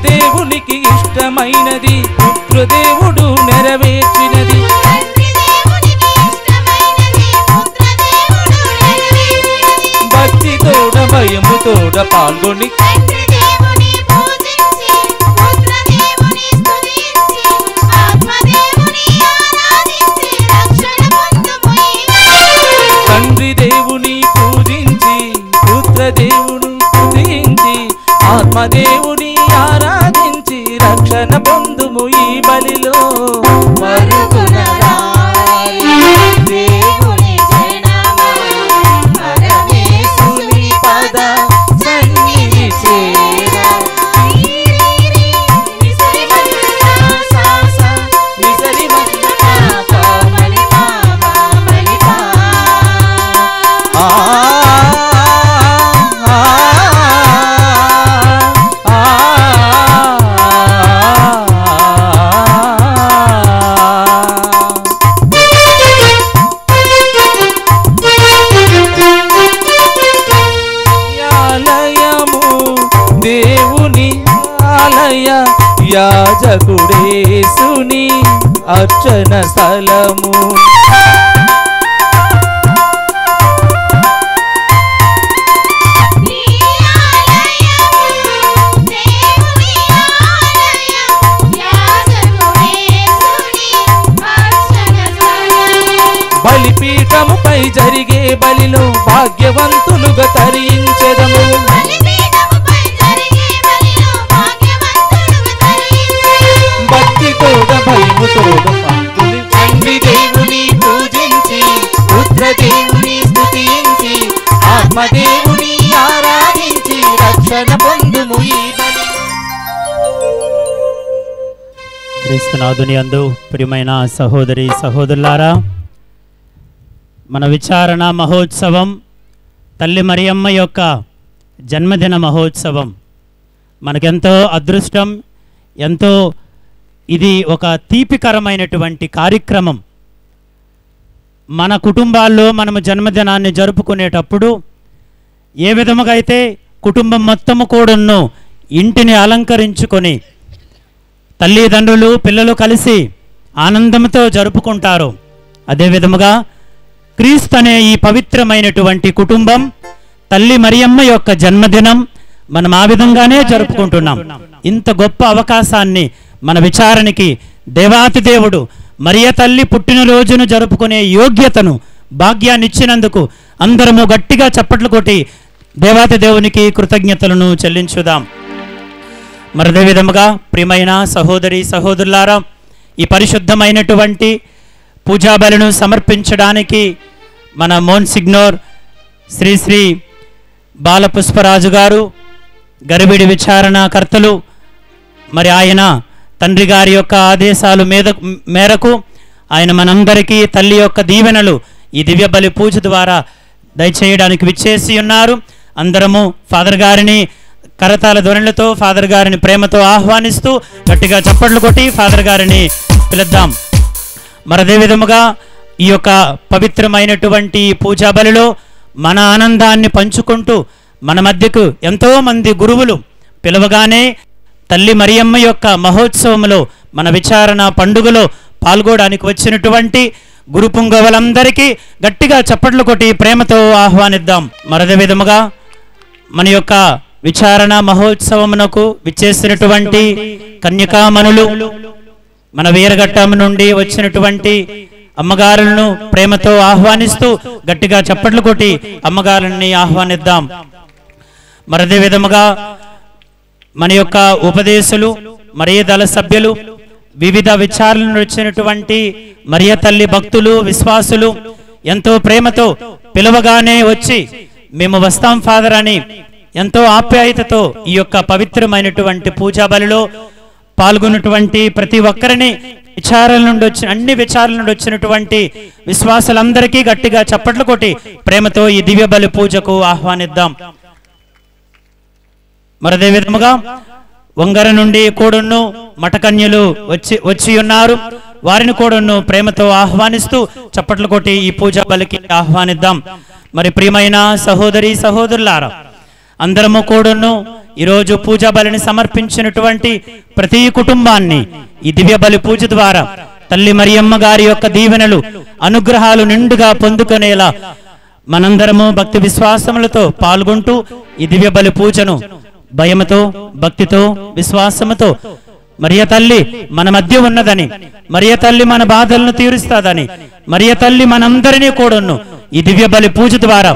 దేవునికి ఇష్టమైనది పుత్రదేవుడు నెరవేర్చినది. భక్తితోడ భయముతోడ పాల్గొని తండ్రి దేవుని పూజించి పుత్రదేవుని స్తుతించి ఆత్మదేవుని ఆరాధించి రక్షణ పొందుము ఈ బలిలో. దేవుని జనమా పరమేశుని పద సన్నిధి చేరా. యాజకుడేసుని అర్చన స్థలము. బలిపీఠముపై జరిగే బలిలో భాగ్యవంతులుగా తరించెదము. భక్తితోడ భయముతోడ తండ్రి దేవుని పూజించి పుత్రదేవుని స్తుతించి ఆత్మదేవుని ఆరాధించి రక్షణ పొందుము ఈ బలి. క్రీస్తునాథుని యందు ప్రియమైన సహోదరి సహోదరులారా, మన విచారణ మహోత్సవం తల్లి మరియమ్మ యొక్క జన్మదిన మహోత్సవం మనకెంతో అదృష్టం, ఎంతో ఇది ఒక తీపికరమైనటువంటి కార్యక్రమం. మన కుటుంబాల్లో మనము జన్మదినాన్ని జరుపుకునేటప్పుడు ఏ విధముగా అయితే కుటుంబం మొత్తము కూడాను ఇంటిని అలంకరించుకొని తల్లిదండ్రులు పిల్లలు కలిసి ఆనందంతో జరుపుకుంటారు, అదే విధముగా క్రీస్తు అనే ఈ పవిత్రమైనటువంటి కుటుంబం తల్లి మరియమ్మ యొక్క జన్మదినం మనం ఆ విధంగానే జరుపుకుంటున్నాం. ఇంత గొప్ప అవకాశాన్ని మన విచారణకి దేవాతి దేవుడు మరియ తల్లి పుట్టినరోజును జరుపుకునే యోగ్యతను భాగ్యాన్ని ఇచ్చినందుకు అందరము గట్టిగా చప్పట్లు కొట్టి దేవాతి దేవునికి కృతజ్ఞతలను చెల్లించుదాం. మరదే విధముగా ప్రియమైన సహోదరి సహోదరులారా, ఈ పరిశుద్ధమైనటువంటి పూజాబలను సమర్పించడానికి మన మోన్సిగ్నోర్ శ్రీ శ్రీ బాలపుష్పరాజు గారు గరిబిడి విచారణకర్తలు, మరి ఆయన తండ్రి గారి యొక్క ఆదేశాలు మేరకు ఆయన మనందరికీ తల్లి యొక్క దీవెనలు ఈ దివ్య బలి పూజ ద్వారా దయచేయడానికి విచ్చేసి ఉన్నారు. అందరము ఫాదర్ గారిని కరతాల ధ్వనులతో ఫాదర్ గారిని ప్రేమతో ఆహ్వానిస్తూ గట్టిగా చప్పట్లు కొట్టి ఫాదర్ గారిని పిలుద్దాం. మరదే విధముగా ఈ యొక్క పవిత్రమైనటువంటి పూజా బలిలో మన ఆనందాన్ని పంచుకుంటూ మన మధ్యకు ఎంతోమంది గురువులు పిలవగానే తల్లి మరియమ్మ యొక్క మహోత్సవంలో మన విచారణ పండుగలో పాల్గొనడానికి వచ్చినటువంటి గురు పుంగవులందరికీ గట్టిగా చప్పట్లు కొట్టి ప్రేమతో ఆహ్వానిద్దాం. మరదే విధముగా మన యొక్క విచారణ మహోత్సవమునకు విచ్చేసినటువంటి కన్యకామణులు, మన వీరఘట్టం నుండి వచ్చినటువంటి అమ్మగారులను ప్రేమతో ఆహ్వానిస్తూ గట్టిగా చప్పట్లు కొట్టి అమ్మగారుల్ని ఆహ్వానిద్దాం. మరదే విధముగా మన యొక్క ఉపదేశులు, మరియ దళ సభ్యులు, వివిధ విచారణలు వచ్చినటువంటి మరియ తల్లి భక్తులు, విశ్వాసులు ఎంతో ప్రేమతో పిలవగానే వచ్చి మేము వస్తాం ఫాదర్ అని ఎంతో ఆప్యాయతతో ఈ యొక్క పవిత్రమైనటువంటి పూజా బలిలో పాల్గొన్నటువంటి ప్రతి ఒక్కరిని అన్ని విచారాల నుండి వచ్చినటువంటి విశ్వాసులందరికీ గట్టిగా చప్పట్లు కొట్టి ప్రేమతో ఈ దివ్య బలి పూజకు ఆహ్వానిద్దాం. మరదే విధముగా వంగర నుండి కూడను మఠకన్యలు వచ్చి ఉన్నారు. వారిని కూడను ప్రేమతో ఆహ్వానిస్తూ చప్పట్లు కొట్టి ఈ పూజా బలికి ఆహ్వానిద్దాం. మరి ప్రియమైన సహోదరి సహోదరులారా, అందరము కూడను ఈరోజు పూజా బలిని సమర్పించినటువంటి ప్రతి కుటుంబాన్ని ఈ దివ్య బలి పూజ ద్వారా తల్లి మరియమ్మ గారి యొక్క దీవెనలు అనుగ్రహాలు నిండుగా పొందుకునేలా మనందరము భక్తి విశ్వాసములతో పాల్గొంటూ ఈ దివ్య బలి పూజను భయముతో భక్తితో విశ్వాసముతో మరియ తల్లి మన మధ్య ఉన్నదని, మరియ తల్లి మన బాధలను తీరుస్తాదని, మరియ తల్లి మనందరినీ కూడాను ఈ దివ్య బలి పూజ ద్వారా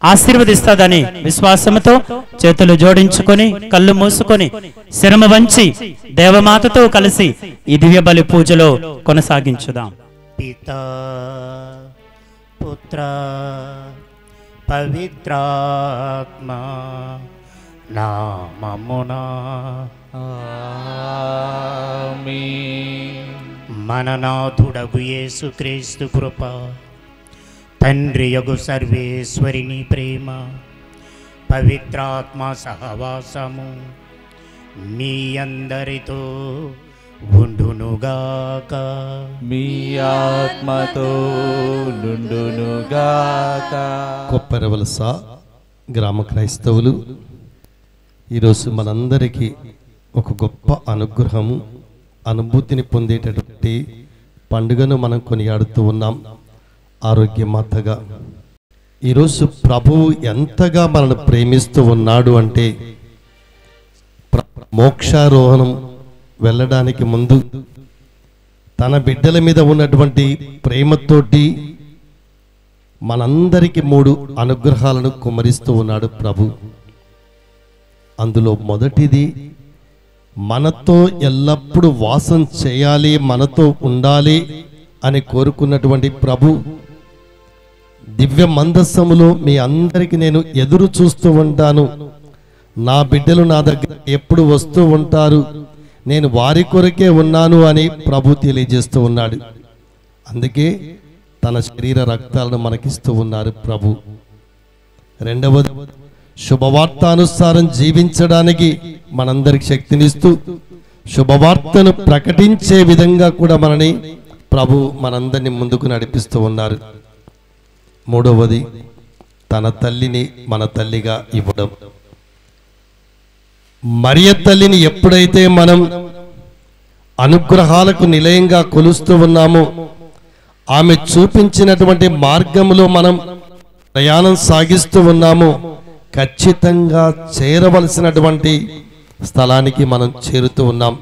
ఆశీర్వదిస్తాదని విశ్వాసముతో చేతులు జోడించుకొని కళ్ళు మూసుకొని శిరము వంచి దేవమాతతో కలిసి ఈ దివ్య బలి పూజలో కొనసాగించుదాం. పితా పుత్ర పవిత్రాత్మ నామమునా ఆమేన్. మన నాథుడగు యేసుక్రీస్తు కృప, తండ్రి యొగు సర్వేశ్వరిని ప్రేమ, పవిత్రాత్మ సహవాసము మీ అందరితో ఉండునుగాక. మీ ఆత్మతో నుండునుగాక. కొప్పరవలస గ్రామ క్రైస్తవులు ఈరోజు మనందరికీ ఒక గొప్ప అనుగ్రహము, అనుభూతిని పొందేటటువంటి పండుగను మనం కొనియాడుతూ ఉన్నాం. ఆరోగ్యమాతగా ఈరోజు ప్రభువు ఎంతగా మనల్ని ప్రేమిస్తూ ఉన్నాడు అంటే, మోక్షారోహణం వెళ్ళడానికి ముందు తన బిడ్డల మీద ఉన్నటువంటి ప్రేమతోటి మనందరికీ 3 అనుగ్రహాలను కుమ్మరిస్తూ ఉన్నాడు ప్రభు. అందులో మొదటిది, మనతో ఎల్లప్పుడూ వాసం చేయాలి, మనతో ఉండాలి అని కోరుకున్నటువంటి ప్రభు దివ్య మందస్సములో మీ అందరికీ నేను ఎదురు చూస్తూ ఉంటాను, నా బిడ్డలు నా దగ్గర ఎప్పుడు వస్తూ ఉంటారు, నేను వారి కొరకే ఉన్నాను అని ప్రభు తెలియజేస్తూ ఉన్నాడు. అందుకే తన శరీర రక్తాలను మనకిస్తూ ఉన్నారు ప్రభు. రెండవది, శుభవార్తానుసారం జీవించడానికి మనందరికి శక్తినిస్తూ శుభవార్తను ప్రకటించే విధంగా కూడా మనని ప్రభు మనందరినీ ముందుకు నడిపిస్తూ ఉన్నారు. మూడవది, తన తల్లిని మన తల్లిగా ఇవ్వడం. మరియ తల్లిని ఎప్పుడైతే మనం అనుగ్రహాలకు నిలయంగా కొలుస్తూ ఉన్నామో, ఆమె చూపించినటువంటి మార్గంలో మనం ప్రయాణం సాగిస్తూ ఉన్నామో, ఖచ్చితంగా చేరవలసినటువంటి స్థలానికి మనం చేరుతూ ఉన్నాం,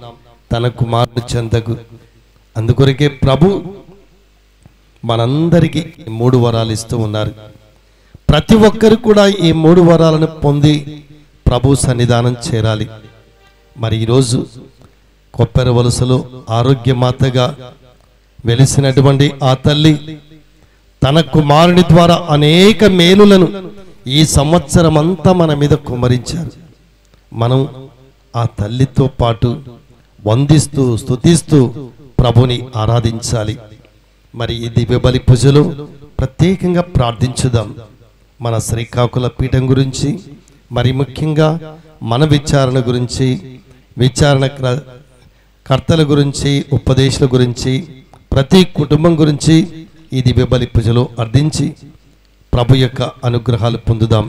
తన కుమారుని చెంతకు. అందుకొరకే ప్రభు మనందరికీ 3 వరాలు ఇస్తూ ఉన్నారు. ప్రతి ఒక్కరు కూడా ఈ 3 వరాలను పొంది ప్రభు సన్నిధానం చేరాలి. మరి ఈరోజు కొప్పెర వలసలో ఆరోగ్యమాతగా వెలిసినటువంటి ఆ తల్లి తన కుమారుని ద్వారా అనేక మేలులను ఈ సంవత్సరం అంతా మన మీద కుమ్మరించారు. మనం ఆ తల్లితో పాటు వందిస్తూ స్తుతిస్తూ ప్రభుని ఆరాధించాలి. మరి ఈ దివ్య బలి పూజలో ప్రత్యేకంగా ప్రార్థించుదాం. మన శ్రీకాకుళ పీఠం గురించి, మరి ముఖ్యంగా మన విచారణ గురించి, విచారణ కర్తల గురించి, ఉపదేశాల గురించి, ప్రతి కుటుంబం గురించి ఈ దివ్య బలి పూజలో అర్థించి ప్రభు యొక్క అనుగ్రహాలు పొందుదాం.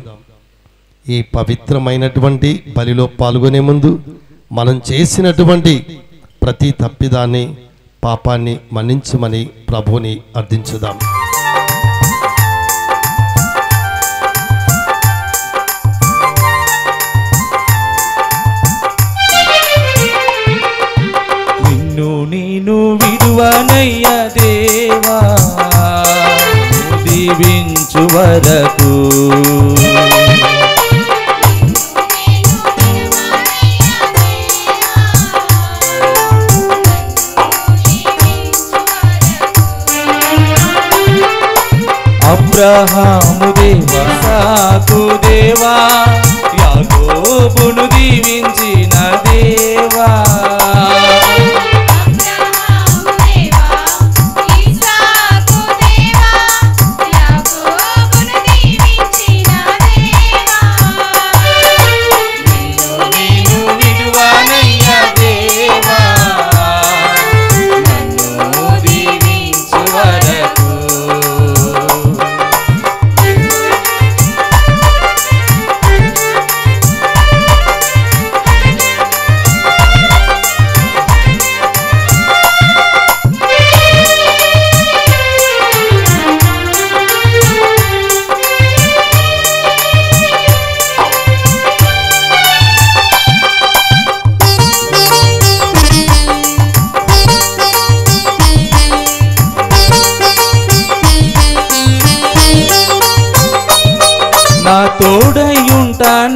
ఈ పవిత్రమైనటువంటి బలిలో పాల్గొనే ముందు మనం చేసినటువంటి ప్రతి తప్పిదాన్ని, పాపాన్ని మన్నించమని ప్రభువుని అర్థించుదాం. నిన్ను నేను విడువనయ్య దేవా, దీవించు వరకు అబ్రహాము దేవా, సాకు దేవా, యాకోబును దీవించిన దేవా,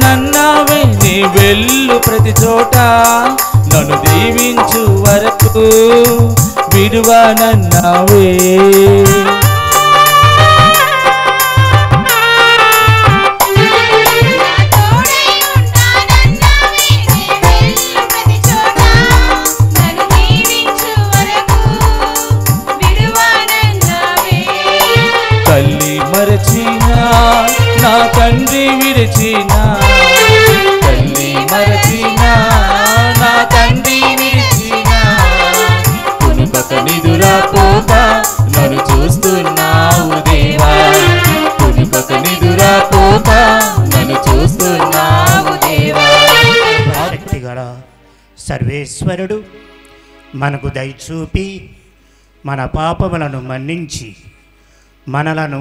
నన్నావే నీ వెళ్ళు ప్రతి చోట నన్ను దీవించు వరకు విడువనన్నావే తల్లి మరచినా నా తండ్రి విడిచినా తల్లి మరచినా నా తండ్రి విడిచినా కునుపక నిదురా పోక నన్ను చూస్తున్నావు దేవా కునుపక నిదురా పోక నన్ను చూస్తున్నావు దేవా శక్తిగల సర్వేశ్వరుడు మనకు దయచూపి మన పాపములను మన్నించి మనలను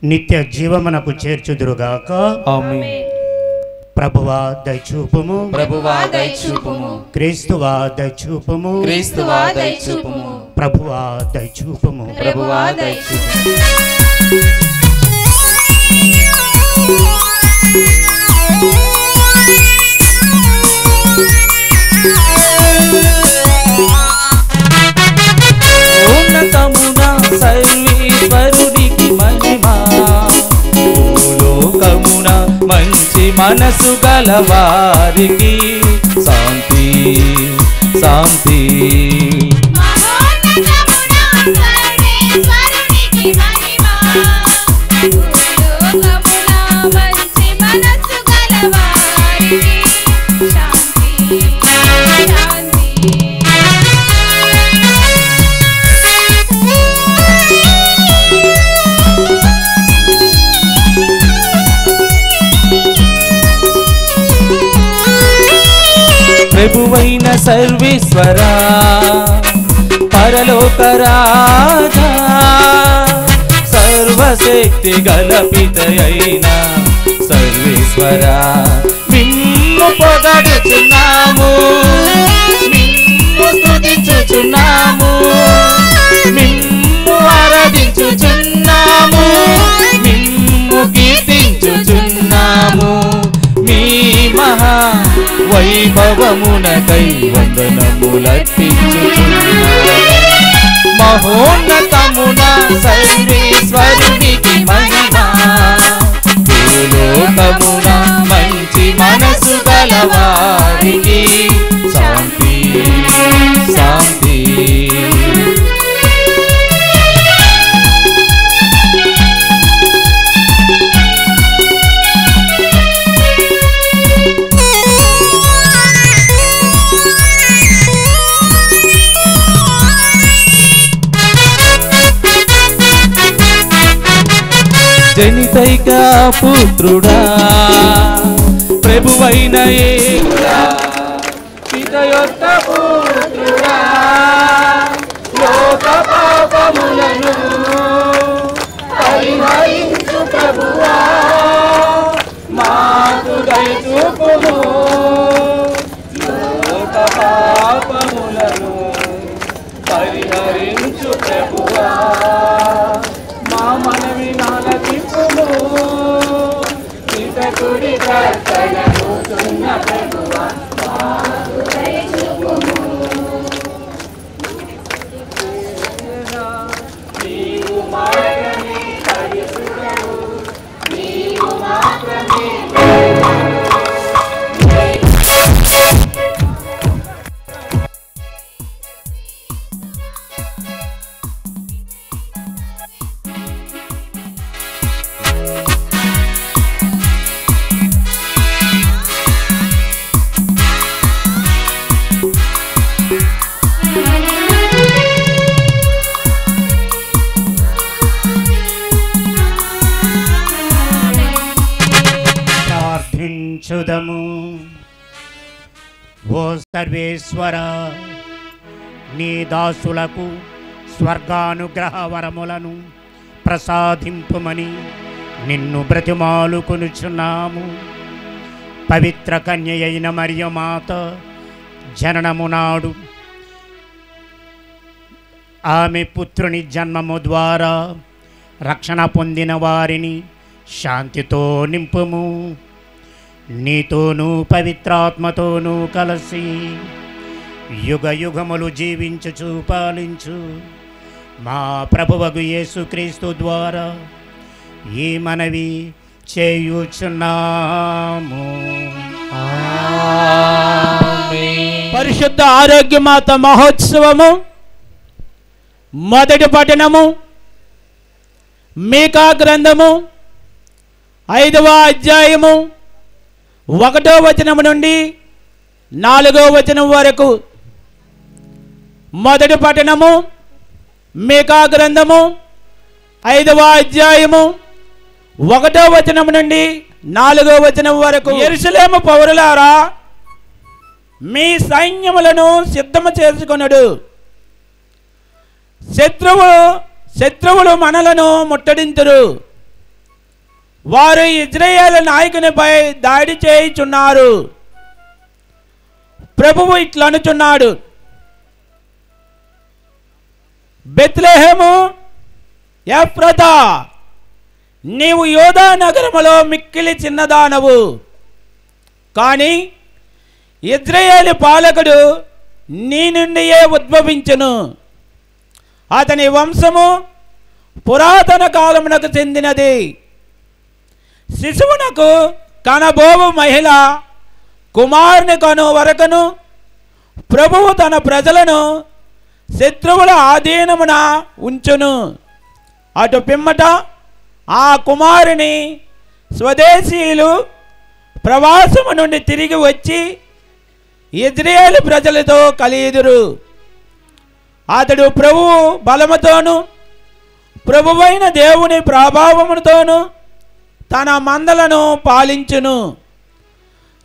నిత్య జీవమునకు చేర్చుదురుగాక. ఆమేన్. ప్రభువా దయచూపుము, ప్రభువా దయచూపుము, క్రీస్తువా దయచూపుము, క్రీస్తువా దయచూపుము, ప్రభువా దయచూపుము. ప్రభువా దయచూపుము. ఉన్నతమున సర్వేశ్వరుడికి మహిమా భూలోకమున మంచి మనసు గలవారికి శాంతి శాంతి ప్రభువైన సర్వేశ్వరా పరలోక రాజా సర్వశక్తి గల పితయైన సర్వేశ్వరా మిమ్ము పొగడుచున్నాము మిమ్ము స్తుతించుచున్నాము మిమ్ము ఆరాధించుచున్నాము మిమ్ము కీర్తించుచున్నాము మీ మహా వైభవమునకై వందనములర్పించుచున్నాము మహోన్నతమున సర్వేశ్వరునికి మహిమా భూలోకమున మంచి మనసు గలవారికి శాంతి శాంతి జనితైక పుత్రుడా ప్రభువైన యేసుడా పిత యొక్క పుత్రుడా లోక పాపములను పరిహరించు ప్రభువా మాకు దయచూపుము లోక పాపములను పరిహరించు ప్రభువా మా మనవి నాలకింపుము పితకుడి ప్రార్థనను సున్న ప్రభువా మాకు దయచూపుము నీవు మాత్రమే పరిశుద్ధుడవు నీవు మాత్రమే ప్రార్థించుదము. ఓ సర్వేశ్వర, నీ దాసులకు స్వర్గానుగ్రహ వరములను ప్రసాదింపుమని నిన్ను బ్రతిమాలుకొనుచున్నాము. పవిత్ర కన్య అయిన మరియమాత జననము నాడు ఆమె పుత్రుని జన్మము ద్వారా రక్షణ పొందిన వారిని శాంతితో నింపుము. నీతోనూ పవిత్రాత్మతోనూ కలిసి యుగ యుగములు జీవించుచు పాలించు మా ప్రభువగు యేసుక్రీస్తు ద్వారా ఈ మనవి చేయుచున్నాము. పరిశుద్ధ ఆరోగ్యమాత మహోత్సవము మొదటి పఠనము మీకా గ్రంథము 5వ అధ్యాయము 1వ వచనము నుండి 4వ వచనం వరకు. మొదటి పఠనము మీకా గ్రంథము 5వ అధ్యాయము 1వ వచనం నుండి 4వ వచనం వరకు. యెరూషలేము పౌరులారా, మీ సైన్యములను సిద్ధము చేసుకొనుడు. శత్రువులు మనలను ముట్టడింతురు. వారు ఇజ్రాయేలు నాయకునిపై దాడి చేయుచున్నారు. ప్రభువు ఇట్లనుచున్నాడు, బెత్లెహేము ఎఫ్రాతా, నీవు యోధా నగరములో మిక్కిలి చిన్నదానవు, కానీ ఇజ్రాయేలు పాలకుడు నీ నుండియే ఉద్భవించును. అతని వంశము పురాతన కాలమునకు చెందినది. శిశువునకు కనబోవు మహిళ కుమారుని కను వరకును ప్రభువు తన ప్రజలను శత్రువుల ఆధీనమున ఉంచును. అటు పిమ్మట ఆ కుమారుని స్వదేశీయులు ప్రవాసము నుండి తిరిగి వచ్చి ఇజ్రాయేలు ప్రజలతో కలియుదురు. అతడు ప్రభువు బలముతోను ప్రభువైన దేవుని ప్రభావముతోను తన మందలను పాలించును.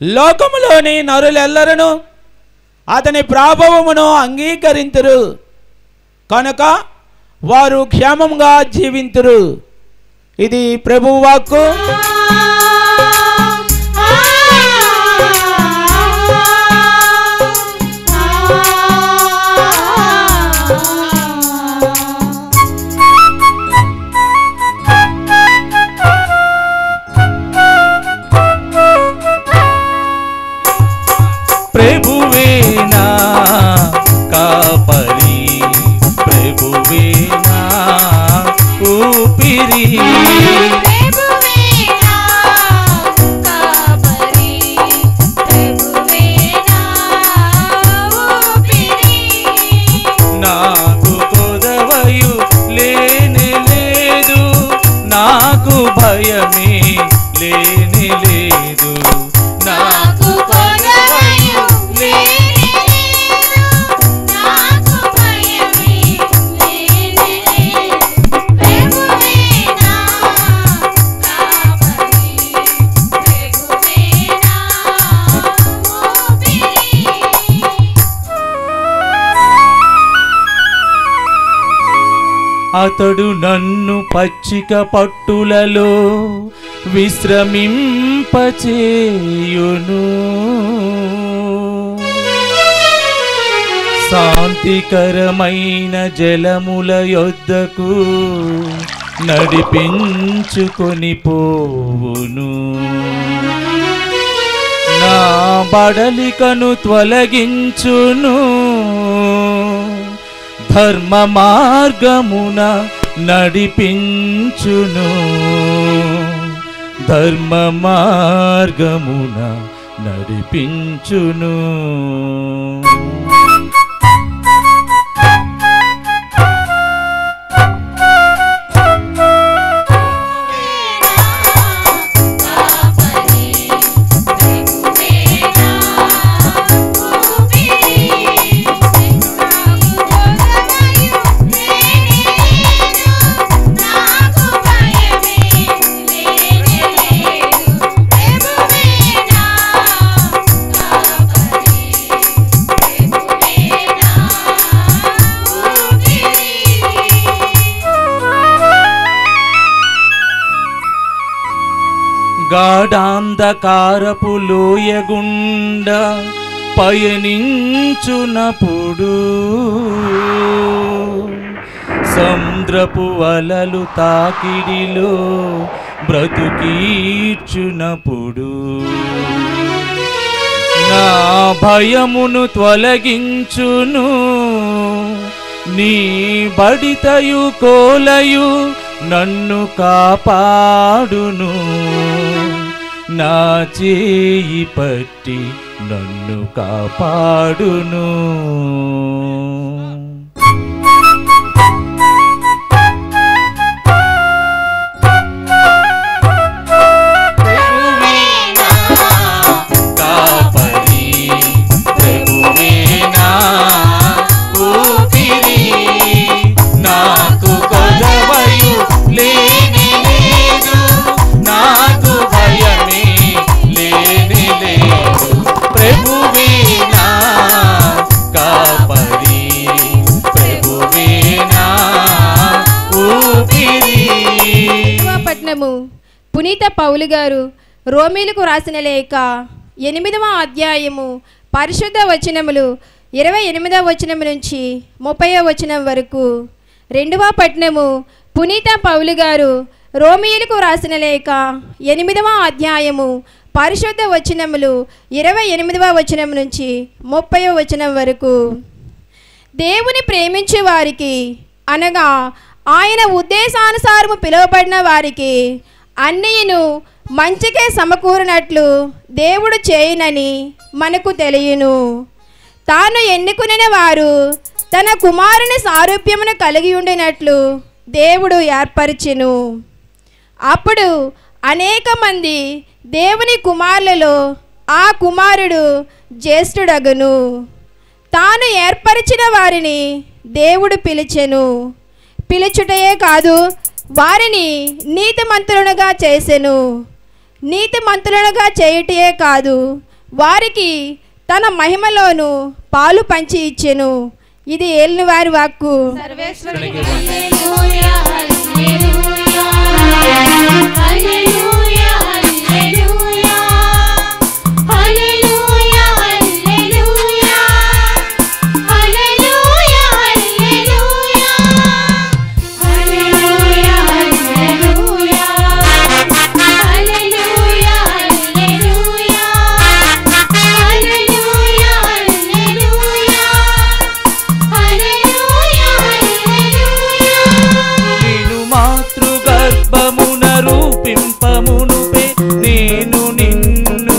లోకములోని నరులెల్లరూ అతని ప్రభావమును అంగీకరింతురు కనుక వారు క్షేమంగా జీవింతురు. ఇది ప్రభువు వాక్కు. ప్రభువేనా కాపరి, ప్రభువేనా ఊపిరి, నాకు కొదవయు లేని లేదు, నాకు భయమే లేని లేదు, నాకు కొదవయు లేని లేదు, నాకు భయమే లేని లేదు. ప్రభువేనా కాపరి, ప్రభువేనా ఊపిరి. అతడు నన్ను పచ్చిక పట్టులలో విశ్రమింపచేయును, శాంతికరమైన జలముల యొద్దకు నడిపించుకొని పోవును. నా బడలికను తొలగించును, ధర్మ మార్గమున నడిపించును, ధర్మ మార్గమున నడిపించును. గాఢాంధకారపు లోయగుండా పయనించునప్పుడు సముద్రపు అలలు తాకిడిలో బ్రతుకీర్చునప్పుడు నా భయమును తొలగించును నీ బడితయు కోలయు నన్ను కాపాడును నా చేయి పట్టి నన్ను కాపాడును పునీత పౌలు గారు రోమీలకు రాసిన లేఖ 8వ అధ్యాయము పరిశుద్ధ వచనములు 28వ వచనం నుంచి 30వ వచనం వరకు. 2వ పట్టణము పునీత పౌలు గారు రోమీలకు రాసిన లేఖ 8వ అధ్యాయము పరిశుద్ధ వచనములు 28వ వచనం నుంచి 30వ వచనం వరకు. దేవుని ప్రేమించే వారికి అనగా ఆయన ఉద్దేశానుసారము పిలువబడిన వారికి అన్నీను మంచికే సమకూరినట్లు దేవుడు చేయునని మనకు తెలియను. తాను ఎన్నుకునే వారు తన కుమారుని సారూప్యమును కలిగి ఉండినట్లు దేవుడు ఏర్పరిచెను. అప్పుడు అనేక మంది దేవుని కుమారులలో ఆ కుమారుడు జ్యేష్ఠుడగును. తాను ఏర్పరిచిన వారిని దేవుడు పిలిచెను. పిలుచుటయే కాదు, వారిని నీతిమంతులుగా చేసెను. నీతిమంతులుగా చేయుటయే కాదు, వారికి తన మహిమలోను పాలు పంచి ఇచ్చెను. ఇది ఏలిన వారి వాక్కు. నేను నిన్ను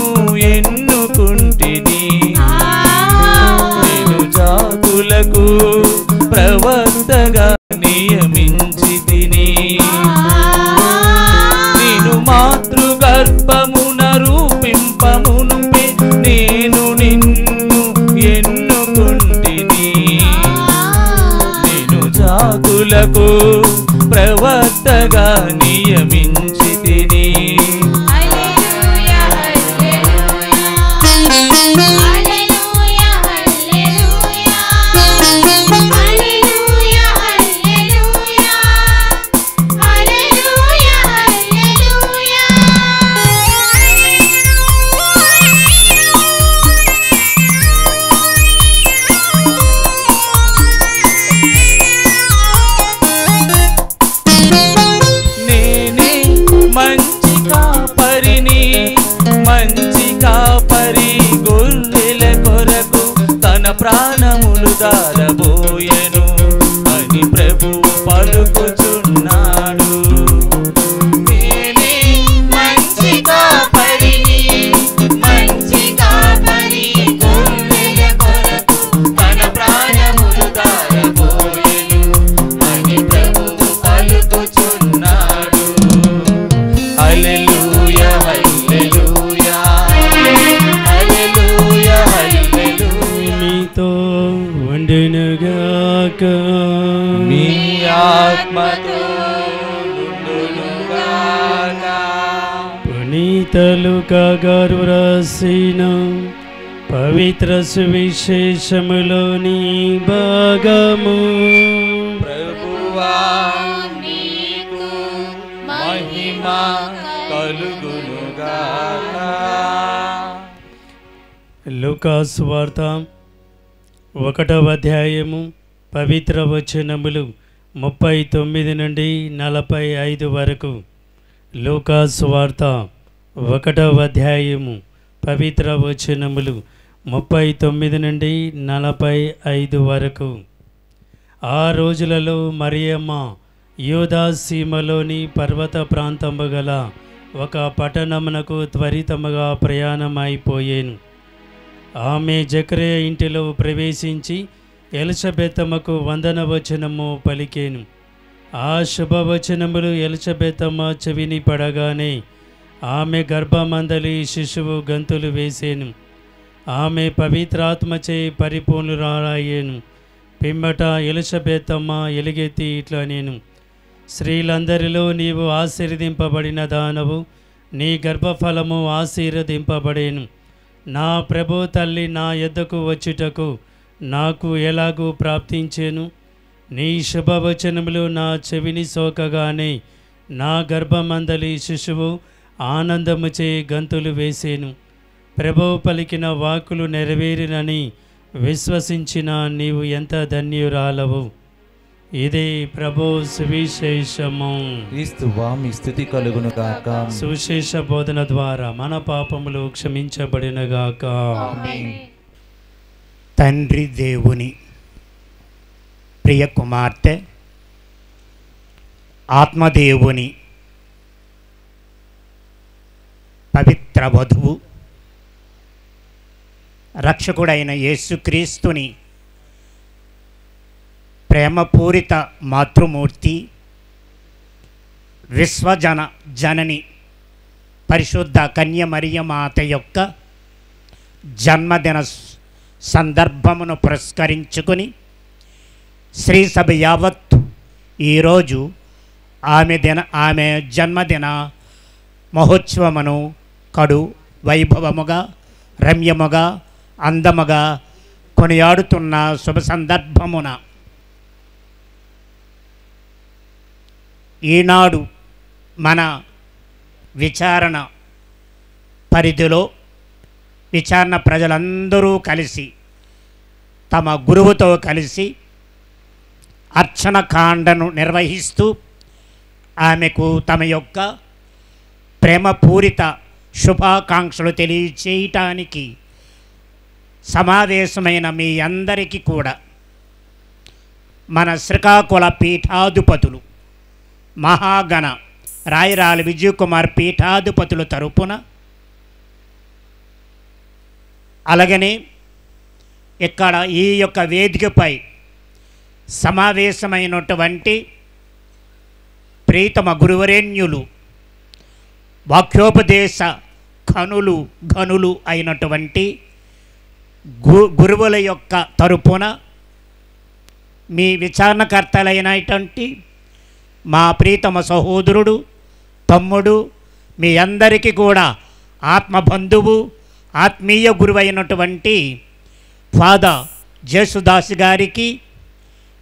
ఎన్నుకుంటిని, నేను జాతులకు ప్రవక్తగా నియమించితిని. నేను మాతృగర్భమున రూపింపమునుపే నేను నిన్ను ఎన్నుకుంటిని, నేను జాతులకు ప్రవక్తగా నియమించితిని. మంచి కాపరి గొర్రెల కొరకు తన ప్రాణములు దారబోయెను అని ప్రభువు పలుకుచున్నాడు. నేనే మంచి కాపరిని, మంచి కాపరి గొర్రెల కొరకు తన ప్రాణములు దారబోయెను అని ప్రభువు పలుకుచున్నాడు. హల్లెలూయా హల్లెలూయా హల్లెలూయా హల్లెలూయా. మీతో ఉండునుగాక, మీ ఆత్మతో ఉండునుగాక. పునీత లూకా గారు రాసిన పవిత్ర సువిశేషములోని భాగము. ప్రభువా నీకు మహిమ కలుగునుగాక. లూకా సువార్త 1వ అధ్యాయము పవిత్ర వచనములు 39 నుండి 45 వరకు. లూకాసు వార్త 1వ అధ్యాయము పవిత్ర వచనములు 39 నుండి 45 వరకు. ఆ రోజులలో మరియమ్మ యూదా సీమలోని పర్వత ప్రాంతము గల ఒక పట్టణమునకు త్వరితముగా ప్రయాణమైపోయేను. ఆమె జకరియా ఇంటిలో ప్రవేశించి ఎలిజబెతమ్మకు వందనవచనము పలికేను. ఆ శుభవచనములు ఎలిజబెతమ్మ చెవిని పడగానే ఆమె గర్భమందలి శిశువు గంతులు వేసేను. ఆమె పవిత్రాత్మచే పరిపూర్ణురాలయ్యేను. పిమ్మట ఎలిజబెతమ్మ ఎలుగెత్తి ఇట్లా నేను, స్త్రీలందరిలో నీవు ఆశీర్వదింపబడిన దానవు, నీ గర్భఫలము ఆశీర్వదింపబడేను. నా ప్రభు తల్లి నా యొద్దకు వచ్చుటకు నాకు ఎలాగూ ప్రాప్తించేను. నీ శుభవచనములు నా చెవిని సోకగానే నా గర్భమందలి శిశువు ఆనందముచే గంతులు వేసేను. ప్రభువు పలికిన వాక్కులు నెరవేరినని విశ్వసించిన నీవు ఎంత ధన్యురాలవు. ఇదే ప్రభు సువిశేషము. క్రీస్తువా మీ స్థుతి కలుగును గాక. సువిశేష బోధన ద్వారా మన పాపములు క్షమించబడినగాక. తండ్రి దేవుని ప్రియ కుమార్తె, ఆత్మదేవుని పవిత్ర వధువు, రక్షకుడైన యేసుక్రీస్తుని ప్రేమపూరిత మాతృమూర్తి, విశ్వజన జనని పరిశుద్ధ కన్య మరియమాత యొక్క జన్మదిన సందర్భమును పురస్కరించుకొని శ్రీ సభ యావత్తు ఈరోజు ఆమె జన్మదిన మహోత్సవమును కడు వైభవముగా, రమ్యముగా, అందముగా కొనియాడుతున్న శుభ సందర్భమున ఈనాడు మన విచారణ పరిధిలో విచారణ ప్రజలందరూ కలిసి తమ గురువుతో కలిసి అర్చన కాండను నిర్వహిస్తూ ఆమెకు తమ యొక్క ప్రేమపూరిత శుభాకాంక్షలు తెలియచేయటానికి సమావేశమైన మీ అందరికీ కూడా మన శ్రీకాకుళ పీఠాధిపతులు మహాగణ రాయరాల విజయకుమార్ పీఠాధిపతుల తరపున, అలాగనే ఇక్కడ ఈ యొక్క వేదికపై సమావేశమైనటువంటి ప్రీతమ గురువరేణ్యులు, వాక్యోపదేశ ఘనులు అయినటువంటి గురువుల యొక్క తరపున మీ విచారణకర్తలైనటువంటి మా ప్రీతమ సహోదరుడు, తమ్ముడు, మీ అందరికీ కూడా ఆత్మబంధువు, ఆత్మీయ గురువైనటువంటి ఫాదర్ జేసుదాస్ గారికి,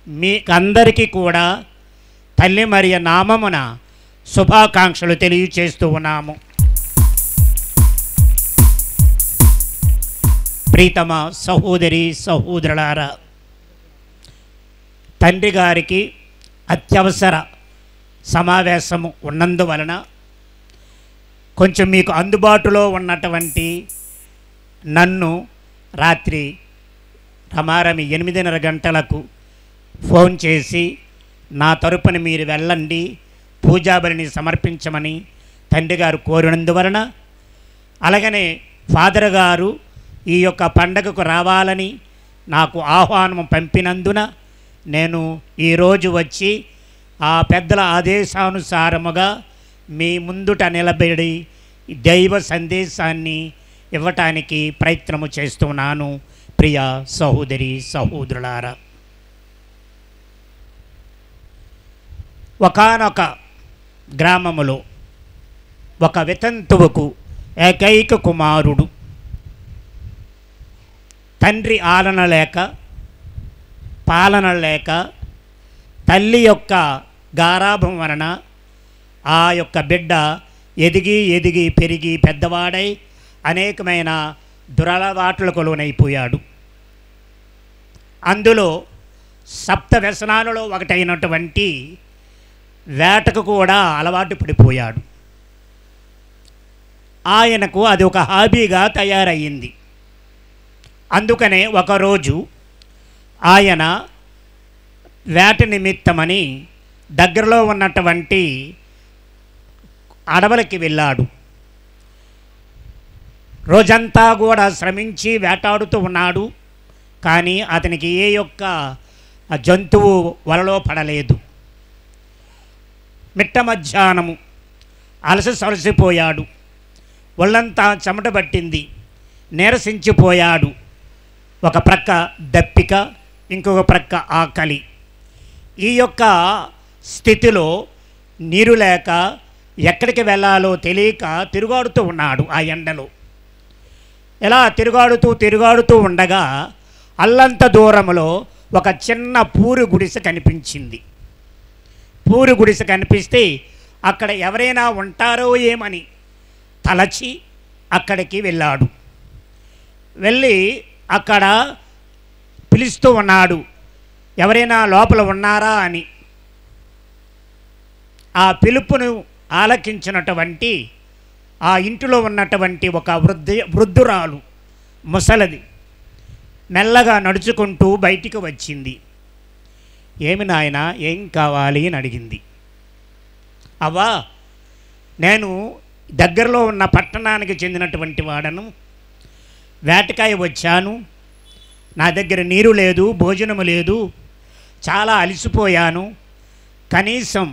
మీ అందరికీ కూడా తల్లి మరియ నామమున శుభాకాంక్షలు తెలియచేస్తూ ఉన్నాము. ప్రీతమ సహోదరి సహోదరులారా, తండ్రి గారికి అత్యవసర సమావేశము ఉన్నందువలన కొంచెం మీకు అందుబాటులో ఉన్నటువంటి నన్ను రాత్రి రమారమి 8:30 గంటలకు ఫోన్ చేసి నా తరపున మీరు వెళ్ళండి, పూజాబలిని సమర్పించమని తండ్రి గారు కోరినందువలన, అలాగనే ఫాదర్ గారు ఈ యొక్క పండగకు రావాలని నాకు ఆహ్వానం పంపినందున నేను ఈరోజు వచ్చి ఆ పెద్దల ఆదేశానుసారముగా మీ ముందుట నిలబడి దైవ సందేశాన్ని ఇవ్వటానికి ప్రయత్నము చేస్తున్నాను. ప్రియ సహోదరి సహోదరులారా, ఒకానొక గ్రామములో ఒక వితంతువుకు ఏకైక కుమారుడు. తండ్రి ఆలన లేక, పాలన లేక, తల్లి యొక్క గారాభం వలన ఆ యొక్క బిడ్డ ఎదిగి పెరిగి పెద్దవాడై అనేకమైన దురలవాట్లకు లోనైపోయాడు. అందులో సప్త వ్యసనాలలో ఒకటైనటువంటి వేటకు కూడా అలవాటు పడిపోయాడు. ఆయనకు అది ఒక హాబీగా తయారయ్యింది. అందుకనే ఒకరోజు ఆయన వేట నిమిత్తమని దగ్గరలో ఉన్నటువంటి అడవులకి వెళ్ళాడు. రోజంతా కూడా శ్రమించి వేటాడుతూ ఉన్నాడు. కానీ అతనికి ఏ యొక్క జంతువు వలలో పడలేదు. మిట్ట మధ్యాహ్నము అలసిపోయాడు. ఒళ్ళంతా చెమట పట్టింది. నీరసించిపోయాడు. ఒక ప్రక్క దప్పిక, ఇంకొక ప్రక్క ఆకలి. ఈ యొక్క స్థితిలో నీరు లేక ఎక్కడికి వెళ్ళాలో తెలియక తిరుగాడుతూ ఉన్నాడు ఆ ఎండలో. ఎలా తిరుగాడుతూ ఉండగా అల్లంత దూరంలో ఒక చిన్న పూరి గుడిసె కనిపించింది. పూరి గుడిసె కనిపిస్తే అక్కడ ఎవరైనా ఉంటారో ఏమని తలచి అక్కడికి వెళ్ళాడు. వెళ్ళి అక్కడ పిలుస్తూ ఉన్నాడు, ఎవరైనా లోపల ఉన్నారా అని. ఆ పిలుపును ఆలకించినటువంటి ఆ ఇంటిలో ఉన్నటువంటి ఒక వృద్ధురాలు ముసలది మెల్లగా నడుచుకుంటూ బయటికి వచ్చింది. ఏమి నాయనా, ఏం కావాలి అని అడిగింది. అవ్వా, నేను దగ్గరలో ఉన్న పట్టణానికి చెందినటువంటి వాడను, వేటకాయ వచ్చాను. నా దగ్గర నీరు లేదు, భోజనము లేదు, చాలా అలసిపోయాను. కనీసం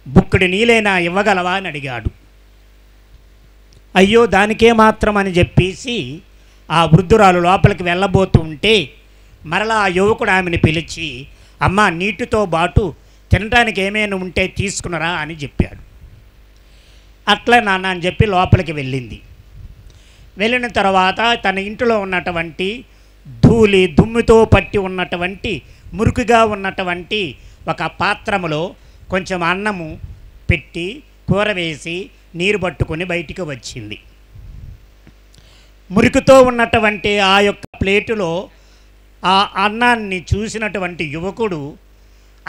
బుక్కడి నీళ్ళైనా ఇవ్వగలవా అని అడిగాడు. అయ్యో, దానికే మాత్రం అని చెప్పేసి ఆ వృద్ధురాలు లోపలికి వెళ్ళబోతూ ఉంటే మరలా ఆ యువకుడు ఆమెను పిలిచి, అమ్మ, నీటితో పాటు తినడానికి ఏమైనా ఉంటే తీసుకునరా అని చెప్పాడు. అట్లా నాన్న అని చెప్పి లోపలికి వెళ్ళింది. వెళ్ళిన తర్వాత తన ఇంటిలో ఉన్నటువంటి దుమ్ముతో పట్టి ఉన్నటువంటి మురుకుగా ఉన్నటువంటి ఒక పాత్రములో కొంచెం అన్నము పెట్టి కూర వేసి నీరు పట్టుకొని బయటికి వచ్చింది. మురికితో ఉన్నటువంటి ఆ యొక్క ప్లేటులో ఆ అన్నాన్ని చూసినటువంటి యువకుడు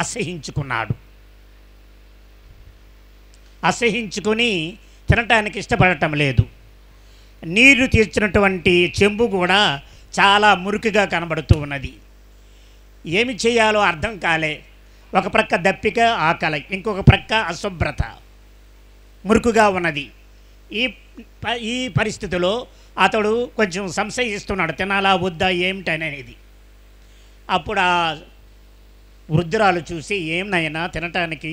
అసహించుకున్నాడు. అసహించుకొని తినటానికి ఇష్టపడటం లేదు. నీరు తీర్చినటువంటి చెంబు కూడా చాలా మురికిగా కనబడుతూ ఉన్నది. ఏమి చేయాలో అర్థం కాలే. ఒక ప్రక్క దప్పిక, ఆకలి, ఇంకొక ప్రక్క అశుభ్రత, మురుకుగా ఉన్నది. ఈ పరిస్థితిలో అతడు కొంచెం సంశయిస్తున్నాడు, తినాలా వద్దా ఏమిటనేది. అప్పుడు ఆ వృద్ధురాలు చూసి, ఏం నాయనా, తినటానికి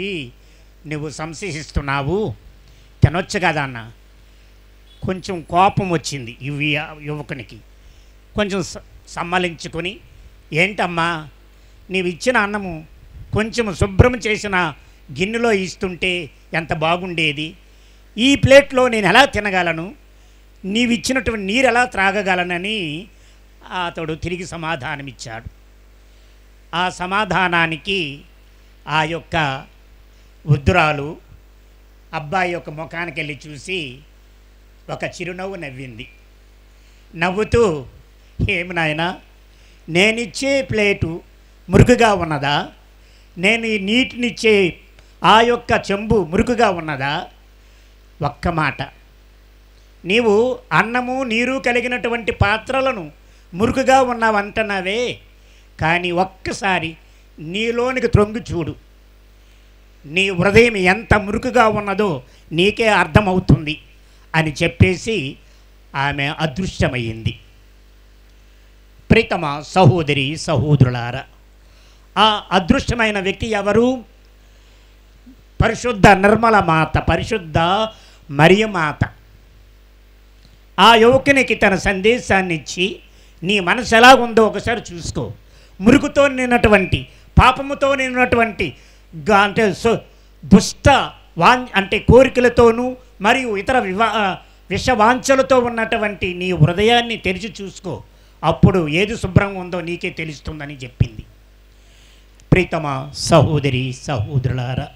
నువ్వు సంశయిస్తున్నావు, తినొచ్చు కదా అన్న. కొంచెం కోపం వచ్చింది యువకునికి. కొంచెం సమ్మలించుకొని, ఏంటమ్మా, నీవు ఇచ్చిన అన్నము కొంచెం శుభ్రం చేసిన గిన్నెలో ఇస్తుంటే ఎంత బాగుండేది. ఈ ప్లేట్లో నేను ఎలా తినగలను, నీవిచ్చినటువంటి నీరు ఎలా త్రాగగలనని అతడు తిరిగి సమాధానమిచ్చాడు. ఆ సమాధానానికి ఆ యొక్క వృద్ధురాలు అబ్బాయి యొక్క ముఖానికి వెళ్ళి చూసి ఒక చిరునవ్వు నవ్వింది. నవ్వుతూ, ఏమి నాయనా, నేనిచ్చే ప్లేటు మురుగుగా ఉన్నదా, నేను ఈ నీటినిచ్చే ఆ యొక్క చెంబు మురుగుగా ఉన్నదా? ఒక్క మాట, నీవు అన్నము నీరు కలిగినటువంటి పాత్రలను మురుగుగా ఉన్నావంటున్నావే, కానీ ఒక్కసారి నీలోనికి త్రొంగి చూడు, నీ హృదయం ఎంత మురుగుగా ఉన్నదో నీకే అర్థమవుతుంది అని చెప్పేసి ఆమె అదృశ్యమయ్యింది. ప్రీతమ సహోదరి సహోదరులారా, ఆ అదృశ్యమైన వ్యక్తి ఎవరు? పరిశుద్ధ నిర్మల మాత, పరిశుద్ధ మరియమాత. ఆ యువకునికి తన సందేశాన్ని ఇచ్చి, నీ మనసు ఎలా ఉందో ఒకసారి చూసుకో. మురుగుతో నిన్నటువంటి, పాపముతో నిన్నటువంటి, అంటే దుష్ట అంటే కోరికలతోనూ మరియు ఇతర విషవాంఛలతో ఉన్నటువంటి నీ హృదయాన్ని తెరిచి చూసుకో. అప్పుడు ఏది శుభ్రంగా ఉందో నీకే తెలుస్తుందని చెప్పింది. ప్రీతమ సహోదరి సహోదరులారా,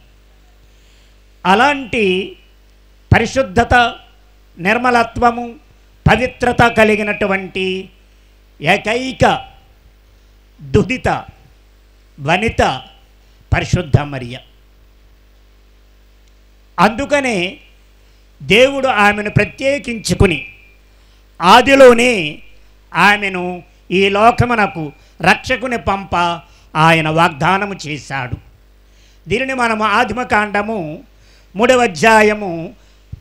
అలాంటి పరిశుద్ధత, నిర్మలత్వము, పవిత్రత కలిగినటువంటి ఏకైక దుహిత వనిత పరిశుద్ధ మరియ. అందుకనే దేవుడు ఆమెను ప్రత్యేకించుకుని ఆదిలోనే ఆమెను ఈ లోకమునకు రక్షకుని పంప ఆయన వాగ్దానము చేశాడు. దీనిని మనము ఆదిమకాండము 3వ అధ్యాయము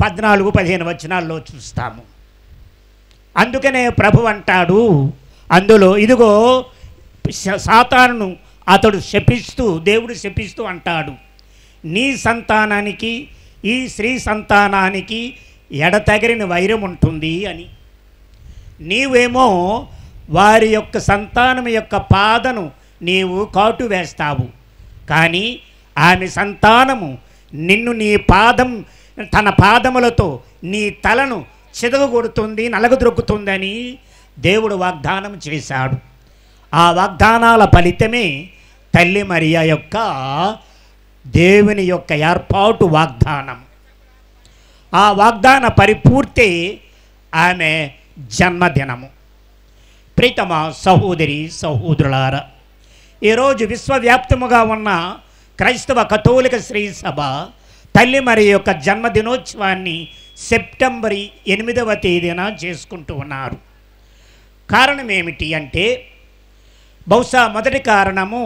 14-15 వచనాల్లో చూస్తాము. అందుకనే ప్రభు అంటాడు అందులో, ఇదిగో సాతానును అతడు శపిస్తూ, దేవుడు శపిస్తూ అంటాడు, నీ సంతానానికి ఈ స్త్రీ సంతానానికి ఎడతెగని వైరం ఉంటుంది అని. నీవేమో వారి యొక్క సంతానం యొక్క పాదను నీవు కాటు వేస్తావు, కానీ ఆమె సంతానము నిన్ను తన పాదములతో నీ తలను చితగొడుతుంది, నలగద్రొక్కుతుందని దేవుడు వాగ్దానం చేశాడు. ఆ వాగ్దానాల ఫలితమే తల్లి మరియా యొక్క దేవుని యొక్క ఏర్పాటు వాగ్దానం. ఆ వాగ్దాన పరిపూర్తి ఆమె జన్మదినము. ప్రీతమ సహోదరి సహోదరులారా, ఈరోజు విశ్వవ్యాప్తముగా ఉన్న క్రైస్తవ కథోలిక శ్రీ సభ తల్లి మరియ యొక్క జన్మదినోత్సవాన్ని సెప్టెంబర్ 8వ తేదీన చేసుకుంటూ ఉన్నారు. కారణం ఏమిటి అంటే, బహుశా మొదటి కారణము,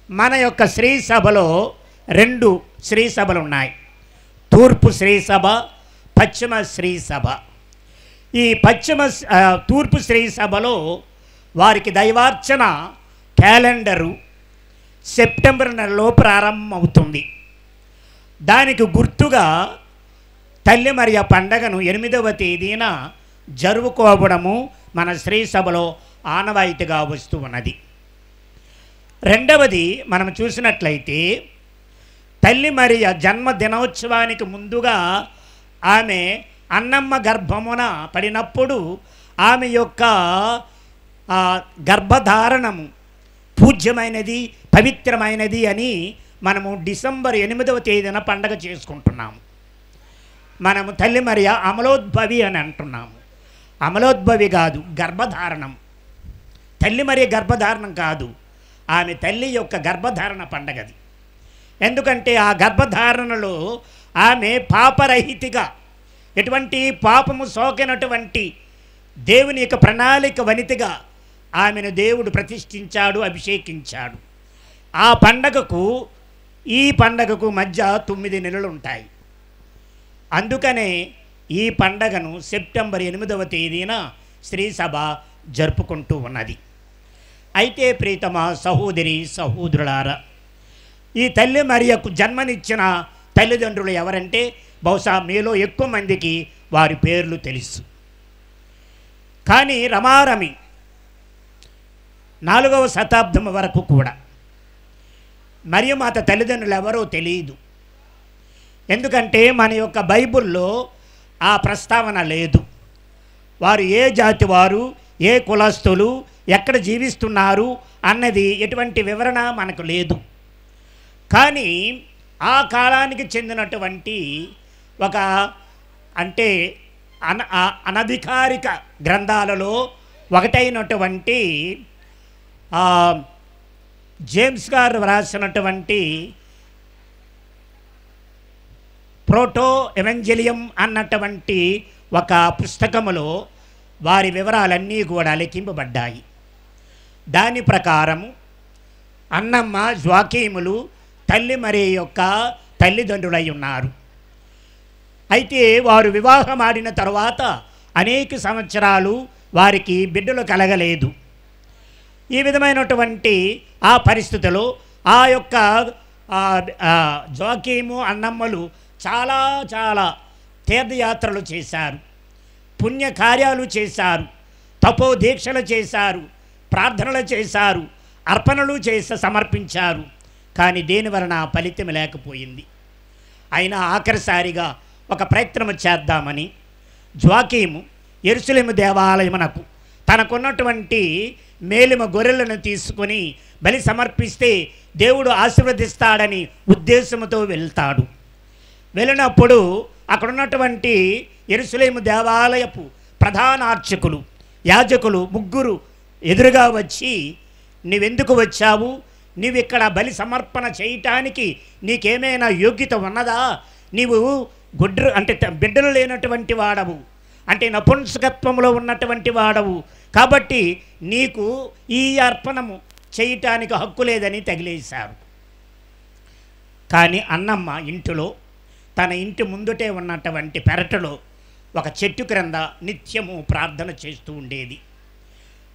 మన యొక్క శ్రీ సభలో 2 శ్రీ సభలు ఉన్నాయి. తూర్పు శ్రీ సభ, పశ్చిమ శ్రీ సభ. ఈ తూర్పు శ్రీ సభలో వారికి దైవార్చన క్యాలెండరు సెప్టెంబర్ నెలలో ప్రారంభమవుతుంది. దానికి గుర్తుగా తల్లి మరియ పండగను 8వ తేదీన జరుపుకోవడము మన శ్రీ సభలో ఆనవాయితీగా వస్తూ ఉన్నది. రెండవది, మనం చూసినట్లయితే తల్లి మరియ జన్మదినోత్సవానికి ముందుగా ఆమె అన్నమ్మ గర్భమున పడినప్పుడు ఆమె యొక్క గర్భధారణము పూజ్యమైనది, పవిత్రమైనది అని మనము డిసెంబర్ 8వ తేదీన పండగ చేసుకుంటున్నాము. మనము తల్లి మరియ అమలోద్భవి అని అంటున్నాము. అమలోద్భవి కాదు, గర్భధారణం. తల్లి మరియ గర్భధారణం కాదు, ఆమె తల్లి యొక్క గర్భధారణ పండగది. ఎందుకంటే ఆ గర్భధారణలో ఆమె పాపరహితిగా, ఎటువంటి పాపము సోకినటువంటి దేవుని యొక్క ప్రణాళిక వనితగా ఆమెను దేవుడు ప్రతిష్ఠించాడు, అభిషేకించాడు. ఆ పండగకు ఈ పండగకు మధ్య 9 నెలలు ఉంటాయి. అందుకనే ఈ పండగను సెప్టెంబర్ 8వ తేదీన శ్రీ సభ జరుపుకుంటూ ఉన్నది. అయితే ప్రీతమ సహోదరి సహోదరులారా, ఈ తల్లి మరియకు జన్మనిచ్చిన తల్లిదండ్రులు ఎవరంటే, బహుశా మీలో ఎక్కువ మందికి వారి పేర్లు తెలుసు. కానీ రమారమి 4వ శతాబ్దం వరకు కూడా మరియమాత తల్లిదండ్రులు ఎవరో తెలియదు. ఎందుకంటే మన యొక్క బైబిల్లో ఆ ప్రస్తావన లేదు. వారు ఏ జాతి వారు, ఏ కులస్తులు, ఎక్కడ జీవిస్తున్నారు అన్నది ఎటువంటి వివరణ మనకు లేదు. కానీ ఆ కాలానికి చెందినటువంటి ఒక అంటే అనధికారిక గ్రంథాలలో ఒకటైనటువంటి జేమ్స్ గారు వ్రాసినటువంటి ప్రోటో ఎవెంజెలియం అన్నటువంటి ఒక పుస్తకములో వారి వివరాలన్నీ కూడా లిఖింపబడ్డాయి. దాని ప్రకారము అన్నమ్మ జ్వాకీములు తల్లి మరియ యొక్క తల్లిదండ్రులై ఉన్నారు. అయితే వారు వివాహం ఆడిన తర్వాత అనేక సంవత్సరాలు వారికి బిడ్డలు కలగలేదు. ఈ విధమైనటువంటి ఆ పరిస్థితిలో ఆ యొక్క జోకీము అన్నమ్మలు చాలా చాలా తీర్థయాత్రలు చేశారు, పుణ్యకార్యాలు చేశారు, తపోదీక్షలు చేశారు, ప్రార్థనలు చేశారు, అర్పణలు సమర్పించారు. కానీ దేని వలన ఫలితం లేకపోయింది. అయినా ఆఖరిసారిగా ఒక ప్రయత్నం చేద్దామని జోకీము యెరూషలేము దేవాలయమునకు తనకున్నటువంటి మేలిమ గొర్రెలను తీసుకొని బలి సమర్పిస్తే దేవుడు ఆశీర్వదిస్తాడని ఉద్దేశంతో వెళ్తాడు. వెళ్ళినప్పుడు అక్కడ ఉన్నటువంటి యెరూషలేము దేవాలయపు ప్రధాన అర్చకులు, యాజకులు 3 ఎదురుగా వచ్చి, నీవెందుకు వచ్చావు? నీవు ఇక్కడ బలి సమర్పణ చేయటానికి నీకేమైనా యోగ్యత ఉన్నదా? నీవు గుడ్రు అంటే బిడ్డలు లేనటువంటి వాడవు, అంటే నపుంసకత్వంలో ఉన్నటువంటి వాడవు, కాబట్టి నీకు ఈ అర్పణము చేయటానికి హక్కు లేదని తగిలేశారు. కానీ అన్నమ్మ ఇంటిలో, తన ఇంటి ముందుటే ఉన్నటువంటి పెరటలో ఒక చెట్టు క్రింద నిత్యము ప్రార్థన చేస్తూ ఉండేది.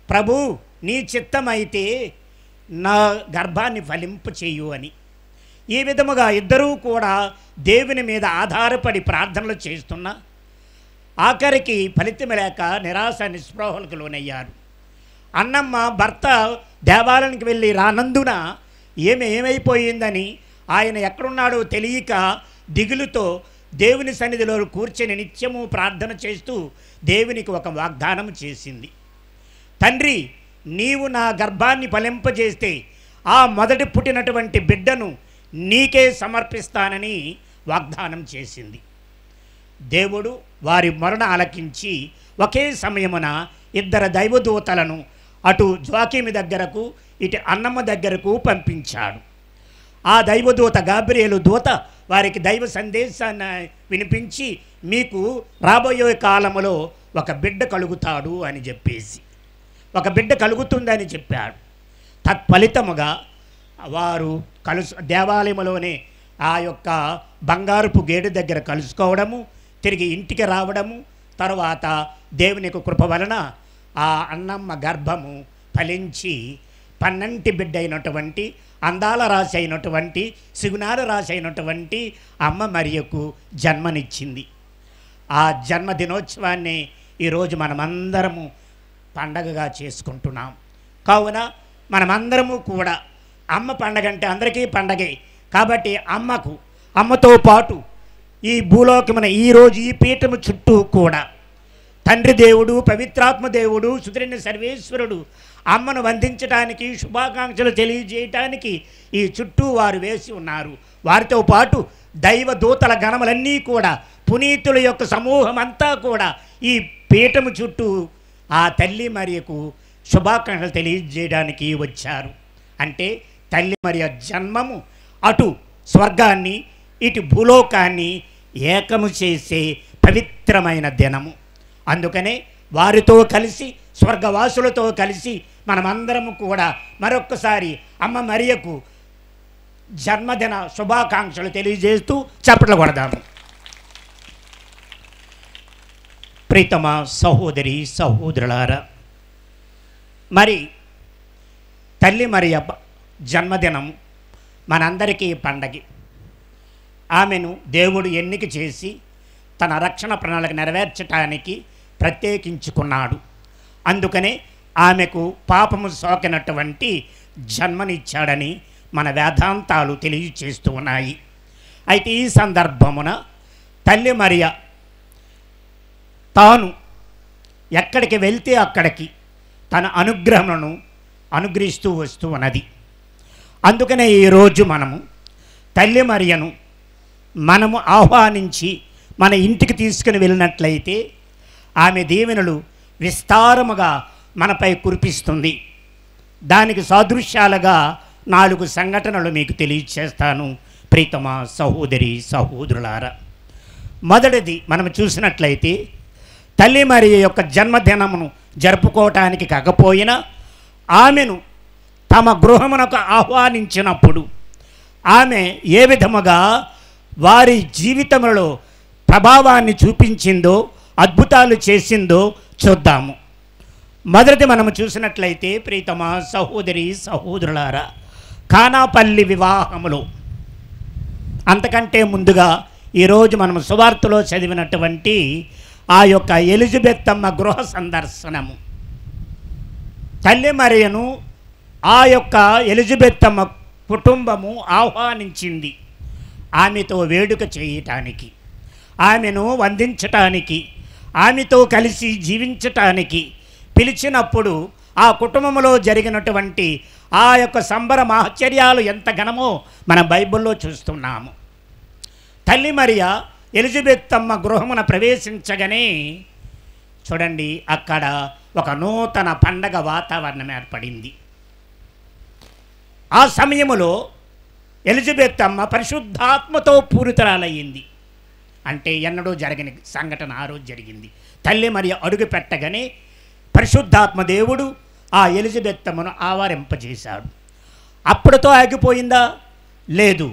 ప్రభు, నీ చిత్తమైతే నా గర్భాన్ని ఫలింప చేయు అని. ఈ విధముగా ఇద్దరూ కూడా దేవుని మీద ఆధారపడి ప్రార్థనలు చేస్తున్నా ఆఖరికి ఫలితం లేక నిరాశ నిస్పృహలకు లోనయ్యారు. అన్నమ్మ భర్త దేవాలయానికి వెళ్ళి రానందున ఏమైపోయిందని ఆయన ఎక్కడున్నాడో తెలియక దిగులుతో దేవుని సన్నిధిలో కూర్చొని నిత్యము ప్రార్థన చేస్తూ దేవునికి ఒక వాగ్దానం చేసింది. తండ్రి, నీవు నా గర్భాన్ని ఫలింపజేస్తే ఆ మొదటి పుట్టినటువంటి బిడ్డను నీకే సమర్పిస్తానని వాగ్దానం చేసింది. దేవుడు వారి మొరణ ఆలకించి ఒకే సమయమున ఇద్దరు దైవదూతలను అటు జోకీమి దగ్గరకు ఇటు అన్నమ్మ దగ్గరకు పంపించాడు. ఆ దైవదూత గాబ్రియేలు దూత వారికి దైవ సందేశాన్ని వినిపించి, మీకు రాబోయే కాలంలో ఒక బిడ్డ కలుగుతాడు అని చెప్పేసి, ఒక బిడ్డ కలుగుతుందని చెప్పాడు. తత్ఫలితముగా వారు దేవాలయంలోనే ఆ యొక్క బంగారుపు గేటు దగ్గర కలుసుకోవడము, తిరిగి ఇంటికి రావడము, తర్వాత దేవుని యొక్క కృప వలన ఆ అన్నమ్మ గర్భము ఫలించి పన్నంటి బిడ్డ అయినటువంటి, అందాల రాశి అయినటువంటి, సిగునాల రాశి అయినటువంటి అమ్మ మరియకు జన్మనిచ్చింది. ఆ జన్మదినోత్సవాన్ని ఈరోజు మనమందరము పండగగా చేసుకుంటున్నాం. కావున మనమందరము కూడా అమ్మ పండగ అంటే అందరికీ పండగే కాబట్టి అమ్మతో పాటు ఈ భూలోకమున ఈరోజు ఈ పీఠము చుట్టూ కూడా తండ్రి దేవుడు, పవిత్రాత్మ దేవుడు, సుదృఢ సర్వేశ్వరుడు అమ్మను వందించడానికి, శుభాకాంక్షలు తెలియజేయటానికి ఈ చుట్టూ వారు వేసి ఉన్నారు. వారితో పాటు దైవ దూతల గణములన్నీ కూడా, పునీతుల యొక్క సమూహం అంతా కూడా ఈ పీఠము చుట్టూ ఆ తల్లి మరియకు శుభాకాంక్షలు తెలియజేయడానికి వచ్చారు. అంటే తల్లి మరియ జన్మము అటు స్వర్గాన్ని ఇటు భూలోకాన్ని ఏకము చేసే పవిత్రమైన దినము. అందుకనే వారితో కలిసి, స్వర్గవాసులతో కలిసి మనమందరము కూడా మరొక్కసారి అమ్మ మరియకు జన్మదిన శుభాకాంక్షలు తెలియజేస్తూ చప్పట్లు కొడదాము. ప్రీతమ సహోదరి సహోదరులారా, మరి తల్లి మరియ జన్మదినం మనందరికీ పండగ. ఆమెను దేవుడు ఎన్నిక చేసి తన రక్షణ ప్రణాళిక నెరవేర్చడానికి ప్రత్యేకించుకున్నాడు. అందుకనే ఆమెకు పాపము సోకినటువంటి జన్మనిచ్చాడని మన వేదాంతాలు తెలియచేస్తూ ఉన్నాయి. అయితే ఈ సందర్భమున తల్లి మరియ తాను ఎక్కడికి వెళ్తే అక్కడికి తన అనుగ్రహములను అనుగ్రహిస్తూ వస్తూ ఉన్నది. అందుకనే ఈరోజు మనము తల్లి మరియను మనము ఆహ్వానించి మన ఇంటికి తీసుకుని వెళ్ళినట్లయితే ఆమె దీవెనలు విస్తారముగా మనపై కురిపిస్తుంది. దానికి సాదృశ్యాలుగా 4 సంఘటనలు మీకు తెలియచేస్తాను ప్రీతమ సహోదరి సహోదరులారా. మొదటిది మనం చూసినట్లయితే తల్లి మరియ యొక్క జన్మదినమును జరుపుకోవటానికి కాకపోయినా ఆమెను తమ గృహమునకు ఆహ్వానించినప్పుడు ఆమె ఏ విధముగా వారి జీవితంలో ప్రభావాన్ని చూపించిందో, అద్భుతాలు చేసిందో చూద్దాము. మొదటి మనము చూసినట్లయితే ప్రీతమ సహోదరి సహోదరులారా, కానాపల్లి వివాహములో, అంతకంటే ముందుగా ఈరోజు మనం సువార్తలో చదివినటువంటి ఆ యొక్క ఎలిజబెత్ అమ్మ గృహ సందర్శనము. తల్లి మరియను ఆ యొక్క ఎలిజబెత్ అమ్మ కుటుంబము ఆహ్వానించింది ఆమెతో వేడుక చేయటానికి, ఆమెను వందించటానికి, ఆమెతో కలిసి జీవించటానికి పిలిచినప్పుడు ఆ కుటుంబంలో జరిగినటువంటి ఆ యొక్క సంబర ఆశ్చర్యాలు ఎంత ఘనమో మన బైబిల్లో చూస్తున్నాము. తల్లి మరియ ఎలిజబెత్ అమ్మ గృహమున ప్రవేశించగానే చూడండి, అక్కడ ఒక నూతన పండగ వాతావరణం ఏర్పడింది. ఆ సమయములో ఎలిజబెత్ అమ్మ పరిశుద్ధాత్మతో పూరితురాలయ్యింది. అంటే ఎన్నడూ జరగని సంఘటన ఆ రోజు జరిగింది. తల్లి మరియ అడుగు పెట్టగానే పరిశుద్ధాత్మ దేవుడు ఆ ఎలిజబెత్తమ్మను ఆవరింపజేశాడు. అప్పుడుతో ఆగిపోయిందా? లేదు.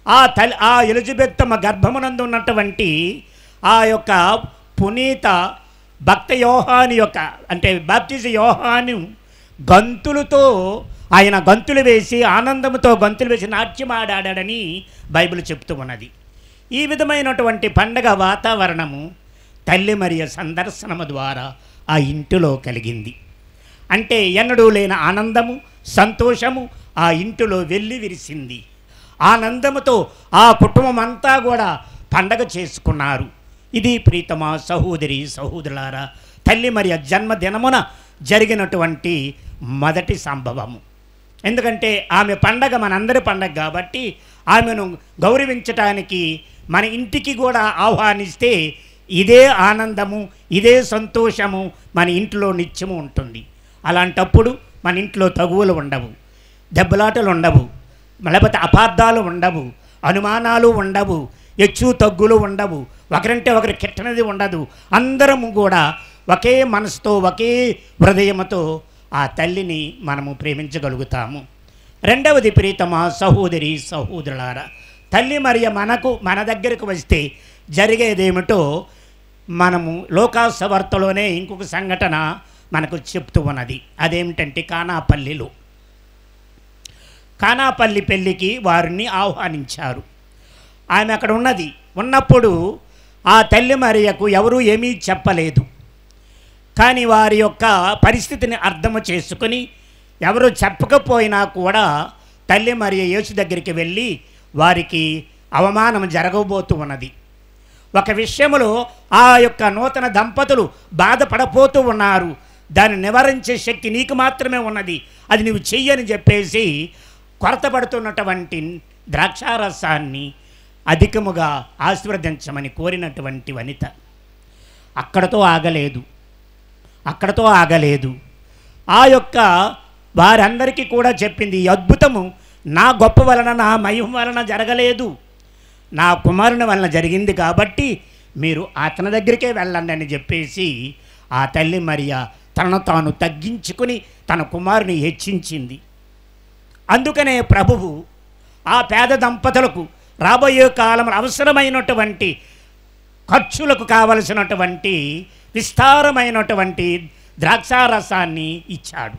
ఆ ఎలిజబెత్తమ్మ గర్భమునందు ఉన్నటువంటి ఆ యొక్క పునీత భక్త యోహాను యొక్క అంటే బాప్టిజ యోహాను గంతులతో ఆయన గంతులు వేసి ఆనందంతో గంతులు వేసి నాట్యమాడాడని బైబిల్ చెప్తూ ఉన్నది. ఈ విధమైనటువంటి పండగ వాతావరణము తల్లి మరియ సందర్శనము ద్వారా ఆ ఇంటిలో కలిగింది. అంటే ఎన్నడూ లేని ఆనందము సంతోషము ఆ ఇంటిలో వెళ్ళి విరిసింది. ఆనందముతో ఆ కుటుంబం అంతా కూడా పండగ చేసుకున్నారు. ఇది ప్రీతమా సహోదరి సహోదరులారా, తల్లి మరియ జన్మదినమున జరిగినటువంటి మొదటి సంభవము. ఎందుకంటే ఆమె పండగ మనందరి పండగ కాబట్టి ఆమెను గౌరవించటానికి మన ఇంటికి కూడా ఆహ్వానిస్తే ఇదే ఆనందము ఇదే సంతోషము మన ఇంట్లో నిత్యము ఉంటుంది. అలాంటప్పుడు మన ఇంట్లో తగువులు ఉండవు, దెబ్బలాటలు ఉండవు, లేకపోతే అపార్థాలు ఉండవు, అనుమానాలు ఉండవు, హెచ్చు తగ్గులు ఉండవు, ఒకరంటే ఒకరు కిట్టనది ఉండదు. అందరము కూడా ఒకే మనసుతో ఒకే హృదయముతో ఆ తల్లిని మనము ప్రేమించగలుగుతాము. రెండవది ప్రీతమా సహోదరి సహోదరులారా, తల్లి మరియ మన దగ్గరకు వస్తే జరిగేదేమిటో మనము లోకాసువార్తలోనే ఇంకొక సంఘటన మనకు చెప్తూ ఉన్నది. అదేమిటంటే కానాపల్లి పెళ్ళికి వారిని ఆహ్వానించారు. ఆమె అక్కడ ఉన్నప్పుడు ఆ తల్లి మరియకు ఎవరూ ఏమీ చెప్పలేదు. కానీ వారి యొక్క పరిస్థితిని అర్థము చేసుకొని ఎవరు చెప్పకపోయినా కూడా తల్లి మరియ యేసు దగ్గరికి వెళ్ళి వారికి అవమానం జరగబోతూ ఉన్నది. ఒక విషయంలో ఆ యొక్క నూతన దంపతులు బాధపడపోతూ ఉన్నారు. దాన్ని నివారించే శక్తి నీకు మాత్రమే ఉన్నది, అది నువ్వు చెయ్యని చెప్పేసి కొరతపడుతున్నటువంటి ద్రాక్షారసాన్ని అధికముగా ఆశీర్వదించమని కోరినటువంటి వనిత అక్కడతో ఆగలేదు. ఆ యొక్క వారందరికీ కూడా చెప్పింది, ఈ అద్భుతము నా గొప్ప వలన నా మహిమ వలన జరగలేదు, నా కుమారుని వలన జరిగింది కాబట్టి మీరు అతని దగ్గరికే వెళ్ళండి అని చెప్పేసి ఆ తల్లి మరియ తనను తాను తగ్గించుకుని తన కుమారుని హెచ్చించింది. అందుకనే ప్రభువు ఆ పేద దంపతులకు రాబోయే కాలంలో అవసరమైనటువంటి ఖర్చులకు కావలసినటువంటి విస్తారమైనటువంటి ద్రాక్షారసాన్ని ఇచ్చాడు.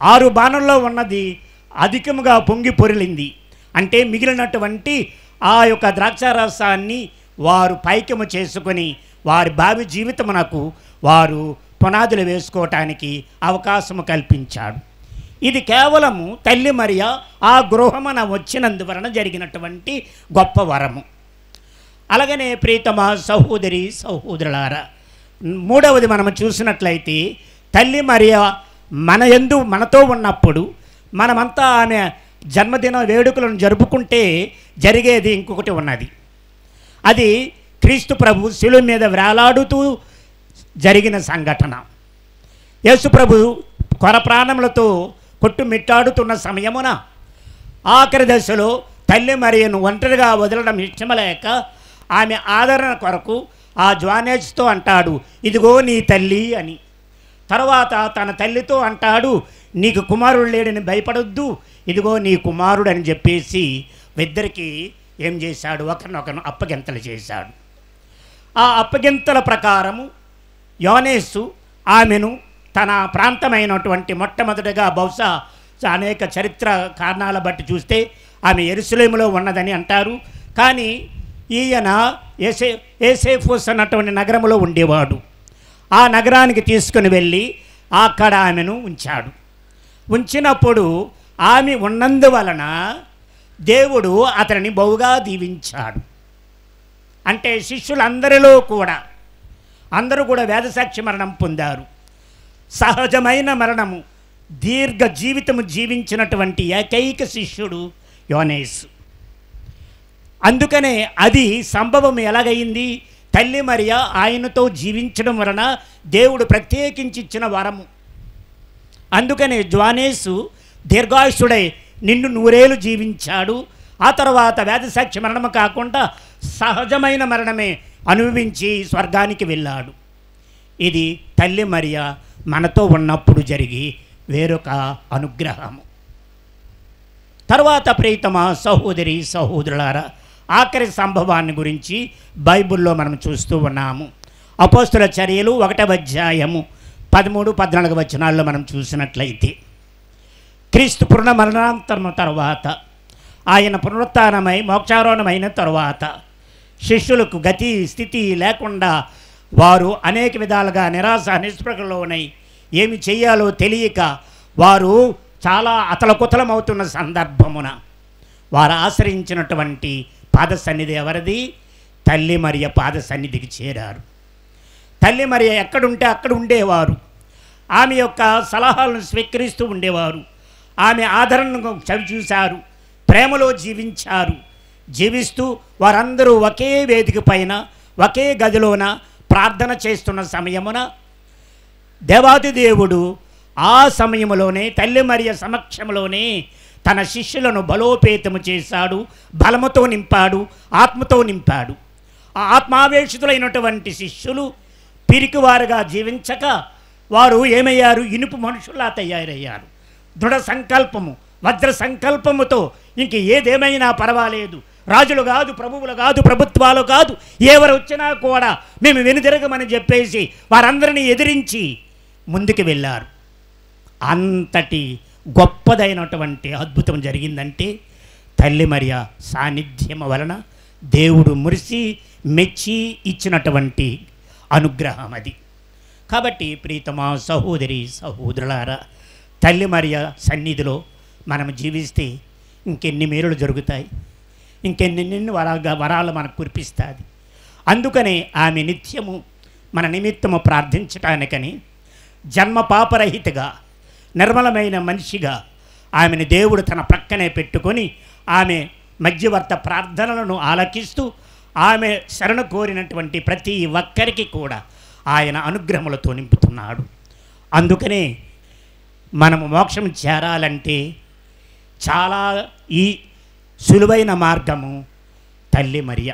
6 బాణంలో ఉన్నది అధికముగా పొంగి పొరిలింది. అంటే మిగిలినటువంటి ఆ యొక్క ద్రాక్షారసాన్ని వారు పైకము చేసుకొని వారి భావి జీవితమునకు వారు పునాదులు వేసుకోవటానికి అవకాశము కల్పించాడు. ఇది కేవలము తల్లి మరియ ఆ గృహమున వచ్చినందువలన జరిగినటువంటి గొప్ప వరము. అలాగనే ప్రీతమా సహోదరి సహోదరులారా, మూడవది మనం చూసినట్లయితే తల్లి మరియ మనతో ఉన్నప్పుడు మనమంతా ఆమె జన్మదిన వేడుకలను జరుపుకుంటే జరిగేది ఇంకొకటి ఉన్నది. అది క్రీస్తు ప్రభు శిలువ మీద వేలాడుతూ జరిగిన సంఘటన. యేసు ప్రభు కొర ప్రాణములతో కొట్టుమిట్టాడుతున్న సమయమున ఆఖరి దశలో తల్లి మరియను ఒంటరిగా వదలడం ఇష్టమలేక ఆమె ఆదరణ కొరకు ఆ జ్వానేజ్తో అంటాడు, ఇదిగో నీ తల్లి అని. తర్వాత తన తల్లితో అంటాడు, నీకు కుమారుడు లేడని భయపడొద్దు, ఇదిగో నీ కుమారుడు అని చెప్పేసి ఇద్దరికి ఏం చేశాడు, ఒకరినొకరు అప్పగింతలు చేశాడు. ఆ అప్పగింతల ప్రకారము యోనేసు ఆమెను తన ప్రాంతమైనటువంటి మొట్టమొదటిగా బహుశా అనేక చరిత్ర కారణాల బట్టి చూస్తే ఆమె యెరూషలేములో ఉన్నదని అంటారు. కానీ ఈయన ఏసేఫోస్ అన్నటువంటి నగరంలో ఉండేవాడు. ఆ నగరానికి తీసుకుని వెళ్ళి అక్కడ ఆమెను ఉంచాడు. ఉంచినప్పుడు ఆమె ఉన్నందువలన దేవుడు అతనిని బహుగా దీవించాడు. అంటే శిష్యులందరిలో కూడా అందరూ కూడా వేదసాక్షి మరణం పొందారు. సహజమైన మరణము, దీర్ఘ జీవితము జీవించినటువంటి ఏకైక శిష్యుడు యోనేసు. అందుకనే అది సంభవం ఎలాగైంది, తల్లి మరియ ఆయనతో జీవించడం వలన దేవుడు ప్రత్యేకించి ఇచ్చిన వరము. అందుకనే జ్వానేసు దీర్ఘాయుషుడై నిన్ను 100 ఏళ్ళు జీవించాడు. ఆ తర్వాత వేదసాక్షి మరణము కాకుండా సహజమైన మరణమే అనుభవించి స్వర్గానికి వెళ్ళాడు. ఇది తల్లి మరియ మనతో ఉన్నప్పుడు జరిగి వేరొక అనుగ్రహము. తర్వాత ప్రియతమ సహోదరి సహోదరులారా, ఆఖరి సంభవాన్ని గురించి బైబిల్లో మనం చూస్తూ ఉన్నాము. అపోస్తుల చర్యలు 1వ అధ్యాయము 13-14 వచనాల్లో మనం చూసినట్లయితే, క్రీస్తు పునర్మరణాంతరం తర్వాత ఆయన పునరుత్థానమై మోక్షారోహణమైన తరువాత శిష్యులకు గతి స్థితి లేకుండా వారు అనేక విధాలుగా నిరాశ నిస్పృహలోనై ఏమి చేయాలో తెలియక వారు చాలా అతలకుతలమవుతున్న సందర్భమున వారు ఆశ్రయించినటువంటి పాద సన్నిధి ఎవరిది? తల్లి మరియ పాద సన్నిధికి చేరారు. తల్లి మరియ ఎక్కడుంటే అక్కడ ఉండేవారు. ఆమె యొక్క సలహాలను స్వీకరిస్తూ ఉండేవారు. ఆమె ఆదరణను చవిచూశారు, ప్రేమలో జీవించారు. జీవిస్తూ వారందరూ ఒకే వేదిక పైన ఒకే గదిలోన ప్రార్థన చేస్తున్న సమయమున దేవాది దేవుడు ఆ సమయంలోనే తల్లి మరియ సమక్షంలోనే తన శిష్యులను బలోపేతము చేశాడు, బలముతో నింపాడు, ఆత్మతో నింపాడు. ఆ ఆత్మావేశితులైనటువంటి శిష్యులు పిరికివారుగా జీవించక వారు ఏమయ్యారు? ఇనుపు మనుషుల్లా తయారయ్యారు. దృఢ సంకల్పము, వజ్ర సంకల్పముతో ఇంక ఏదేమైనా పర్వాలేదు, రాజులు కాదు, ప్రభువులు కాదు, ప్రభుత్వాలు కాదు, ఎవరు వచ్చినా కూడా మేము వెనుదిరగమని చెప్పేసి వారందరినీ ఎదిరించి ముందుకు వెళ్ళారు. అంతటి గొప్పదైనటువంటి అద్భుతం జరిగిందంటే తల్లి మరియ సాన్నిధ్యం వలన దేవుడు మురిసి మెచ్చి ఇచ్చినటువంటి అనుగ్రహం అది. కాబట్టి ప్రీతమా సహోదరి సహోదరులారా, తల్లి మరియ సన్నిధిలో మనం జీవిస్తే ఇంకెన్ని మేలులు జరుగుతాయి, ఇంకెన్ని వరాలు మనకు కురిపిస్తుంది. అందుకనే ఆమె నిత్యము మన నిమిత్తము ప్రార్థించటానికని జన్మ పాపరహితగా నిర్మలమైన మనిషిగా ఆమెను దేవుడు తన ప్రక్కనే పెట్టుకొని ఆమె మధ్యవర్త ప్రార్థనలను ఆలకిస్తూ ఆమె శరణ కోరినటువంటి ప్రతి ఒక్కరికి కూడా ఆయన అనుగ్రహములతో నింపుతున్నాడు. అందుకనే మనము మోక్షం చేరాలంటే చాలా ఈ సులువైన మార్గము తల్లి మరియ.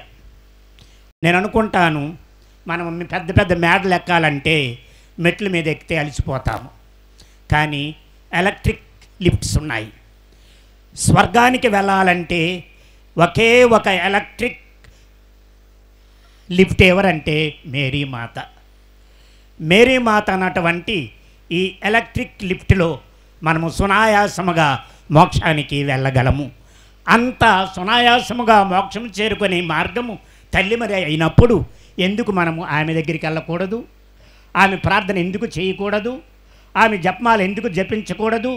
నేను అనుకుంటాను, మనం పెద్ద పెద్ద మేడలు ఎక్కాలంటే మెట్ల మీద ఎక్కితే అలసిపోతాము, కానీ ఎలక్ట్రిక్ లిఫ్ట్స్ ఉన్నాయి. స్వర్గానికి వెళ్ళాలంటే ఒకే ఒక ఎలక్ట్రిక్ లిఫ్ట్ ఎవరంటే మేరీ మాత. మేరీ మాత అన్నటువంటి ఈ ఎలక్ట్రిక్ లిఫ్ట్లో మనము సునాయాసముగా మోక్షానికి వెళ్ళగలము. అంత సునాయాసముగా మోక్షం చేరుకునే మార్గము తల్లి మరి అయినప్పుడు ఎందుకు మనము ఆమె దగ్గరికి వెళ్ళకూడదు? ఆమె ప్రార్థన ఎందుకు చేయకూడదు? ఆమె జపమాలు ఎందుకు జపించకూడదు?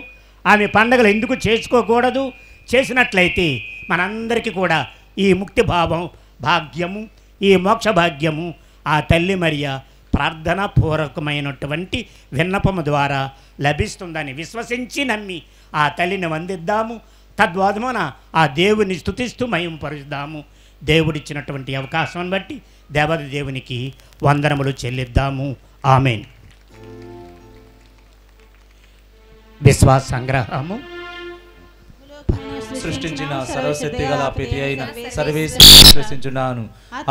ఆమె పండగలు ఎందుకు చేసుకోకూడదు? చేసినట్లయితే మనందరికీ కూడా ఈ ముక్తి భావం భాగ్యము, ఈ మోక్ష భాగ్యము ఆ తల్లి మరియ ప్రార్థనా పూర్వకమైనటువంటి విన్నపము ద్వారా లభిస్తుందని విశ్వసించి నమ్మి ఆ తల్లిని వందిద్దాము. తద్వాదమున ఆ దేవుని స్తుతిస్తూ మహింపరుద్దాము. దేవుడిచ్చినటువంటి అవకాశం బట్టి దేవత దేవునికి వందనములు చెల్లిద్దాము. ఆమేన్. విశ్వాస సంగ్రహము. సృష్టించిన సర్వశక్తి గల పితి అయిన సర్వేశ్వరుని విశ్వసించున్నాను.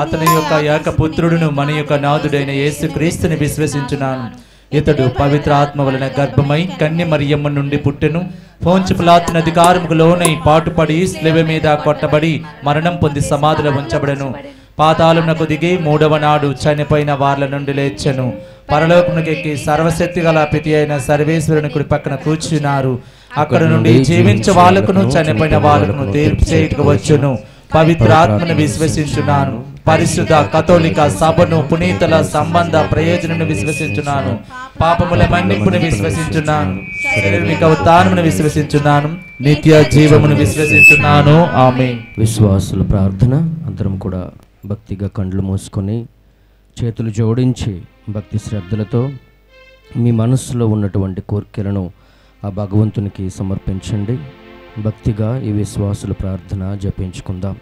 అతని యొక్క ఏకపుత్రుడును మన యొక్క నాథుడైన యేసుక్రీస్తుని విశ్వసించున్నాను. ఇతడు పవిత్ర ఆత్మ వలన గర్భమై కన్య మరియమ్మ నుండి పుట్టెను. పోంచు పిలాతు అధికారముకు లోనై పాటుపడి శిలువ మీద కొట్టబడి మరణం పొంది సమాధిలో ఉంచబడెను. పాతాళమునకు దిగి 3వ నాడు చనిపోయిన వార్ల నుండి లేచెను. పరలోకమునకు ఎక్కి సర్వశక్తి గల పితి అయిన సర్వేశ్వరుని కుడి పక్కన కూర్చున్నారు. అక్కడ నుండి జీవించే వాళ్ళకును చనిపోయిన వాళ్ళకును తీర్పు చేయుటకు వచ్చును. పవిత్ర ఆత్మను విశ్వసించున్నాను. పరిశుద్ధ కథోలిక సభను పునీతుల సంబంధ ప్రయోజనను విశ్వసించున్నాను. పాపముల మన్నింపును విశ్వసించున్నాను. శరీరమిక ఉత్థానమును విశ్వసించున్నాను. నిత్య జీవమును విశ్వసించున్నాను. ఆమేన్. విశ్వాసుల ప్రార్థన. అందరం కూడా భక్తిగా కండ్లు మూసుకొని చేతులు జోడించి భక్తి శ్రద్ధలతో మీ మనస్సులో ఉన్నటువంటి కోరికలను ఆ భగవంతునికి సమర్పించండి. భక్తిగా ఈ విశ్వాసుల ప్రార్థన జపించుకుందాం.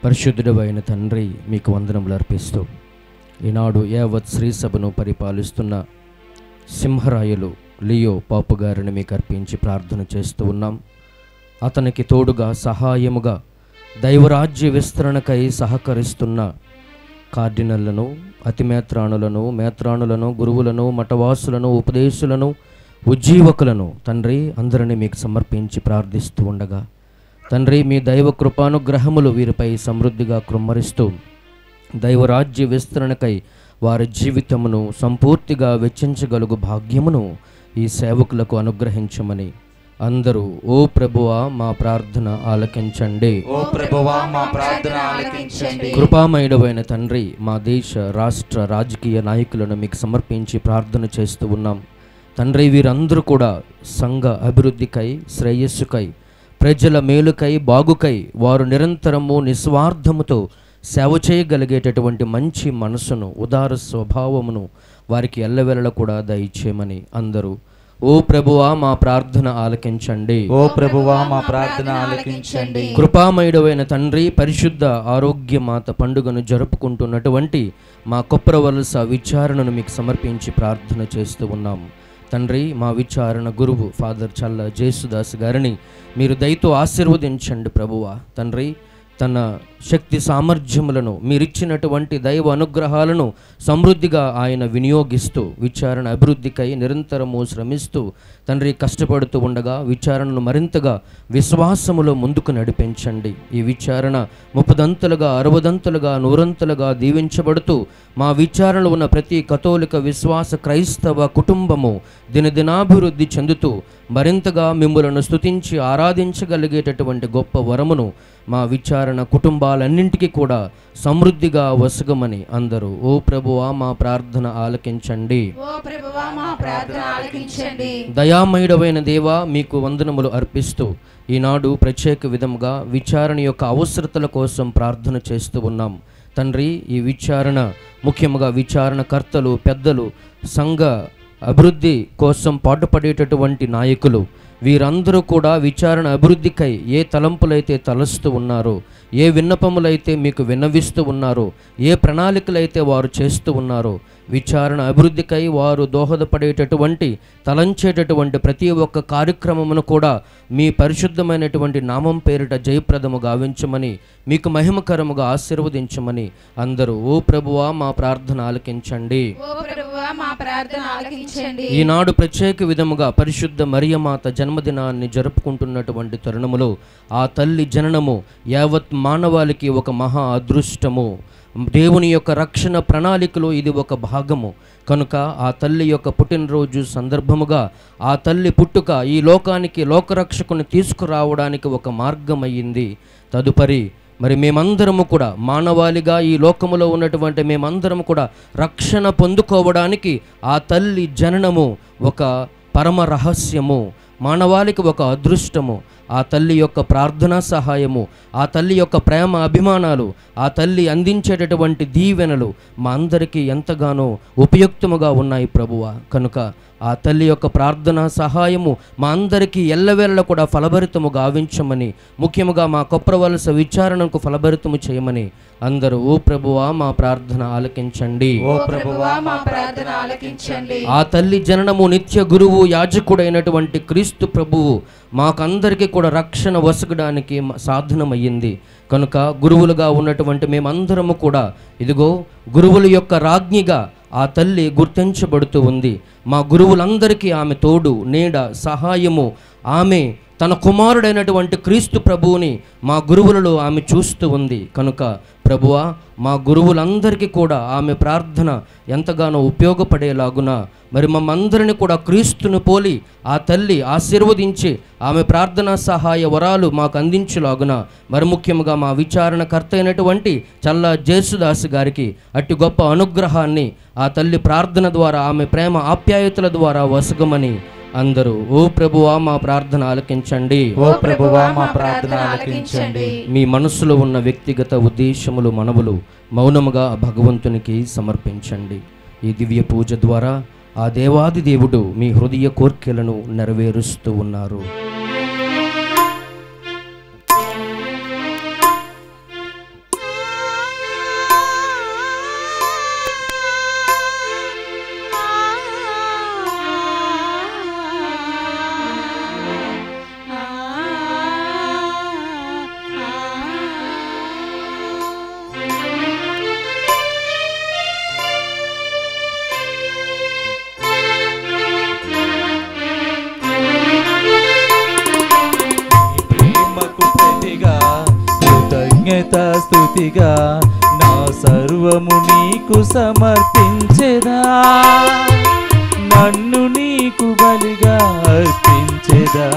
పరిశుద్ధుడైన తండ్రి, మీకు వందనములు అర్పిస్తూ ఈనాడు యావత్ శ్రీ సభను పరిపాలిస్తున్న సింహరాయులు లియో పాపు గారిని మీకు అర్పించి ప్రార్థన చేస్తూ ఉన్నాం. అతనికి తోడుగా సహాయముగా దైవరాజ్య విస్తరణకై సహకరిస్తున్న కార్డినళ్లను, మేత్రాణులను, గురువులను, మఠవాసులను, ఉపదేశులను, ఉజ్జీవకులను తండ్రి అందరినీ మీకు సమర్పించి ప్రార్థిస్తూ ఉండగా తండ్రి మీ దైవ కృపానుగ్రహములు వీరిపై సమృద్ధిగా కృమ్మరిస్తూ దైవరాజ్య విస్తరణకై వారి జీవితమును సంపూర్తిగా వెచ్చించగలుగు భాగ్యమును ఈ సేవకులకు అనుగ్రహించమని అందరూ ఓ ప్రభువా మా ప్రార్థన ఆలకించండి. ఓ ప్రభువా మా ప్రార్థన ఆలకించండి. కృపామయుడవైన తండ్రి, మా దేశ రాష్ట్ర రాజకీయ నాయకులను మీకు సమర్పించి ప్రార్థన చేస్తూ ఉన్నాం తండ్రి. వీరందరూ కూడా సంఘ అభివృద్ధికై, శ్రేయస్సుకై, ప్రజల మేలుకై, బాగుకై వారు నిరంతరము నిస్వార్థముతో సేవ చేయగలిగేటటువంటి మంచి మనసును, ఉదార స్వభావమును వారికి ఎల్లవెల్ల కూడా దయచేయమని అందరూ ఓ ప్రభువా మా ప్రార్థన ఆలకించండి. ఓ ప్రభువా మా ప్రార్థన ఆలకించండి. కృపామయుడవైన తండ్రి, పరిశుద్ధ ఆరోగ్య మాత పండుగను జరుపుకుంటున్నటువంటి మా కొప్పరవలస విచారణను మీకు సమర్పించి ప్రార్థన చేస్తూ ఉన్నాం తండ్రి. మా విచారణ గురువు ఫాదర్ చల్ల జేసుదాస్ గారిని మీరు దయతో ఆశీర్వదించండి ప్రభువా తండ్రి. తన శక్తి సామర్థ్యములను మీరిచ్చినటువంటి దైవ అనుగ్రహాలను సమృద్ధిగా ఆయన వినియోగిస్తూ విచారణ అభివృద్ధికై నిరంతరము శ్రమిస్తూ తండ్రి కష్టపడుతూ ఉండగా విచారణను మరింతగా విశ్వాసములో ముందుకు నడిపించండి. ఈ విచారణ 30దంతలుగా 60దంతలుగా 100ంతలుగా దీవించబడుతూ మా విచారణలో ఉన్న ప్రతి కథోలిక విశ్వాస క్రైస్తవ కుటుంబము దినదినాభివృద్ధి చెందుతూ మరింతగా మిమ్ములను స్తుతించి ఆరాధించగలిగేటటువంటి గొప్ప వరమును మా విచారణ కుటుంబాలన్నింటికీ కూడా సమృద్ధిగా వసగమని అందరూ ఓ ప్రభువా మా ప్రార్థన ఆలకించండి. దయామయుడవైన దేవా మీకు వందనములు అర్పిస్తూ ఈనాడు ప్రత్యేక విధంగా విచారణ యొక్క అవసరతల కోసం ప్రార్థన చేస్తూ ఉన్నాం తండ్రి. ఈ విచారణ ముఖ్యంగా విచారణకర్తలు, పెద్దలు, సంఘ అభివృద్ధి కోసం పాటుపడేటటువంటి నాయకులు వీరందరూ కూడా విచారణ అభివృద్ధికై ఏ తలంపులైతే తలస్తూ ఉన్నారో, ఏ విన్నపములైతే మీకు విన్నవిస్తూ ఉన్నారో, ఏ ప్రణాళికలైతే వారు చేస్తూ ఉన్నారో విచారణ అభివృద్ధికై వారు దోహదపడేటటువంటి తలంచేటటువంటి ప్రతి ఒక్క కార్యక్రమమును కూడా మీ పరిశుద్ధమైనటువంటి నామం పేరిట జయప్రదము గావించమని, మీకు మహిమకరముగా ఆశీర్వదించమని అందరూ ఓ ప్రభువా మా ప్రార్థన ఆలకించండి. ఈనాడు ప్రత్యేక విధముగా పరిశుద్ధ మరియమాత జన్మదినాన్ని జరుపుకుంటున్నటువంటి తరుణములో ఆ తల్లి జననము యావత్ మానవాళికి ఒక మహా అదృష్టము. దేవుని యొక్క రక్షణ ప్రణాళికలో ఇది ఒక భాగము కనుక ఆ తల్లి యొక్క పుట్టినరోజు సందర్భముగా ఆ తల్లి పుట్టుక ఈ లోకానికి లోకరక్షకుని తీసుకురావడానికి ఒక మార్గమయ్యింది. తదుపరి మరి మేమందరము కూడా మానవాళిగా ఈ లోకములో ఉన్నటువంటి మేమందరము కూడా రక్షణ పొందుకోవడానికి ఆ తల్లి జననము ఒక పరమ రహస్యము, మానవాళికి ఒక అదృష్టము. ఆ తల్లి యొక్క ప్రార్థనా సహాయము, ఆ తల్లి యొక్క ప్రేమ అభిమానాలు, ఆ తల్లి అందించేటటువంటి దీవెనలు మా అందరికీ ఎంతగానో ఉపయుక్తముగా ఉన్నాయి ప్రభువా. కనుక ఆ తల్లి యొక్క ప్రార్థనా సహాయము మా అందరికీ ఎల్లవేళ కూడా ఫలభరితము గావించమని, ముఖ్యముగా మా కొప్పరవలస విచారణకు ఫలభరితము చేయమని అందరూ ఓ ప్రభువా మా ప్రార్థన ఆలకించండి. ఓ ప్రభువా మా ప్రార్థన ఆలకించండి. ఆ తల్లి జననము నిత్య గురువు యాజకుడైనటువంటి క్రీస్తు ప్రభువు మాకందరికీ కూడా రక్షణ వసగడానికి సాధనమయ్యింది. కనుక గురువులుగా ఉన్నటువంటి మేమందరము కూడా ఇదిగో గురువుల యొక్క రాజ్ఞిగా ఆ తల్లి గుర్తించబడుతూ ఉంది. మా గురువులందరికీ ఆమె తోడు, నీడ, సహాయము. ఆమె తన కుమారుడైనటువంటి క్రీస్తు ప్రభువుని మా గురువులలో ఆమె చూస్తూ ఉంది. కనుక ప్రభువా మా గురువులందరికీ కూడా ఆమె ప్రార్థన ఎంతగానో ఉపయోగపడేలాగున మరి మమ్మందరిని కూడా క్రీస్తును పోలి ఆ తల్లి ఆశీర్వదించి ఆమె ప్రార్థనా సహాయ వరాలు మాకు అందించులాగున మరి ముఖ్యంగా మా విచారణకర్త అయినటువంటి చల్ల జేసుదాస్ గారికి అట్టి గొప్ప అనుగ్రహాన్ని ఆ తల్లి ప్రార్థన ద్వారా, ఆమె ప్రేమ ఆప్యాయతల ద్వారా వసగమని అందరూ ఓ ప్రభువా మా ప్రార్థన ఆలకించండి. ఓ ప్రభువా మా ప్రార్థన ఆలకించండి. మీ మనసులో ఉన్న వ్యక్తిగత ఉద్దేశములు, మనవులు మౌనముగా భగవంతునికి సమర్పించండి. ఈ దివ్య పూజ ద్వారా ఆ దేవాది దేవుడు మీ హృదయ కోర్కెలను నెరవేరుస్తూ ఉన్నారు. కృతజ్ఞత స్తుతిగా నా సర్వము నీకు సమర్పించెదా, నన్ను నీకు బలిగా అర్పించెదా.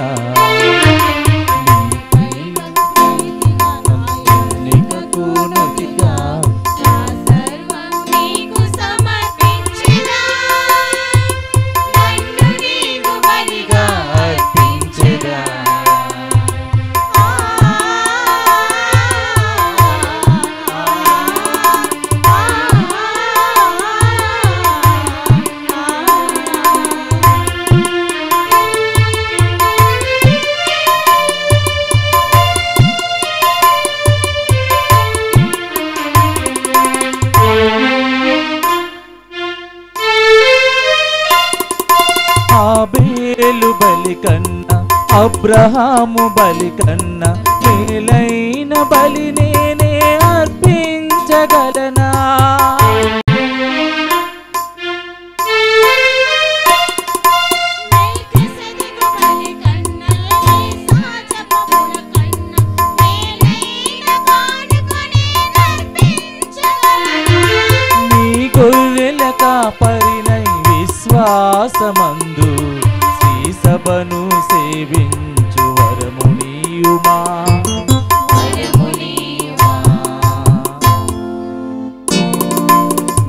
ఆబేలు బలి కన్నా అబ్రహాము బలి కన్నా మేలైన బలి నేనే అర్పించగలనా. నీ గొర్రెల కాపరినై విశ్వాసమందు సభను సేవించు వరమునీయుమా.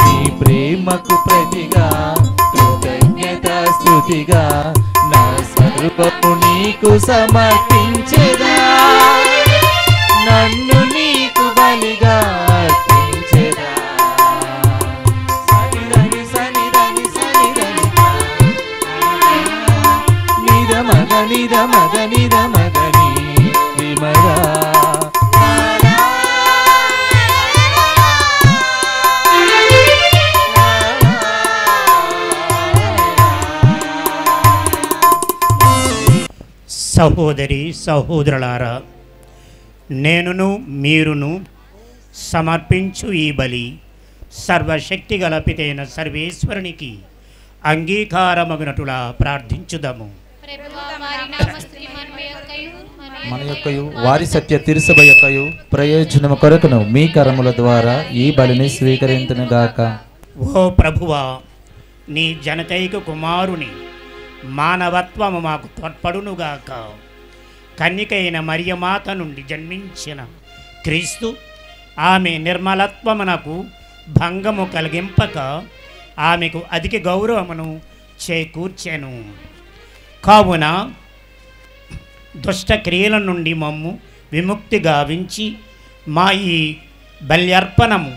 నీ ప్రేమకు ప్రతిగా కృతజ్ఞత స్తుతిగా నా సర్వము నీకు సమర్పించెదా, నన్ను నీకు బలిగా అర్పించెదా. సనిదని సనిదని సనిదని నిద మగ నిద మగని విమగా. సహోదరి సహోదరులారా, నేనును మీరును సమర్పించు ఈ బలి సర్వశక్తి గల పితైన సర్వేశ్వరునికి అంగీకారమగునటులా ప్రార్థించుదము. మన యొక్కయు వారి సత్య తిరుసభ యొక్కయు ప్రయోజనము కొరకును మీ కరముల ద్వారా ఈ బలిని స్వీకరించునుగాక. ఓ ప్రభువా, నీ జనకైక కుమారుని మానవత్వము మాకు తోడ్పడునుగాక. కన్యకైన మరియమాత నుండి జన్మించిన క్రీస్తు ఆమె నిర్మలత్వమునకు భంగము కలిగింపక ఆమెకు అధిక గౌరవమును చేకూర్చెను. కావున దుష్ట క్రియల నుండి మమ్ము విముక్తి గావించి మా ఈ బల్యర్పణము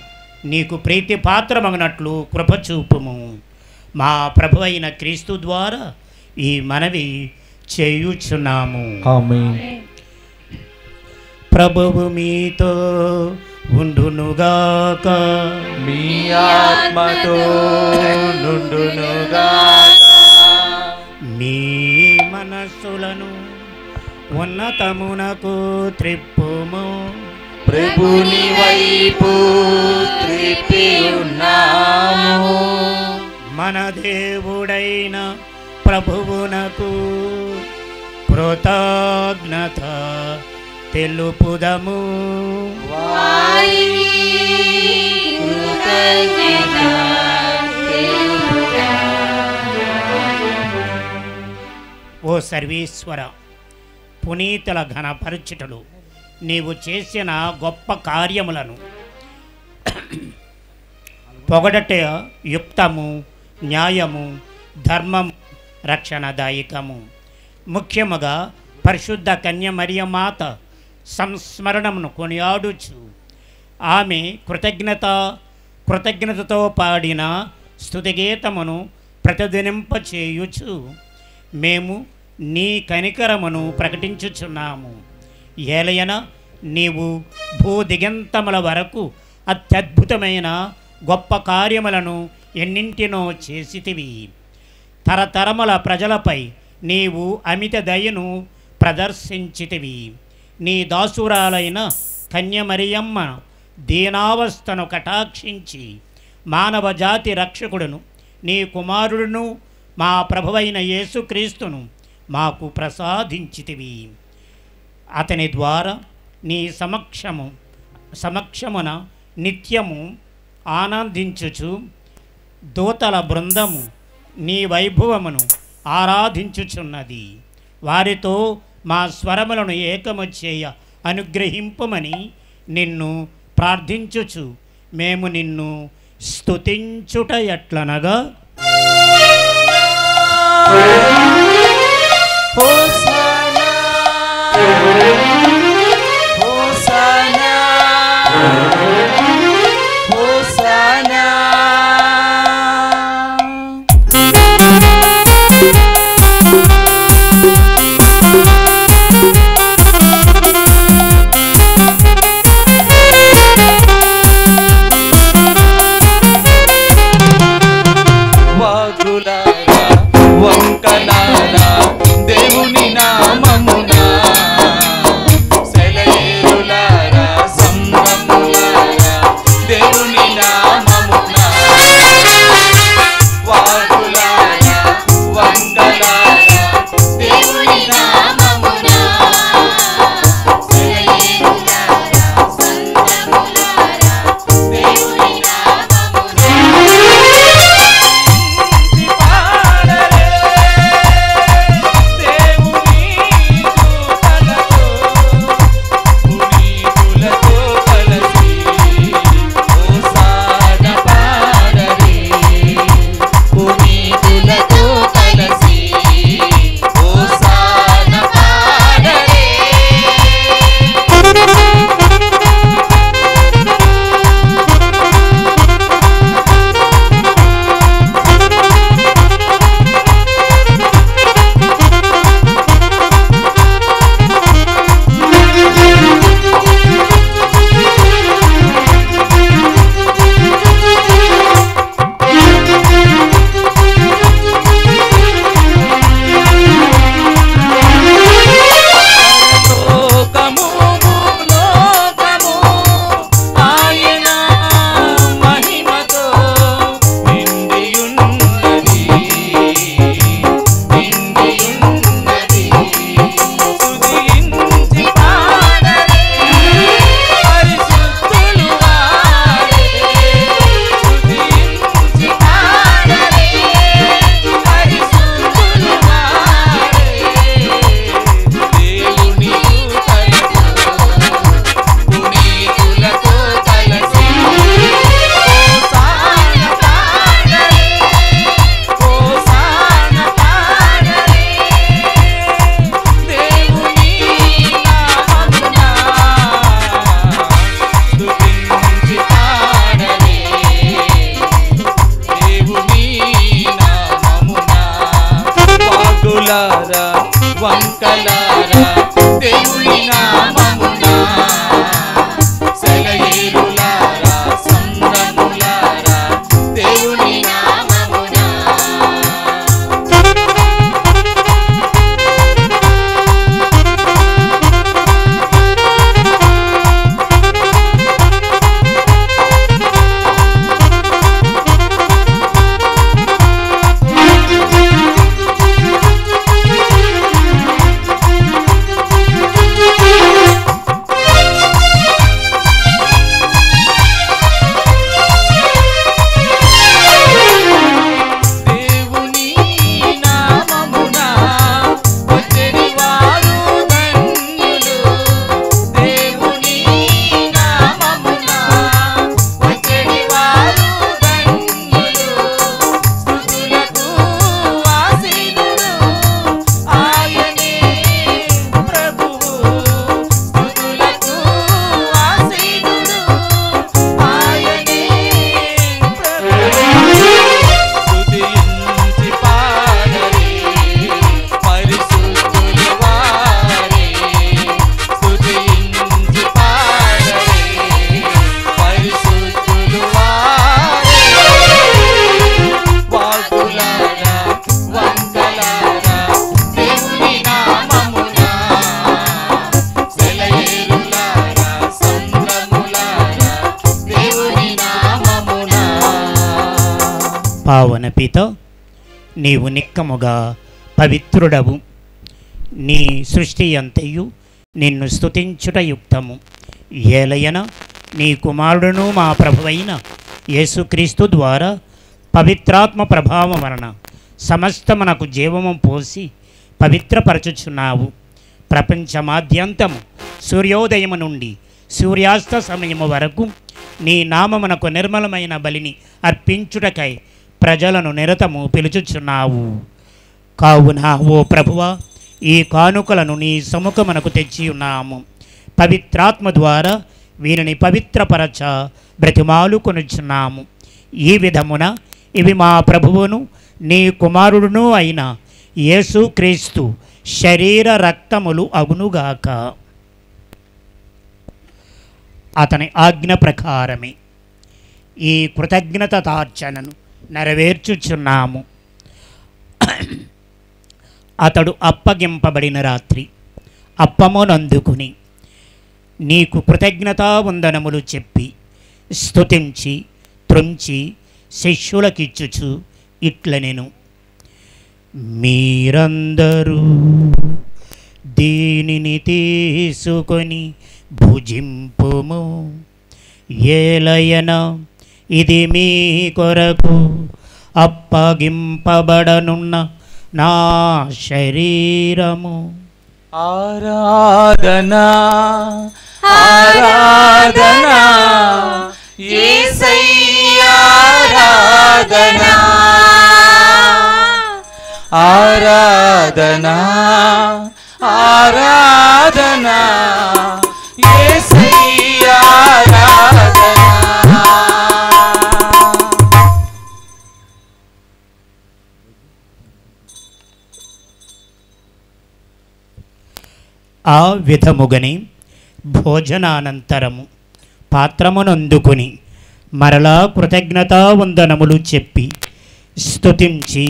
నీకు ప్రీతిపాత్రమగినట్లు కృపచూపుము. మా ప్రభు అయిన క్రీస్తు ద్వారా ఈ మనవి చేయుచున్నాము. ఆమేన్. ప్రభువు మీతో ఉండునుగాక, మీ ఆత్మతో నుండునుగాక. మీ మనస్సులను ఉన్నతమునకు త్రిప్పుము. ప్రభుని వైపు త్రిప్పి ఉన్నాము. మన దేవుడైన ప్రభువునకు కృతజ్ఞత తెలుపుదము. ఓ సర్వేశ్వర, పునీతుల ఘనపరచుటలు నీవు చేసిన గొప్ప కార్యములను పొగడట యుక్తము, న్యాయము, ధర్మము, రక్షణదాయకము. ముఖ్యముగా పరిశుద్ధ కన్య మరియమాత సంస్మరణమును కొనియాడుచు ఆమె కృతజ్ఞతతో పాడిన స్తుతిగీతమును ప్రతిధ్వనింపచేయుచు మేము నీ కనికరమును ప్రకటించుచున్నాము. ఏలయన నీవు భూదిగంతముల వరకు అత్యద్భుతమైన గొప్ప కార్యములను ఎన్నింటినో చేసితివి. తరతరముల ప్రజలపై నీవు అమిత దయను ప్రదర్శించితివి. నీ దాసురాలైన కన్యమరియమ్మ దీనావస్థను కటాక్షించి మానవ జాతి రక్షకుడును నీ కుమారుడును మా ప్రభువైన యేసుక్రీస్తును మాకు ప్రసాదించితివి. అతని ద్వారా నీ సమక్షము సమక్షమున నిత్యము ఆనందించుచు దూతల బృందము నీ వైభవమును ఆరాధించుచున్నది. వారితో మా స్వరములను ఏకము చేయ అనుగ్రహింపమని నిన్ను ప్రార్థించుచు మేము నిన్ను స్తుతించుట ఎట్లనగా పావన పిత, నీవు నిక్కముగా పవిత్రుడవు. నీ సృష్టి అంతయు నిన్ను స్తుతించుట యుక్తము. ఏలయన నీ కుమారుడును మా ప్రభువైన యేసుక్రీస్తు ద్వారా పవిత్రాత్మ ప్రభావం వలన సమస్తమునకు జీవము పోసి పవిత్రపరచుచున్నావు. ప్రపంచమాద్యంతము సూర్యోదయము నుండి సూర్యాస్త సమయము వరకు నీ నామమునకు నిర్మలమైన బలిని అర్పించుటకై ప్రజలను నిరతము పిలుచుచున్నావు. కావున ఓ ప్రభువా, ఈ కానుకలను నీ సముఖమునకు తెచ్చి ఉన్నాము. పవిత్రాత్మ ద్వారా వీరిని పవిత్రపరచ బ్రతిమాలు కొనుచున్నాము. ఈ విధమున ఇవి మా ప్రభువును నీ కుమారుడును అయిన యేసుక్రీస్తు శరీర రక్తములు అగునుగాక. అతని ఆజ్ఞ ప్రకారమే ఈ కృతజ్ఞతార్చనను నెరవేర్చుచున్నాము. అతడు అప్పగింపబడిన రాత్రి అప్పమునందుకుని నీకు కృతజ్ఞతావందనములు చెప్పి స్తుతించి త్రుంచి శిష్యులకిచ్చుచు ఇట్లనెను, మీరందరూ దీనిని తీసుకొని భుజింపుము. ఏలయన ఇది మీ కొరకు అప్పగింపబడనున్న నా శరీరము. ఆరాధనా ఆరాధనా యేసయ్యా, ఆరాధనా ఆరాధనా ఆరాధనా యేసయ్యా, ఆరాధనా. ఆ విధముగని భోజనానంతరము పాత్రమునందుకుని మరలా కృతజ్ఞతావందనములు చెప్పి స్తుతించి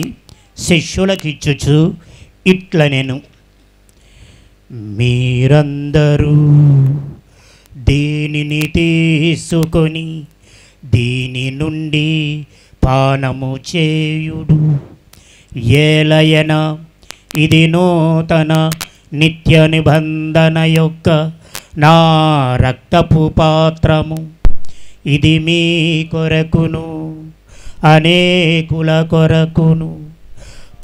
శిష్యులకిచ్చుచు ఇట్లనెను, మీరందరూ దీనిని తీసుకొని దీని నుండి పానము చేయుడు. ఏలయన ఇది నూతన నిత్య నిబంధన యొక్క నా రక్తపు పాత్రము. ఇది మీ కొరకును అనేకుల కొరకును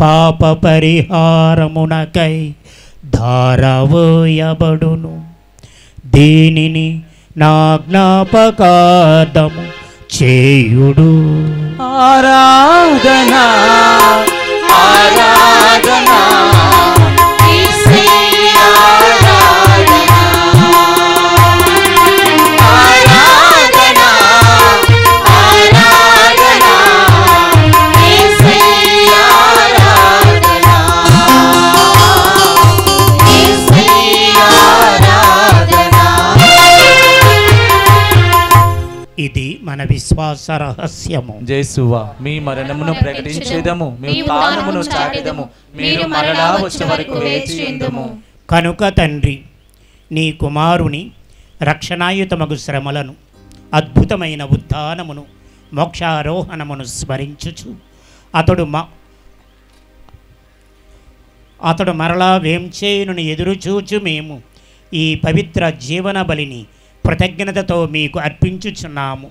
పాప పరిహారమునకై ధారవోయబడును. దీనిని నా జ్ఞాపకార్థము చేయుడు. ఆరాధనా ఆరాధనా యేసయ్యా, ఆరాధనా ఆరాధనా ఆరాధనా యేసయ్యా, ఆరాధనా యేసయ్యా, ఆరాధనా. ఇది మన విశ్వాస రహస్యము. జేసువా, మీ మరణమును ప్రకటించేదము, మీ ఉత్థానమును చాటెదము, మీరు మరలా వచ్చే వరకు వేచి ఉందుము. కనుక తండ్రి, నీ కుమారుని రక్షణాయుతమగు శ్రమలను, అద్భుతమైన ఉత్థానమును, మోక్షారోహణమును స్మరించుచు అతడు మరలా వేంచేయును ఎదురుచూచు మేము ఈ పవిత్ర జీవన బలిని కృతజ్ఞతతో మీకు అర్పించుచున్నాము.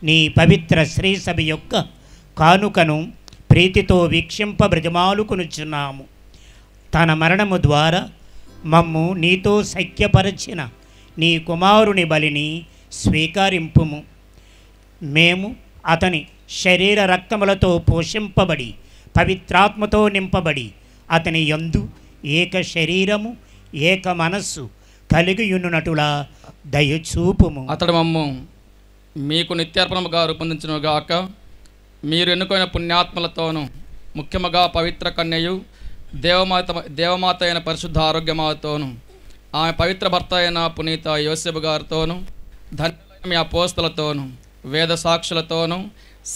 నీ పవిత్ర శ్రీసభ యొక్క కానుకను ప్రీతితో వీక్షింప బ్రతిమాలుకొనుచున్నాము. తన మరణము ద్వారా మమ్ము నీతో సఖ్యపరచిన నీ కుమారుని బలిని స్వీకరింపుము. మేము అతని శరీర రక్తములతో పోషింపబడి పవిత్రాత్మతో నింపబడి అతని యందు ఏక శరీరము ఏక మనస్సు కలిగియున్నట్టులా దయచూపుము. అతడు మమ్ము మీకు నిత్యార్పణముగా రూపొందించునుగాక. మీరు ఎన్నుకొన్న పుణ్యాత్మలతోనూ ముఖ్యముగా పవిత్ర కన్యయు దేవమాత అయిన పరిశుద్ధ ఆరోగ్యమాతోనూ ఆమె పవిత్ర భర్త అయిన పునీత యోసేపు గారితోనూ ధన్యులైన మీ అపోస్తలతోనూ వేద సాక్షులతోనూ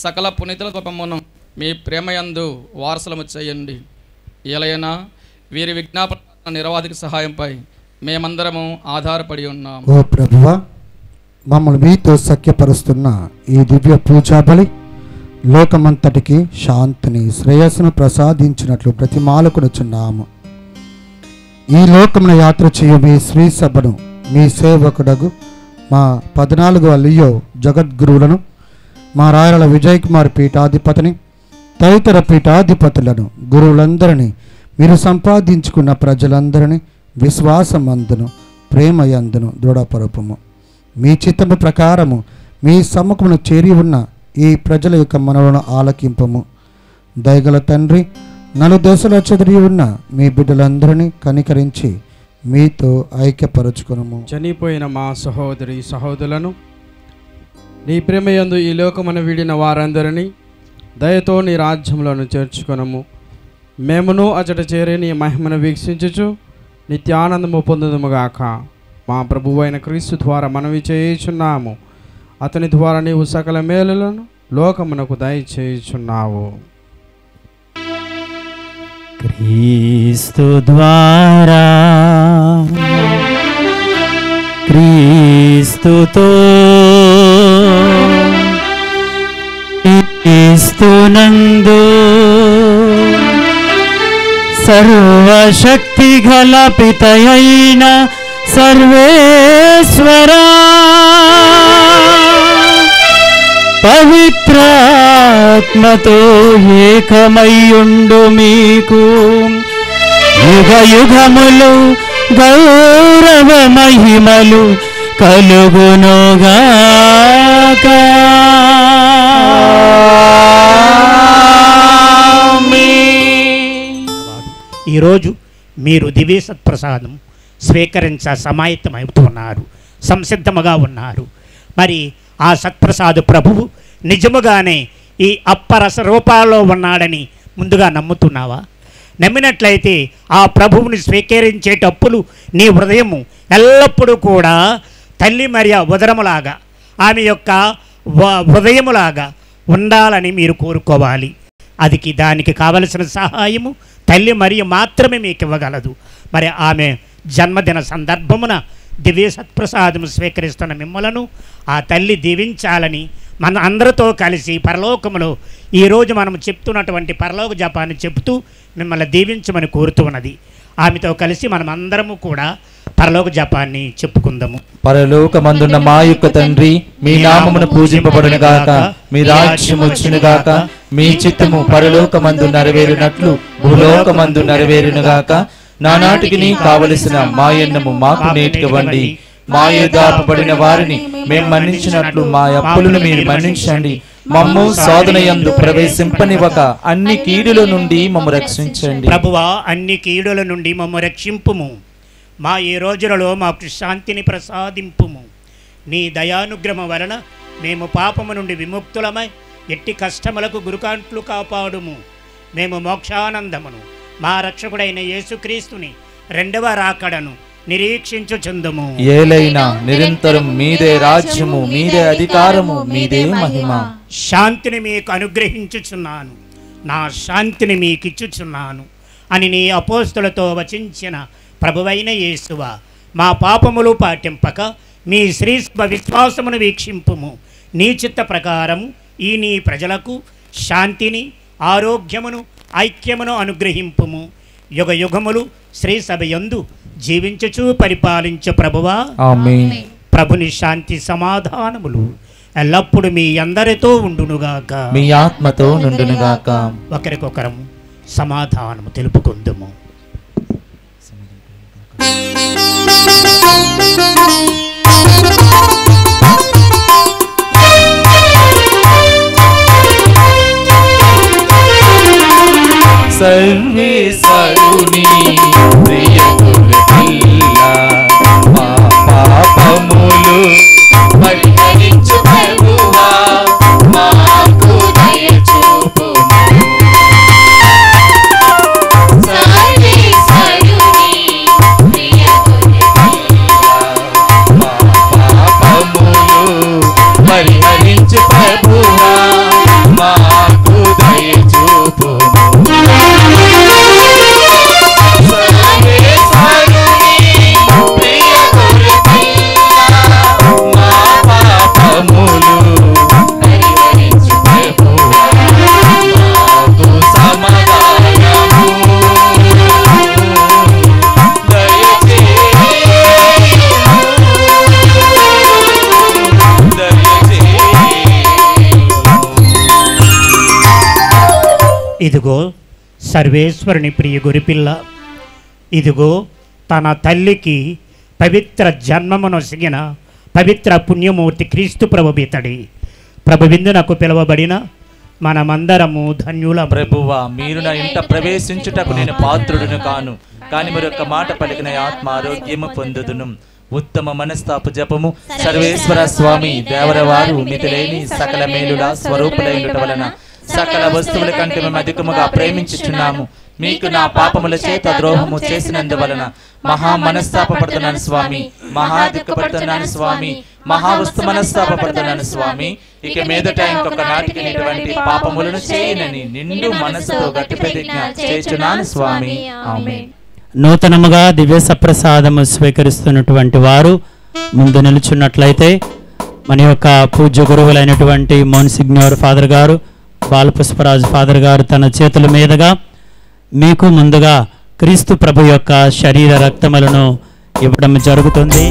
సకల పునీతుల పాపమును మీ ప్రేమయందు వారసులము చేయండి. ఎలైనా వీరి విజ్ఞాపన నిర్వాధిక సహాయంపై మేమందరము ఆధారపడి ఉన్నాము. ఓ ప్రభువా, మమ్మల్ని మీతో సఖ్యపరుస్తున్న ఈ దివ్య పూజా బలి లోకమంతటికి శాంతిని శ్రేయస్సును ప్రసాదించినట్లు బ్రతిమాలుకొనుచున్నాము. ఈ లోకమున యాత్ర చేయు మీ శ్రీ సభను మీ సేవకుడగు మా 14వ లియో జగద్గురువులను, మా రాయల విజయ్ కుమార్ పీఠాధిపతిని, తదితర పీఠాధిపతులను, గురువులందరినీ, మీరు సంపాదించుకున్న ప్రజలందరినీ విశ్వాసమందును ప్రేమయందును దృఢపరపము. మీ చిత్తము ప్రకారము మీ సముఖమును చేరి ఉన్న ఈ ప్రజల యొక్క మనవులను ఆలకింపము. దయగల తండ్రి, నలుదశల చెదిరి ఉన్న మీ బిడ్డలందరినీ కనికరించి మీతో ఐక్యపరచుకునము. చనిపోయిన మా సహోదరి సహోదరులను, నీ ప్రేమయందు ఈ లోకమును వీడిన వారందరినీ దయతో నీ రాజ్యంలోను చేర్చుకొనము. మేమును అచట చేరి నీ మహిమను వీక్షించుచు నిత్యానందము పొందుదుముగాక. మా ప్రభువు అయిన క్రీస్తు ద్వారా మనవి చేయుచున్నాము. అతని ద్వారా నీవు సకల మేలులను లోకమునకు దయచేయుచున్నావు. క్రీస్తు ద్వారా, క్రీస్తుతో, క్రీస్తునందు సర్వశక్తి గల పితయైన సర్వేశ్వరా, పవిత్రాత్మతో ఏకమయ్యుండు మీకు యుగ యుగములు గౌరవ మహిమలు కలుగునుగాక. ఈరోజు మీరు దివ్య సత్ప్రసాదం స్వీకరించ సమాయత్తమవుతున్నారు, సంసిద్ధముగా ఉన్నారు. మరి ఆ సత్ప్రసాద ప్రభువు నిజముగానే ఈ అప్పరస రూపాల్లో ఉన్నాడని ముందుగా నమ్ముతున్నావా? నమ్మినట్లయితే ఆ ప్రభువుని స్వీకరించేటప్పుడు నీ హృదయము ఎల్లప్పుడూ కూడా తల్లి మరియ ఉదరములాగా, ఆమె యొక్క హృదయములాగా ఉండాలని మీరు కోరుకోవాలి. దానికి కావలసిన సహాయము తల్లి మరియ మాత్రమే మీకు ఇవ్వగలదు. మరి ఆమె జన్మదిన సందర్భమున దివ్య సత్ప్రసాదము స్వీకరిస్తున్న మిమ్మలను ఆ తల్లి దీవించాలని మన అందరితో కలిసి పరలోకములో ఈరోజు మనం చెప్తున్నటువంటి పరలోక జపాన్ని చెబుతూ మిమ్మల్ని దీవించమని కోరుతూ ఉన్నది. ఆమెతో కలిసి మనం అందరము కూడా పరలోక జపాన్ని చెప్పుకుందాము. పరలోకమందున్న మా యొక్క తండ్రి, మీ నామమును పూజింపబడును గాక, మీ రాజ్యం వచ్చును గాక, మీ చిత్తము పరలోకమందు నెరవేరినట్లు భూలోకమందు నెరవేరును గాక. నానాటికి నీ కావలసిన మా అన్నము మాకు నేర్చుకోవండి. మా యేదాపబడిన వారిని మేము మన్నించినట్లు మా అప్పులను మీరు మన్నించండి. మమ్ము శోధనయందు ప్రవేశింపనివ్వక అన్ని కీడుల నుండి మమ్ము రక్షించండి. ప్రభువా, అన్ని కీడుల నుండి మమ్ము రక్షింపుము. మా ఈ రోజులలో మాకు శాంతిని ప్రసాదింపుము. నీ దయానుగ్రహం వలన మేము పాపము నుండి విముక్తులమై ఎట్టి కష్టములకు గురుకాంట్లు కాపాడుము. మేము మోక్షానందమును మా రక్షకుడైన యేసుక్రీస్తుని రెండవ రాకడను నిరీక్షించుచుందుము. ఏలైనా నిరంతరం మీదే రాజ్యము, మీదే అధికారము, మీదే మహిమ. శాంతిని మీకు అనుగ్రహించుచున్నాను, నా శాంతిని మీకు ఇచ్చుచున్నాను అని నీ అపోస్తులతో వచించిన ప్రభువైన యేసువా, మా పాపములు పాటింపక మీ శ్రీస్వ విశ్వాసమును వీక్షింపుము. నీ చిత్త ప్రకారము ఈ నీ ప్రజలకు శాంతిని, ఆరోగ్యమును, ఐక్యమును అనుగ్రహింపుము. యుగ యుగములు శ్రీ సభయందు జీవించుచు పరిపాలించు ప్రభువా, ఆమేన్. ప్రభుని శాంతి సమాధానములు ఎల్లప్పుడు మీ అందరితో ఉండునుగాక, మీ ఆత్మతో నుండునుగాక. ఒకరికొకరము సమాధానము తెలుపుకుందుము. సర్వేశ్వరుని ప్రియ గొర్రెపిల్ల, మా పాపములు పరిహరించు ప్రభువా, మాకు దయ చూపుము. సర్వేశ్వరుని ప్రియ గొర్రెపిల్ల, మా పాపములు పరిహరించు ప్రభువా, మాకు దయ చూపుము. ఇదిగో సర్వేశ్వరుని ప్రియ గొరిపిల్ల, ఇదిగో తన తల్లికి పవిత్ర జన్మమును సిగిన పవిత్ర పుణ్యమూర్తి క్రీస్తు ప్రభుబితడి. ప్రభువిందునకు పిలువబడిన మనమందరము ధన్యుల. ప్రభువా, మీరు నా ఇంట ప్రవేశించుటకు నేను పాత్రుడును కాను, కానీ మరొక మాట పలికిన ఆత్మ ఆరోగ్యము పొందుదును. ఉత్తమ మనస్తాపు జపము. సర్వేశ్వర స్వామి దేవరవారు మితిలేని సకల మేలుల స్వరూపులైనట వలన సకల వస్తువుల కంటే మేము అధికముగా ప్రేమించుచున్నాము. మీకు నా పాపముల చేత ద్రోహము చేసినందువలన మహా మనస్తాపడుతున్నాను స్వామి, మహా దుఃఖపడుతున్నాను స్వామి, మహా వస్తు మనస్తాపడుతున్నాను స్వామి. ఇక మీదట ఇంకొక నాటికి ఇటువంటి పాపములను చేయనని నిండు మనసుతో గట్టి ప్రతిజ్ఞ చేస్తున్నాను స్వామి. ఆమేన్. నూతనముగా దివ్య సప్రసాదము స్వీకరిస్తున్నటువంటి వారు ముందు నిలుచున్నట్లయితే మన యొక్క పూజ్య గురువులైనటువంటి మోన్సిగ్నోర్ ఫాదర్ గారు, బాలపుష్పరాజు ఫాదర్ గారు తన చేతుల మీదుగా మీకు ముందుగా క్రీస్తు ప్రభు యొక్క శరీర రక్తములను ఇవ్వడం జరుగుతుంది.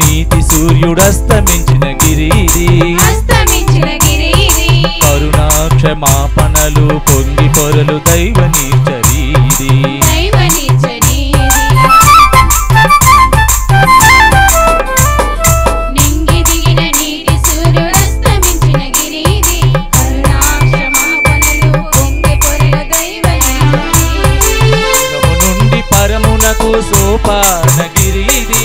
నీతి సూర్యుడస్తమించిన గిరిది కరుణా క్షమాపణలు పొంగి పొరలు దైవ నీచరీది. నుండి పరమునకు సోపానగిరిది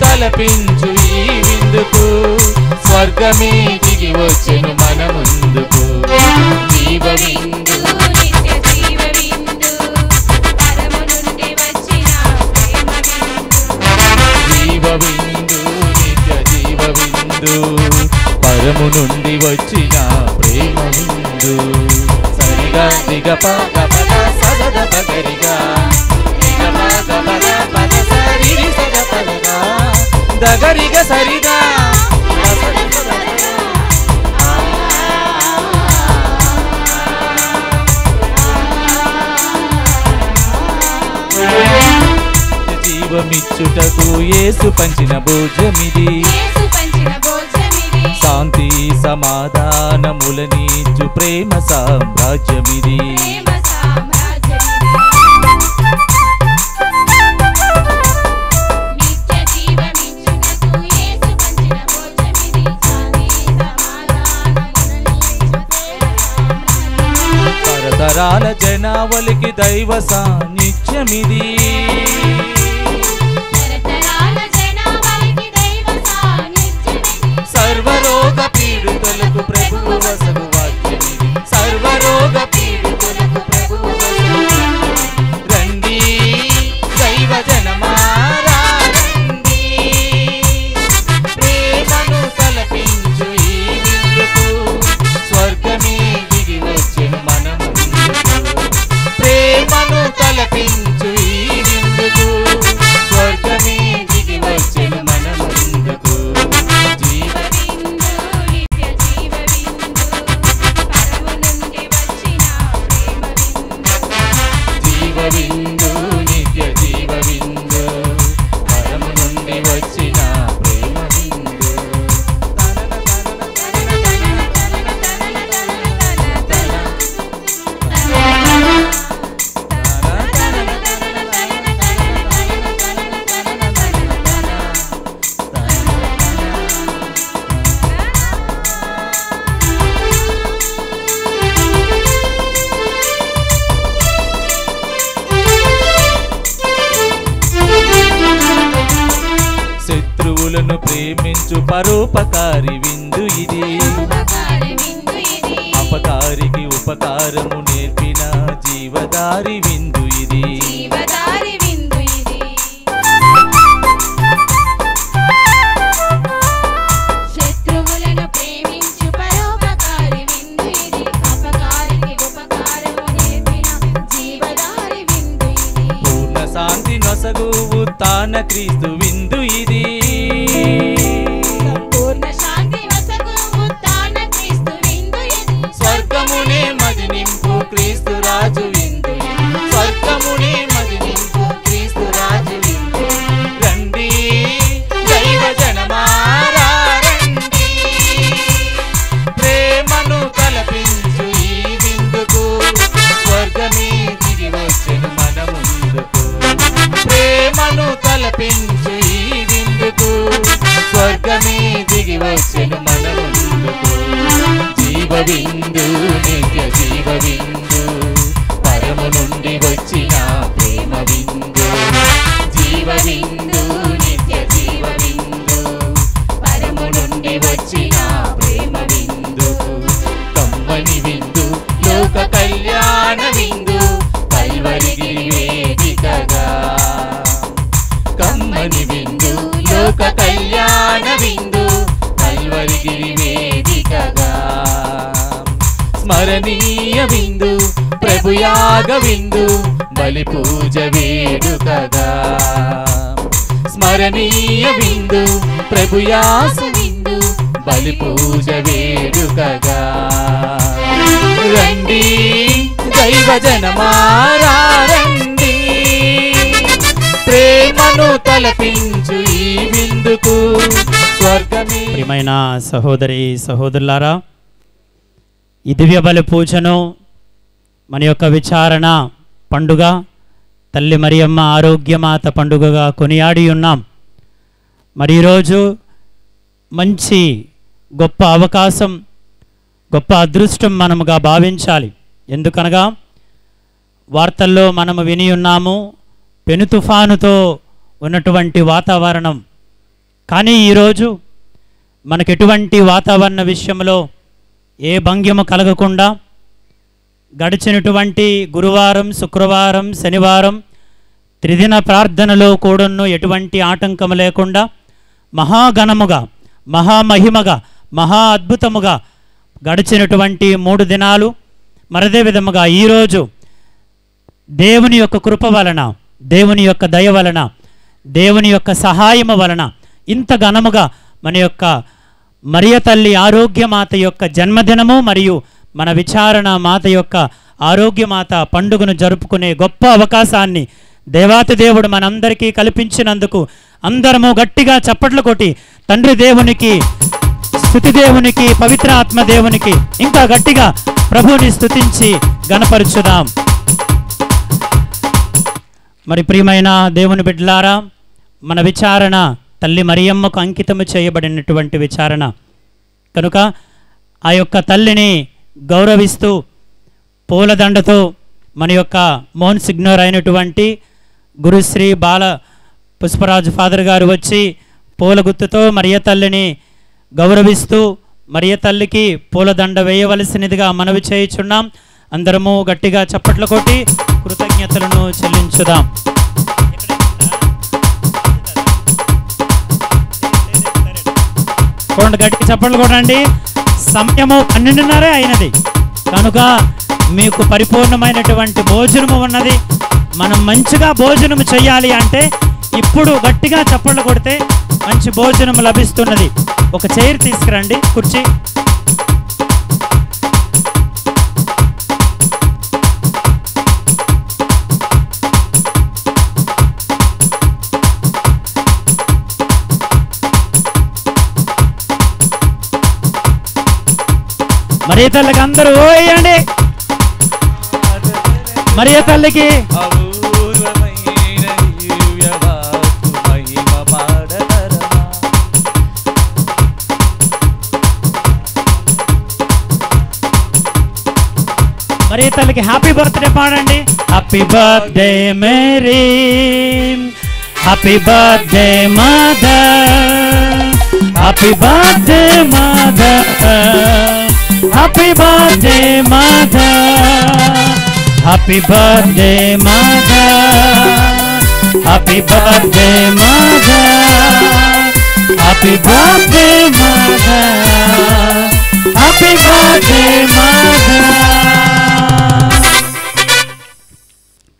తలపించు ఈ విందుకు స్వర్గమే దిగి వచ్చెను మన ముందుకు. జీవ విందు నిత్య జీవ విందు పరము నుండి వచ్చిన ప్రేమ విందు. జీవ విందు నిత్య జీవ విందు పరము నుండి వచ్చిన ప్రేమ విందు. సరిగా దిగ పగ పద సదద పగరిగా దిగ పగ పద పద సరి సద పదగా దగరిగ సరిగా జీవమిచ్చుటకు యేసు పంచిన భోజమిది శాంతి సమాధానములనిచ్చు ప్రేమ సామ్రాజ్యమిది. జనావళికి దైవ సాన్నిధ్యమిది. సర్వరోగ పీడితులకు ప్రభువు వసగు వాక్యమిది. సర్వరోగ పీడితులకు ప్రభువు వసగు వాక్యమిది. రండి దైవ జనమారా రండి, ప్రేమను తలపించు ఈ విందుకు స్వర్గమే దిగి వచ్చెను మన ముందుకు. ప్రేమను తలపించు ఈ విందుకు స్వర్గమే దిగి వచ్చెను మన ముందుకు. జీవవిందు నిత్య జీవవిందు పరము నుండి వచ్చిన ప్రేమ విందు. శత్రువులను ప్రేమించు పరోపకారి విందు ఇది. అపకారికి ఉపకారము నేర్పిన జీవదారి విందు ఇది. శత్రువులను ప్రేమించు పరోపకారి విందు ఇది. అపకారికి ఉపకారము నేర్పిన జీవదారి విందు ఇది. పూర్ణ శాంతి నొసగు ఉత్థాన క్రీస్తు విందు ఇది. సంపూర్ణ శాంతి వసగు ఉత్థాన క్రీస్తు విందు ఇది. స్వర్గమునే మది నింపు క్రీస్తు రాజు విందు ఇది. స్వర్గమునే మది నింపు క్రీస్తు రాజు విందు. రండి దైవ జనమారా రండి, ప్రేమను తలపించు ఈ విందుకు స్వర్గమే దిగి వచ్చెను మన ముందుకు. ప్రేమను తలపించు ఈ విందుకు స్వర్గమే దిగి వచ్చెను మన ముందుకు. జీవవిందు నిత్య జీవవిందు పరము నుండి వచ్చిన ప్రేమ విందు. జీవవిందు నిత్య జీవవిందు పరము నుండి వచ్చిన ప్రేమ విందు. కమ్మని విందు లోక కళ్యాణ విందు కల్వరిగిరి వేదికగా. కమ్మని విందు లోక కళ్యాణ విందు కల్వరిగిరి వేదికగా. స్మరణీయ విందు ప్రభుయాగ విందు బలి పూజ వేడుకగా. స్మరణీయ విందు ప్రభుయాస విందు బలి పూజ వేడుకగా. రండి దైవ జనమారా రండి, ప్రేమను తలపించు ఈ విందుకు స్వర్గమే. ప్రియమైన సహోదరి సహోదరులారా, ఈ దివ్య బలి పూజను మన యొక్క విచారణ పండుగ తల్లి మరియమ్మ ఆరోగ్యమాత పండుగగా కొనియాడి ఉన్నాం. మరి ఈరోజు మంచి గొప్ప అవకాశం, గొప్ప అదృష్టం మనముగా భావించాలి. ఎందుకనగా వార్తల్లో మనము విని ఉన్నాము పెను తుఫానుతో ఉన్నటువంటి వాతావరణం. కానీ ఈరోజు మనకు ఎటువంటి వాతావరణ విషయంలో ఏ భంగ్యము కలగకుండా గడిచినటువంటి గురువారం, శుక్రవారం, శనివారం త్రిదిన ప్రార్థనలో కూడాను ఎటువంటి ఆటంకం లేకుండా మహాఘనముగా, మహామహిమగా, మహా అద్భుతముగా గడిచినటువంటి 3 దినాలు. మరదే విధముగా ఈరోజు దేవుని యొక్క కృప వలన, దేవుని యొక్క దయ వలన, దేవుని యొక్క సహాయము వలన ఇంత ఘనముగా మన యొక్క మరియ తల్లి ఆరోగ్యమాత యొక్క జన్మదినము మరియు మన విచారణ మాత యొక్క ఆరోగ్యమాత పండుగను జరుపుకునే గొప్ప అవకాశాన్ని దేవాతి దేవుడు మనందరికీ కల్పించినందుకు అందరము గట్టిగా చప్పట్లు కొట్టి తండ్రి దేవునికి, స్తుతి దేవునికి, పవిత్ర ఆత్మ దేవునికి ఇంకా గట్టిగా ప్రభువుని స్తుతించి గణపరచుదాం. మరి ప్రియమైన దేవుని బిడ్డలారా, మన విచారణ తల్లి మరియమ్మకు అంకితము చేయబడినటువంటి విచారణ కనుక ఆ యొక్క తల్లిని గౌరవిస్తూ పూలదండతో మన యొక్క మోహన్ సిగ్నర్ అయినటువంటి గురుశ్రీ బాల పుష్పరాజు ఫాదర్ గారు వచ్చి పూల గుత్తుతో మరియ తల్లిని గౌరవిస్తూ మరియ తల్లికి పూలదండ వేయవలసినదిగా మనవి చేయుచున్నాం. అందరము గట్టిగా చప్పట్లు కొట్టి కృతజ్ఞతలను చెల్లించుదాం. గట్టిగా చప్పట్లు కొట్టండి. సమయము 12:30 అయినది కనుక మీకు పరిపూర్ణమైనటువంటి భోజనము ఉన్నది. మనం మంచిగా భోజనం చేయాలి అంటే ఇప్పుడు గట్టిగా చప్పట్లు కొడితే మంచి భోజనం లభిస్తున్నది. ఒక చైర్ తీసుకురండి, కుర్చీ. మరియ తల్లికి అందరూ ఓయండి. మరియ తల్లికి మరియ తల్లికి హ్యాపీ బర్త్డే పాడండి. Happy birthday Mary, happy birthday mother, happy birthday mother, happy birthday mother, happy birthday mother, happy birthday mother, happy birthday mother, happy birthday mother.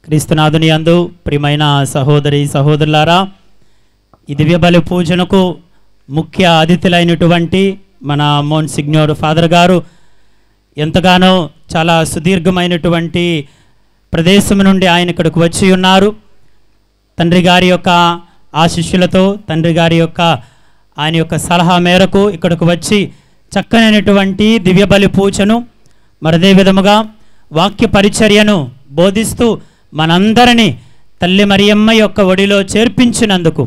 క్రీస్తునాథుని యందు ప్రియమైన సహోదరి సహోదరులారా, ఈ దివ్య బలి పూజనకు ముఖ్య అతిథులైనటువంటి మన మోన్ సిగ్నోర్ ఫాదర్ గారు ఎంతగానో చాలా సుదీర్ఘమైనటువంటి ప్రదేశం నుండి ఆయన ఇక్కడికి వచ్చి ఉన్నారు. తండ్రి గారి యొక్క ఆశీస్సులతో, తండ్రి గారి యొక్క ఆయన యొక్క సలహా మేరకు ఇక్కడికి వచ్చి చక్కనైనటువంటి దివ్య బలి పూజను మరదే విధముగా వాక్య పరిచర్యను బోధిస్తూ మనందరినీ తల్లి మరియమ్మ యొక్క ఒడిలో చేర్పించినందుకు,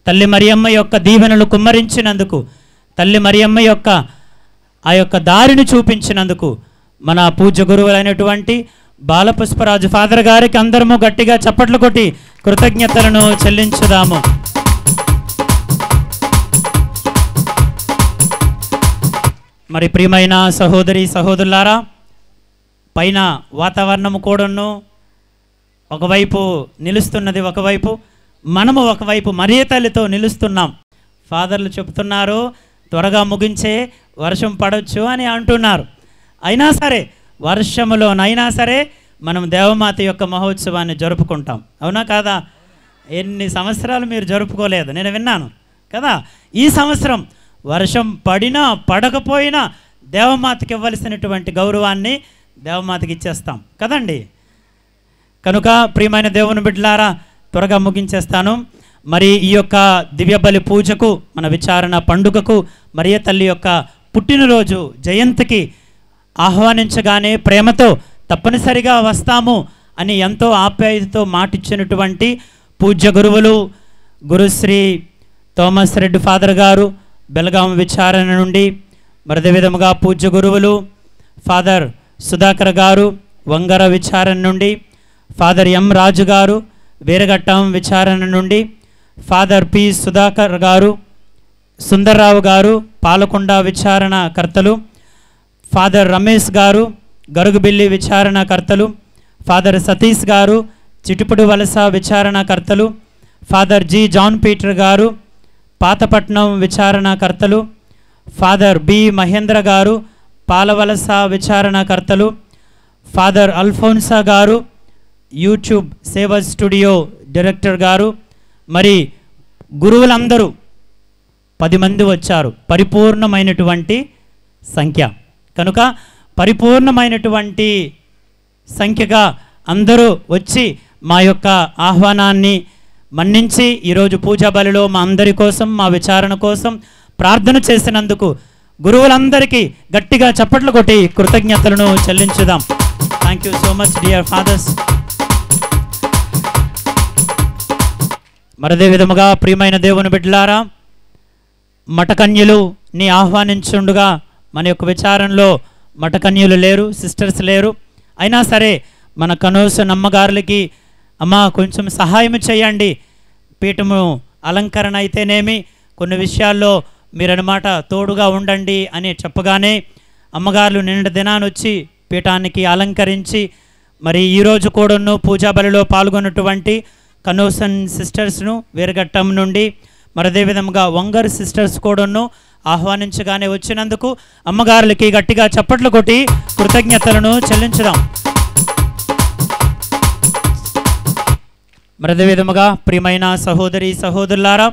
తల్లి మరియమ్మ యొక్క దీవెనలు కుమ్మరించినందుకు, తల్లి మరియమ్మ యొక్క ఆ యొక్క దారిని చూపించినందుకు మన పూజ్య గురువులైనటువంటి బాలపుష్పరాజు ఫాదర్ గారికి అందరము గట్టిగా చప్పట్లు కొట్టి కృతజ్ఞతలను చెల్లించుదాము. మరి ప్రియమైన సహోదరి సహోదరులారా, పైన వాతావరణము కూడాను ఒకవైపు నిలుస్తున్నది, ఒకవైపు మనము ఒకవైపు మరియ తల్లితో నిలుస్తున్నాం. ఫాదర్లు చెప్తున్నారు త్వరగా ముగించే వర్షం పడవచ్చు అని అంటున్నారు. అయినా సరే వర్షములోనైనా సరే మనం దేవమాత యొక్క మహోత్సవాన్ని జరుపుకుంటాం. అవునా కాదా? ఎన్ని సంవత్సరాలు మీరు జరుపుకోలేదు, నేను విన్నాను కదా. ఈ సంవత్సరం వర్షం పడినా పడకపోయినా దేవమాతకి ఇవ్వవలసినటువంటి గౌరవాన్ని దేవమాతకి ఇచ్చేస్తాం కదండి. కనుక ప్రియమైన దేవుని బిడ్డలారా, త్వరగా ముగించేస్తాను. మరి ఈ యొక్క దివ్య బలి పూజకు, మన విచారణ పండుగకు, మరియ తల్లి యొక్క పుట్టినరోజు జయంతికి ఆహ్వానించగానే ప్రేమతో తప్పనిసరిగా వస్తాము అని ఎంతో ఆప్యాయతతో మాటిచ్చినటువంటి పూజ్య గురువులు గురుశ్రీ థోమస్ రెడ్డి ఫాదర్ గారు బెల్గాం విచారణ నుండి, మరదే విధముగా పూజ్య గురువులు ఫాదర్ సుధాకర్ గారు వంగర విచారణ నుండి, ఫాదర్ ఎం రాజు గారు వీరఘట్టం విచారణ నుండి, ఫాదర్ పి సుధాకర్ గారు, సుందర్రావు గారు పాలకొండ విచారణ కర్తలు, ఫాదర్ రమేష్ గారు గరుగుబిల్లి విచారణ కర్తలు, ఫాదర్ సతీష్ గారు చిటిపుడు వలస విచారణ కర్తలు, ఫాదర్ జి జాన్ పీటర్ గారు పాతపట్నం విచారణ కర్తలు, ఫాదర్ బి మహేంద్ర గారు పాలవలస విచారణ కర్తలు, ఫాదర్ అల్ఫోన్సా గారు యూట్యూబ్ సేవ స్టూడియో డైరెక్టర్ గారు. మరి గురువులందరూ 10 మంది వచ్చారు, పరిపూర్ణమైనటువంటి సంఖ్య. కనుక పరిపూర్ణమైనటువంటి సంఖ్యగా అందరూ వచ్చి మా యొక్క ఆహ్వానాన్ని మన్నించి ఈరోజు పూజా బలిలో మా అందరి కోసం, మా విచారణ కోసం ప్రార్థన చేసినందుకు గురువులందరికీ గట్టిగా చప్పట్లు కొట్టి కృతజ్ఞతలను చెల్లించుదాం. Thank you so much dear fathers. మరదే విధముగా ప్రియమైన దేవుని బిడ్డలారా, మఠకన్యలు ని ఆహ్వానించుండగా మన యొక్క విచారణలో మఠకన్యలు లేరు, సిస్టర్స్ లేరు. అయినా సరే మన కనోసన్ అమ్మగారులకి అమ్మ కొంచెం సహాయం చేయండి, పీఠము అలంకరణ అయితేనేమి కొన్ని విషయాల్లో మీరన్నమాట తోడుగా ఉండండి అని చెప్పగానే అమ్మగారులు నిన్న దినాన్ని వచ్చి పీఠానికి అలంకరించి మరి ఈరోజు కూడాను పూజా బలిలో పాల్గొన్నటువంటి కనోసన్ సిస్టర్స్ను వీరఘట్టం నుండి మరి అదేవిధంగా వంగర్ సిస్టర్స్ కూడాను ఆహ్వానించగానే వచ్చినందుకు అమ్మగారులకి గట్టిగా చప్పట్లు కొట్టి కృతజ్ఞతలను చెల్లించుదాం. మరి అదేవిధముగా ప్రియమైన సహోదరి సహోదరులారా,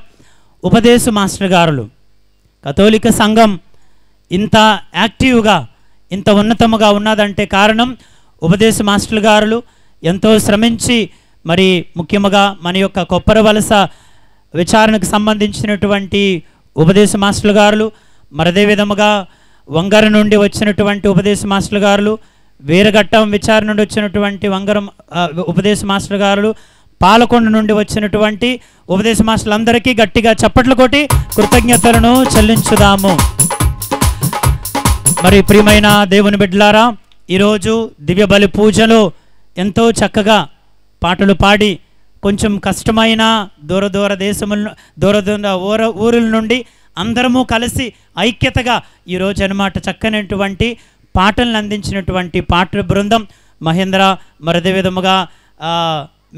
ఉపదేశ మాస్టర్ గారులు కథోలిక సంఘం ఇంత యాక్టివ్గా ఇంత ఉన్నతముగా ఉన్నదంటే కారణం ఉపదేశ మాస్టర్ గారులు ఎంతో శ్రమించి మరి ముఖ్యంగా మన యొక్క కొప్పర వలస విచారణకు సంబంధించినటువంటి ఉపదేశ మాస్టర్ గారులు మరి అదేవిధముగా వంగర నుండి వచ్చినటువంటి ఉపదేశ మాస్టర్ గారులు వీరఘట్టం విచారణ నుండి వచ్చినటువంటి వంగరం ఉపదేశ మాస్టర్ గారులు పాలకొండ నుండి వచ్చినటువంటి ఉపదేశ మాస్టర్లందరికీ గట్టిగా చప్పట్లు కొట్టి కృతజ్ఞతలను చెల్లించుదాము. మరి ప్రియమైన దేవుని బిడ్డలారా, ఈరోజు దివ్య బలి పూజలో ఎంతో చక్కగా పాటలు పాడి కొంచెం కష్టమైన దూర దేశముల ఊరుల నుండి అందరము కలిసి ఐక్యతగా ఈరోజు అన్నమాట చక్కనటువంటి పాటలను అందించినటువంటి పాటల బృందం మహేంద్ర మరి అదే విధముగా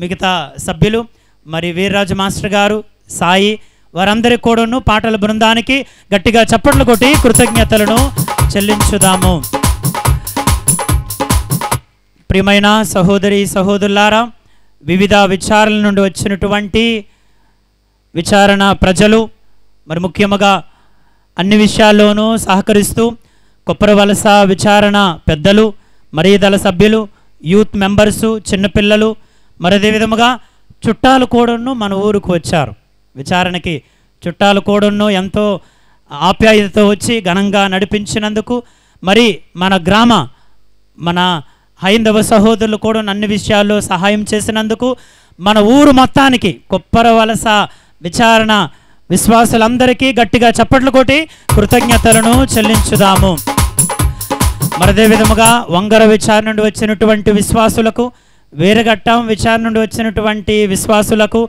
మిగతా సభ్యులు మరి వీర్రాజు మాస్టర్ గారు సాయి వారందరి కూడాను పాటల బృందానికి గట్టిగా చప్పట్లు కొట్టి కృతజ్ఞతలను చెల్లించుదాము. ప్రియమైన సహోదరి సహోదరులారా, వివిధ విచారణల నుండి వచ్చినటువంటి విచారణ ప్రజలు మరి ముఖ్యంగా అన్ని విషయాల్లోనూ సహకరిస్తూ కొప్పర వలస విచారణ పెద్దలు మరి దళ సభ్యులు యూత్ మెంబర్సు చిన్నపిల్లలు మరి అదే విధముగా చుట్టాలు కూడాను మన ఊరుకు వచ్చారు. విచారణకి చుట్టాలు కూడాను ఎంతో ఆప్యాయతతో వచ్చి ఘనంగా నడిపించినందుకు మరి మన హైందవ సహోదరులు కూడా అన్ని విషయాల్లో సహాయం చేసినందుకు మన ఊరు మొత్తానికి కొప్పర వలస విచారణ విశ్వాసులందరికీ గట్టిగా చప్పట్లు కొట్టి కృతజ్ఞతలను చెల్లించుదాము. మరి అదే విధముగా వంగర విచారణ నుండి వచ్చినటువంటి విశ్వాసులకు, వీరఘట్టం విచారణ నుండి వచ్చినటువంటి విశ్వాసులకు,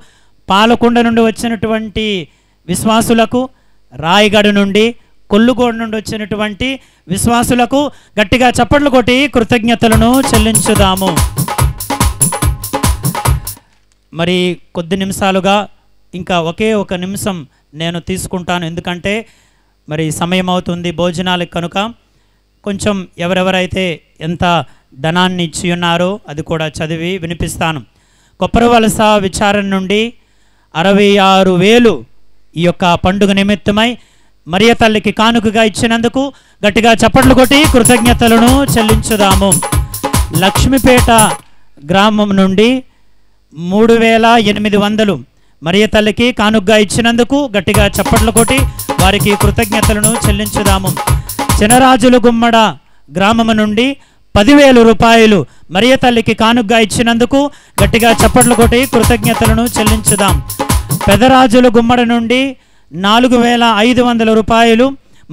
పాలకొండ నుండి వచ్చినటువంటి విశ్వాసులకు, రాయగడ నుండి కొల్లుగోడ నుండి వచ్చినటువంటి విశ్వాసులకు గట్టిగా చప్పట్లు కొట్టి కృతజ్ఞతలను చెల్లించుదాము. మరి కొద్ది నిమిషాలుగా ఇంకా ఒకే ఒక నిమిషం నేను తీసుకుంటాను, ఎందుకంటే మరి సమయం అవుతుంది భోజనాలకు కనుక. కొంచెం ఎవరెవరైతే ఎంత ధనాన్ని ఇచ్చి ఉన్నారో అది కూడా చదివి వినిపిస్తాను. కొప్పర వలస విచారణ నుండి 66,000 ఈ యొక్క పండుగ నిమిత్తమై మరియ తల్లికి కానుకగా ఇచ్చినందుకు గట్టిగా చప్పట్లు కొట్టి కృతజ్ఞతలను చెల్లించుదాము. లక్ష్మీపేట గ్రామం నుండి 3,800 మరియ తల్లికి కానుకగా ఇచ్చినందుకు గట్టిగా చప్పట్లు కొట్టి వారికి కృతజ్ఞతలను చెల్లించుదాము. చినరాజుల గుమ్మడ గ్రామం నుండి 10,000 రూపాయలు మరియ తల్లికి కానుకగా ఇచ్చినందుకు గట్టిగా చప్పట్లు కొట్టి కృతజ్ఞతలను చెల్లించుదాం. పెదరాజుల గుమ్మడ నుండి 4,500 రూపాయలు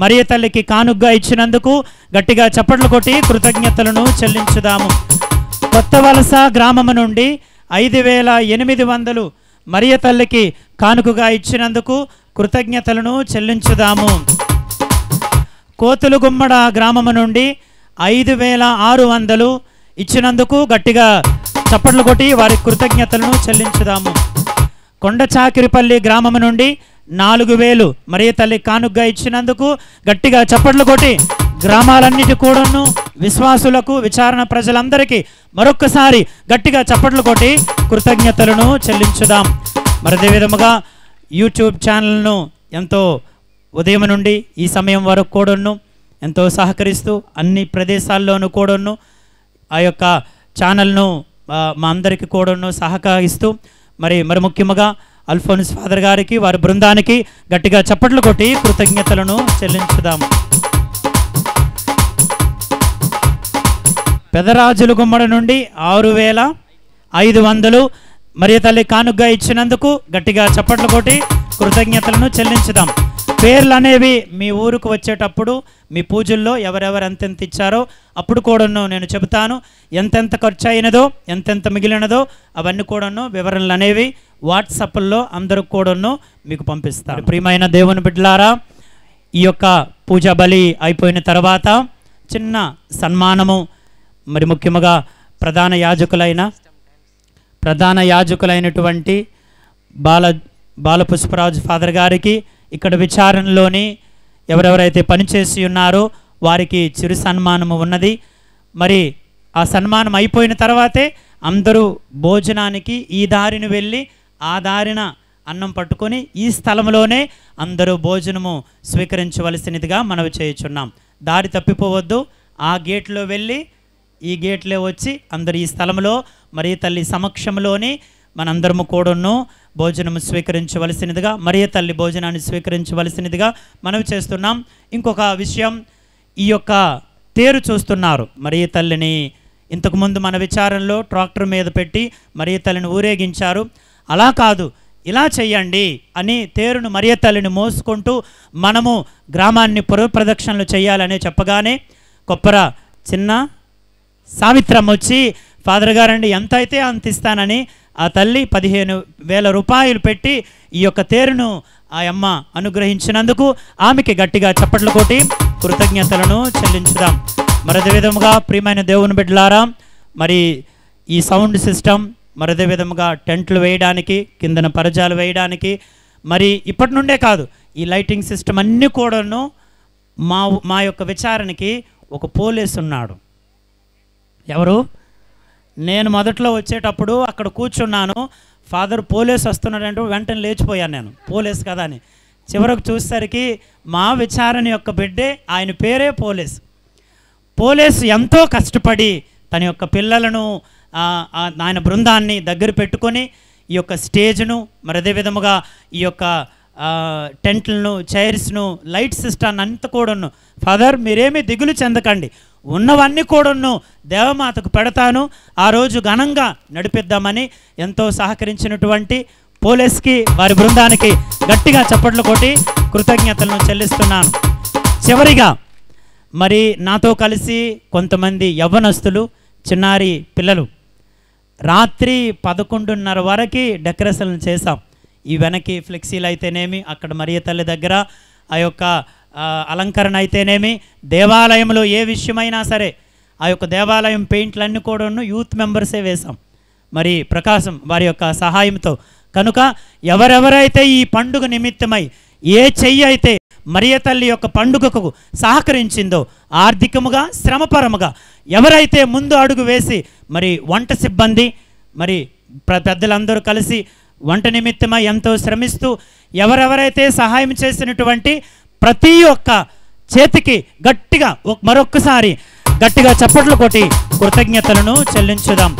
మరియ తల్లికి కానుకగా ఇచ్చినందుకు గట్టిగా చప్పట్లు కొట్టి కృతజ్ఞతలను చెల్లించుదాము. కొత్త వలస గ్రామం నుండి 5,800 మరియ తల్లికి కానుకగా ఇచ్చినందుకు కృతజ్ఞతలను చెల్లించుదాము. కోతులు గుమ్మడ గ్రామం నుండి 5,600 ఇచ్చినందుకు గట్టిగా చప్పట్లు కొట్టి వారి కృతజ్ఞతలను చెల్లించుదాము. కొండ చాకిరిపల్లి గ్రామం నుండి 4,000 మరియ తల్లి కానుకగా ఇచ్చినందుకు గట్టిగా చప్పట్లు కొట్టి గ్రామాలన్నిటి కూడాను విశ్వాసులకు విచారణ ప్రజలందరికీ మరొక్కసారి గట్టిగా చప్పట్లు కొట్టి కృతజ్ఞతలను చెల్లించుదాం. మరి అదే విధముగా యూట్యూబ్ ఛానల్ను ఎంతో ఉదయం నుండి ఈ సమయం వరకు కూడాను ఎంతో సహకరిస్తూ అన్ని ప్రదేశాల్లోనూ కూడాను ఆ యొక్క ఛానల్ను మా అందరికీ కూడాను సహకరిస్తూ మరి ముఖ్యంగా అల్ఫోన్స్ ఫాదర్ గారికి వారి బృందానికి గట్టిగా చప్పట్లు కొట్టి కృతజ్ఞతలను చెల్లించుదాము. పెదరాజుల గుమ్మడి నుండి 6,500 మరియ తల్లి కానుకగా ఇచ్చినందుకు గట్టిగా చప్పట్లు కొట్టి కృతజ్ఞతలను చెల్లించుదాం. పేర్లు అనేవి మీ ఊరుకు వచ్చేటప్పుడు మీ పూజల్లో ఎవరెవరు ఎంతెంత ఇచ్చారో అప్పుడు కూడాను నేను చెబుతాను. ఎంతెంత ఖర్చు అయినదో ఎంతెంత మిగిలినదో అవన్నీ కూడాను వివరణలు అనేవి వాట్సాప్లో అందరికి కూడాను మీకు పంపిస్తారు. ప్రియమైన దేవుని బిడ్డలారా, ఈ యొక్క పూజా బలి అయిపోయిన తర్వాత చిన్న సన్మానము, మరి ముఖ్యంగా ప్రధాన యాజకులైనటువంటి బాలపుష్పరాజు ఫాదర్ గారికి, ఇక్కడ విచారణలోని ఎవరెవరైతే పనిచేసి ఉన్నారో వారికి చిరు సన్మానము ఉన్నది. మరి ఆ సన్మానం అయిపోయిన తర్వాతే అందరూ భోజనానికి ఈ దారిని వెళ్ళి ఆ దారిన అన్నం పట్టుకొని ఈ స్థలంలోనే అందరూ భోజనము స్వీకరించవలసినదిగా మనవి చేయుచున్నాం. దారి తప్పిపోవద్దు. ఆ గేట్లో వెళ్ళి ఈ గేట్లో వచ్చి అందరు ఈ స్థలంలో మరియ తల్లి సమక్షంలోని మనందరము కూడాను భోజనం స్వీకరించవలసినదిగా, మరియ తల్లి భోజనాన్ని స్వీకరించవలసినదిగా మనవి చేస్తున్నాం. ఇంకొక విషయం, ఈ యొక్క తేరు చూస్తున్నారు. మరియ తల్లిని ఇంతకుముందు మన విచారణలో ట్రాక్టర్ మీద పెట్టి మరియ తల్లిని ఊరేగించారు. అలా కాదు, ఇలా చెయ్యండి అని తేరును మరియ తల్లిని మోసుకుంటూ మనము గ్రామాన్ని పురప్రదక్షిణలు చేయాలని చెప్పగానే కొప్పర చిన్న సావిత్రమ్మ వచ్చి, ఫాదర్ గారండి ఎంత అయితే అంత ఇస్తానని ఆ తల్లి 15,000 రూపాయలు పెట్టి ఈ యొక్క తేరును ఆ అమ్మ అనుగ్రహించినందుకు ఆమెకి గట్టిగా చప్పట్లు కొట్టి కృతజ్ఞతలను చెల్లించుదాం. మరదే విధముగా ప్రియమైన దేవుని బిడ్డలారా, మరి ఈ సౌండ్ సిస్టమ్, మరదే విధముగా టెంట్లు వేయడానికి, కిందన పరజాలు వేయడానికి, మరి ఇప్పటి నుండే కాదు ఈ లైటింగ్ సిస్టమ్ అన్నీ కూడాను మా యొక్క విచారణకి ఒక పోలీసు ఉన్నాడు. ఎవరు? నేను మొదట్లో వచ్చేటప్పుడు అక్కడ కూర్చున్నాను. ఫాదర్ పోలీసు వస్తున్నాడంటే వెంటనే లేచిపోయాను నేను, పోలీసు కదా అని. చివరకు చూసేసరికి మా విచారణ యొక్క బిడ్డే, ఆయన పేరే పోలీసు ఎంతో కష్టపడి తన యొక్క పిల్లలను ఆయన బృందాన్ని దగ్గర పెట్టుకొని ఈ యొక్క స్టేజ్ను, మరి అదే విధముగా ఈ యొక్క టెంట్లను, చైర్స్ను, లైట్ సిస్టాన్ని అంతా కూడాను, ఫాదర్ మీరేమీ దిగులు చెందకండి, ఉన్నవన్నీ కూడాను దేవమాతకు పెడతాను, ఆ రోజు ఘనంగా నడిపిద్దామని ఎంతో సహకరించినటువంటి పోలీస్కి, వారి బృందానికి గట్టిగా చప్పట్లు కొట్టి కృతజ్ఞతలను చెల్లిస్తున్నాను. చివరిగా మరి నాతో కలిసి కొంతమంది యవ్వనస్తులు, చిన్నారి పిల్లలు రాత్రి 11:30 వరకు డెకరేషన్లు చేశాం. ఈ వెనక్కి ఫ్లెక్సీలు అయితేనేమి, అక్కడ మరియ తల్లి దగ్గర ఆ యొక్క అలంకరణ అయితేనేమి, దేవాలయంలో ఏ విషయమైనా సరే ఆ యొక్క దేవాలయం పెయింట్లన్నీ కూడాను యూత్ మెంబర్సే వేశాం, మరి ప్రకాశం వారి యొక్క సహాయంతో. కనుక ఎవరెవరైతే ఈ పండుగ నిమిత్తమై ఏ చెయ్యి అయితే మరియ తల్లి యొక్క పండుగకు సహకరించిందో, ఆర్థికముగా శ్రమపరముగా ఎవరైతే ముందు అడుగు వేసి, మరి వంట సిబ్బంది, మరి పెద్దలందరూ కలిసి వంట నిమిత్తమై ఎంతో శ్రమిస్తూ ఎవరెవరైతే సహాయం చేసినటువంటి ప్రతి ఒక్క చేతికి గట్టిగా మరొక్కసారి గట్టిగా చప్పట్లు కొట్టి కృతజ్ఞతలను చెల్లించుదాం.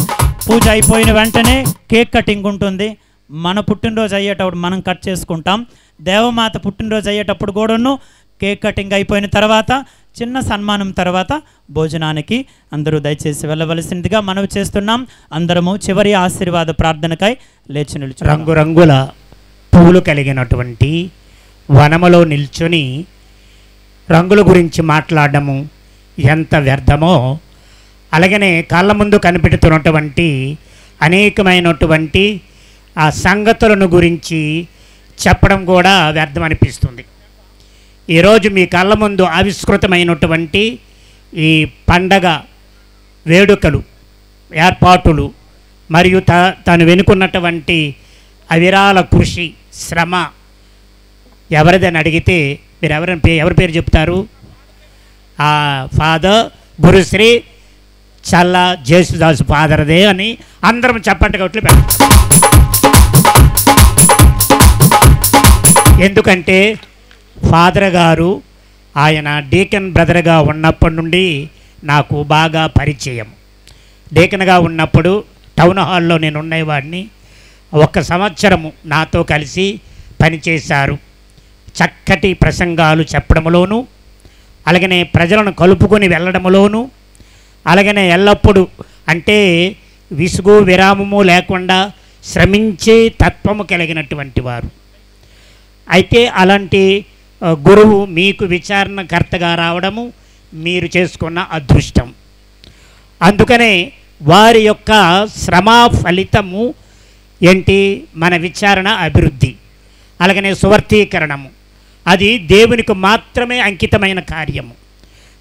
పూజ అయిపోయిన వెంటనే కేక్ కటింగ్ ఉంటుంది. మన పుట్టినరోజు అయ్యేటప్పుడు మనం కట్ చేసుకుంటాం. దేవమాత పుట్టినరోజు అయ్యేటప్పుడు కూడాను కేక్ కటింగ్ అయిపోయిన తర్వాత చిన్న సన్మానం తర్వాత భోజనానికి అందరూ దయచేసి వెళ్ళవలసిందిగా మనవి చేస్తున్నాం. అందరము చివరి ఆశీర్వాద ప్రార్థనకై లేచి నిల్చు. రంగురంగుల పువ్వులు కలిగినటువంటి వనములో నిల్చొని రంగుల గురించి మాట్లాడము ఎంత వ్యర్థమో, అలాగనే కళ్ళ ముందు కనిపెడుతున్నటువంటి అనేకమైనటువంటి ఆ సంగతులను గురించి చెప్పడం కూడా వ్యర్థం అనిపిస్తుంది. ఈరోజు మీ కళ్ళ ముందు ఆవిష్కృతమైనటువంటి ఈ పండగ వేడుకలు, ఏర్పాటులు మరియు తను వెనుకున్నటువంటి అవిరాల కృషి, శ్రమ ఎవరిదని అడిగితే మీరు ఎవరి పేరు చెప్తారు? ఫాదర్ గురుశ్రీ చల్లా జేసుదాస్ ఫాదర్దే అని అందరం చప్పటి కొట్లు పెట్టారు. ఎందుకంటే ఫాదర్ గారు ఆయన డీకన్ బ్రదర్గా ఉన్నప్పటి నుండి నాకు బాగా పరిచయం. డీకన్గా ఉన్నప్పుడు టౌన్ హాల్లో నేను ఉండేవాడిని. 1 సంవత్సరము నాతో కలిసి పనిచేశారు. చక్కటి ప్రసంగాలు చెప్పడంలోనూ, అలాగనే ప్రజలను కలుపుకొని వెళ్ళడంలోనూ, అలాగనే ఎల్లప్పుడూ అంటే విసుగు విరామము లేకుండా శ్రమించే తత్వము కలిగినటువంటి వారు. అయితే అలాంటి గురువు మీకు విచారణకర్తగా రావడము మీరు చేసుకున్న అదృష్టం. అందుకనే వారి యొక్క శ్రమ ఫలితము ఏంటి? మన విచారణ అభివృద్ధి, అలాగనే సువర్తీకరణము. అది దేవునికి మాత్రమే అంకితమైన కార్యము.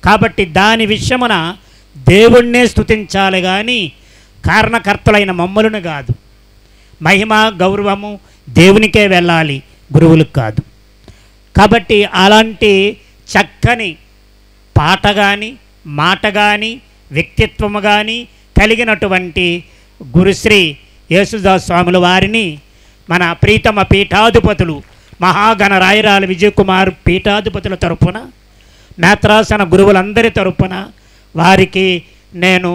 కాబట్టి దాని విషయమున దేవుణ్ణే స్తుతించాలి కానీ కారణకర్తలైన మమ్మలను కాదు. మహిమ గౌరవము దేవునికే వెళ్ళాలి, గురువులకు కాదు. కాబట్టి అలాంటి చక్కని పాట కానీ మాట కానీ వ్యక్తిత్వము కానీ కలిగినటువంటి గురుశ్రీ యేసుదాస్ స్వాముల వారిని మన ప్రీతమ పీఠాధిపతులు మహాగణ రాయరాల విజయకుమార్ పీఠాధిపతుల తరపున, నేత్రాసన గురువులందరి తరపున వారికి నేను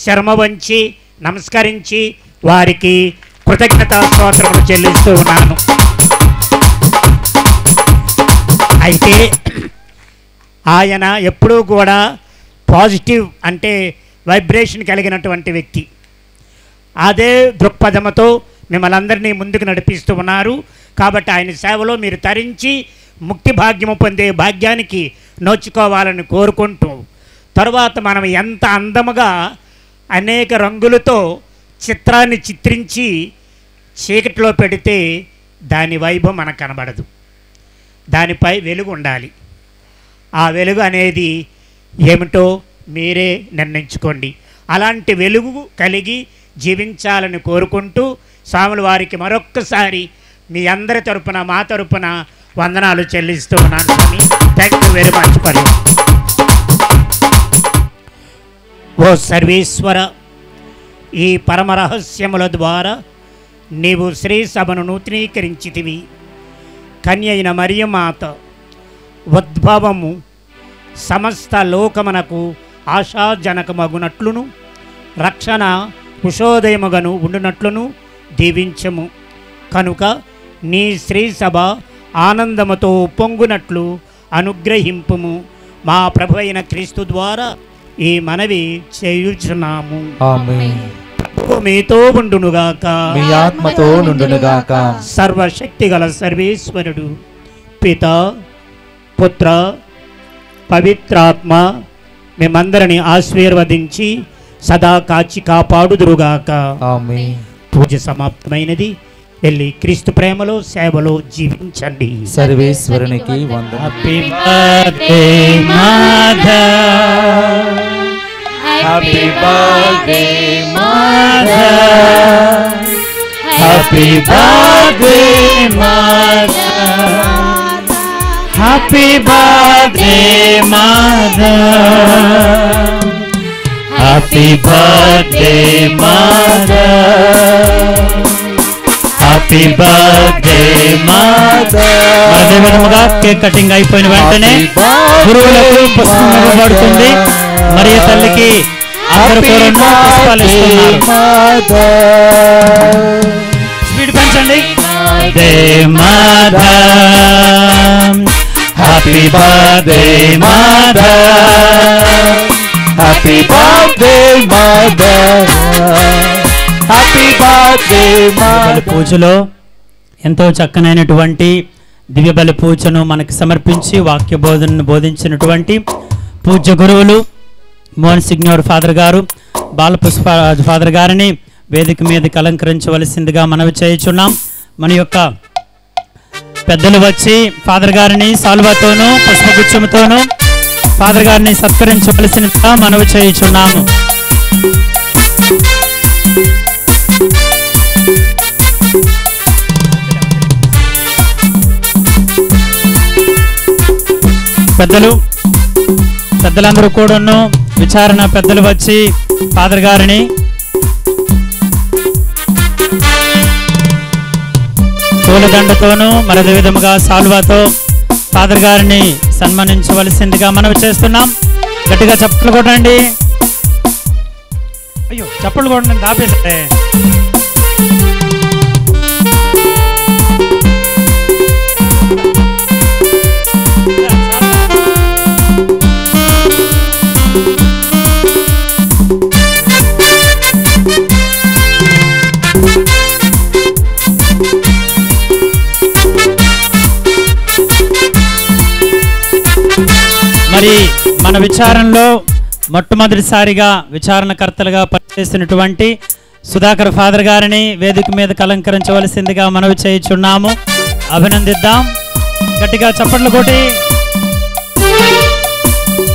శర్మ వంచి నమస్కరించి వారికి కృతజ్ఞతా స్తోత్రములు చెల్లిస్తూ ఉన్నాను. అయితే ఆయన ఎప్పుడూ కూడా పాజిటివ్ అంటే వైబ్రేషన్ కలిగినటువంటి వ్యక్తి. అదే దృక్పథంతో మిమ్మల్ని అందరినీ ముందుకు నడిపిస్తూ ఉన్నారు. కాబట్టి ఆయన సేవలో మీరు తరించి ముక్తి భాగ్యము పొందే భాగ్యానికి నోచుకోవాలని కోరుకుంటూ, తరువాత మనం ఎంత అందముగా అనేక రంగులతో చిత్రాన్ని చిత్రించి చీకటిలో పెడితే దాని వైభవం మనకు కనబడదు. దానిపై వెలుగు ఉండాలి. ఆ వెలుగు అనేది ఏమిటో మీరే నిర్ణయించుకోండి. అలాంటి వెలుగు కలిగి జీవించాలని కోరుకుంటూ స్వాముల వారికి మరొక్కసారి మీ అందరి తరపున మా తరపున వందనాలు చెల్లిస్తూ ఉన్నాను స్వామి. Thank you very much for you. ఓ సర్వేశ్వర, ఈ పరమరహస్యముల ద్వారా నీవు శ్రీ సభను నూతనీకరించితివి. కన్య అయిన మరియమాత ఉద్భవము సమస్త లోకమునకు ఆశాజనకమగునట్లును రక్షణ కుశోదయముగను ఉండునట్లును దీవించము. కనుక నీ శ్రీ సభ ఆనందముతో పొంగునట్లు అనుగ్రహింపుము. మా ప్రభు అయిన క్రీస్తు ద్వారా ఈ మనవి చేయుచున్నాము. ఆమేన్. ప్రభువు మీతో ఉండునుగాక, మీ ఆత్మతో నుండునుగాక. సర్వశక్తి గల సర్వేశ్వరుడు పిత పుత్ర పవిత్రాత్మ మేమందరిని ఆశీర్వదించి సదా కాచి కాపాడుదురుగాక. ఆమేన్. పూజ సమాప్తమైనది. వెళ్ళి క్రీస్తు ప్రేమలో సేవలో జీవించండి. సర్వేశ్వరునికి వందనాలు. Happy birthday mother, happy birthday mother, happy birthday mother, happy birthday mother, happy birthday mother, happy birthday mother. అదే విధముగా కేక్ కటింగ్ అయిపోయిన వెంటనే గురువులకు పుష్పం ఇవ్వబడుతుంది. మరియ తల్లికి అందరూ కూడా పుష్పాలు ఇస్తున్నారు. స్పీడ్ పెంచండి. Happy birthday mother, happy birthday mother, happy birthday mother. పూజలో ఎంతో చక్కనైనటువంటి దివ్య బలి పూజను మనకు సమర్పించి వాక్య బోధనను బోధించినటువంటి పూజ్య గురువులు మోహన్ సిగ్నోర్ ఫాదర్ గారు, బాలపుష్ప ఫాదర్ గారిని వేదిక మీదకి అలంకరించవలసిందిగా మనవి చేయుచున్నాం. మన యొక్క పెద్దలు వచ్చి ఫాదర్ గారిని సాల్వాతోనూ పుష్పగుచ్చముతోనూ ఫాదర్ గారిని సత్కరించవలసిందిగా మనవి చేయుచున్నాము. పెద్దలందరూ కూడాను విచారణ పెద్దలు వచ్చి ఫాదర్ గారిని పూలదండతోనూ మరొక విధముగా సాల్వాతో ఫాదర్ గారిని సన్మానించవలసిందిగా మనవి చేస్తున్నాం. గట్టిగా చప్పట్లు కొట్టండి. అయ్యో చప్పట్లు కొట్టండి, దాపేసే. మరి మన విచారణలో మొట్టమొదటిసారిగా విచారణకర్తలుగా పనిచేస్తున్నటువంటి సుధాకర్ ఫాదర్ గారిని వేదిక మీద అలంకరించవలసిందిగా మనవి చేయుచున్నాము. అభినందిద్దాం. గట్టిగా చప్పట్లు కొట్టి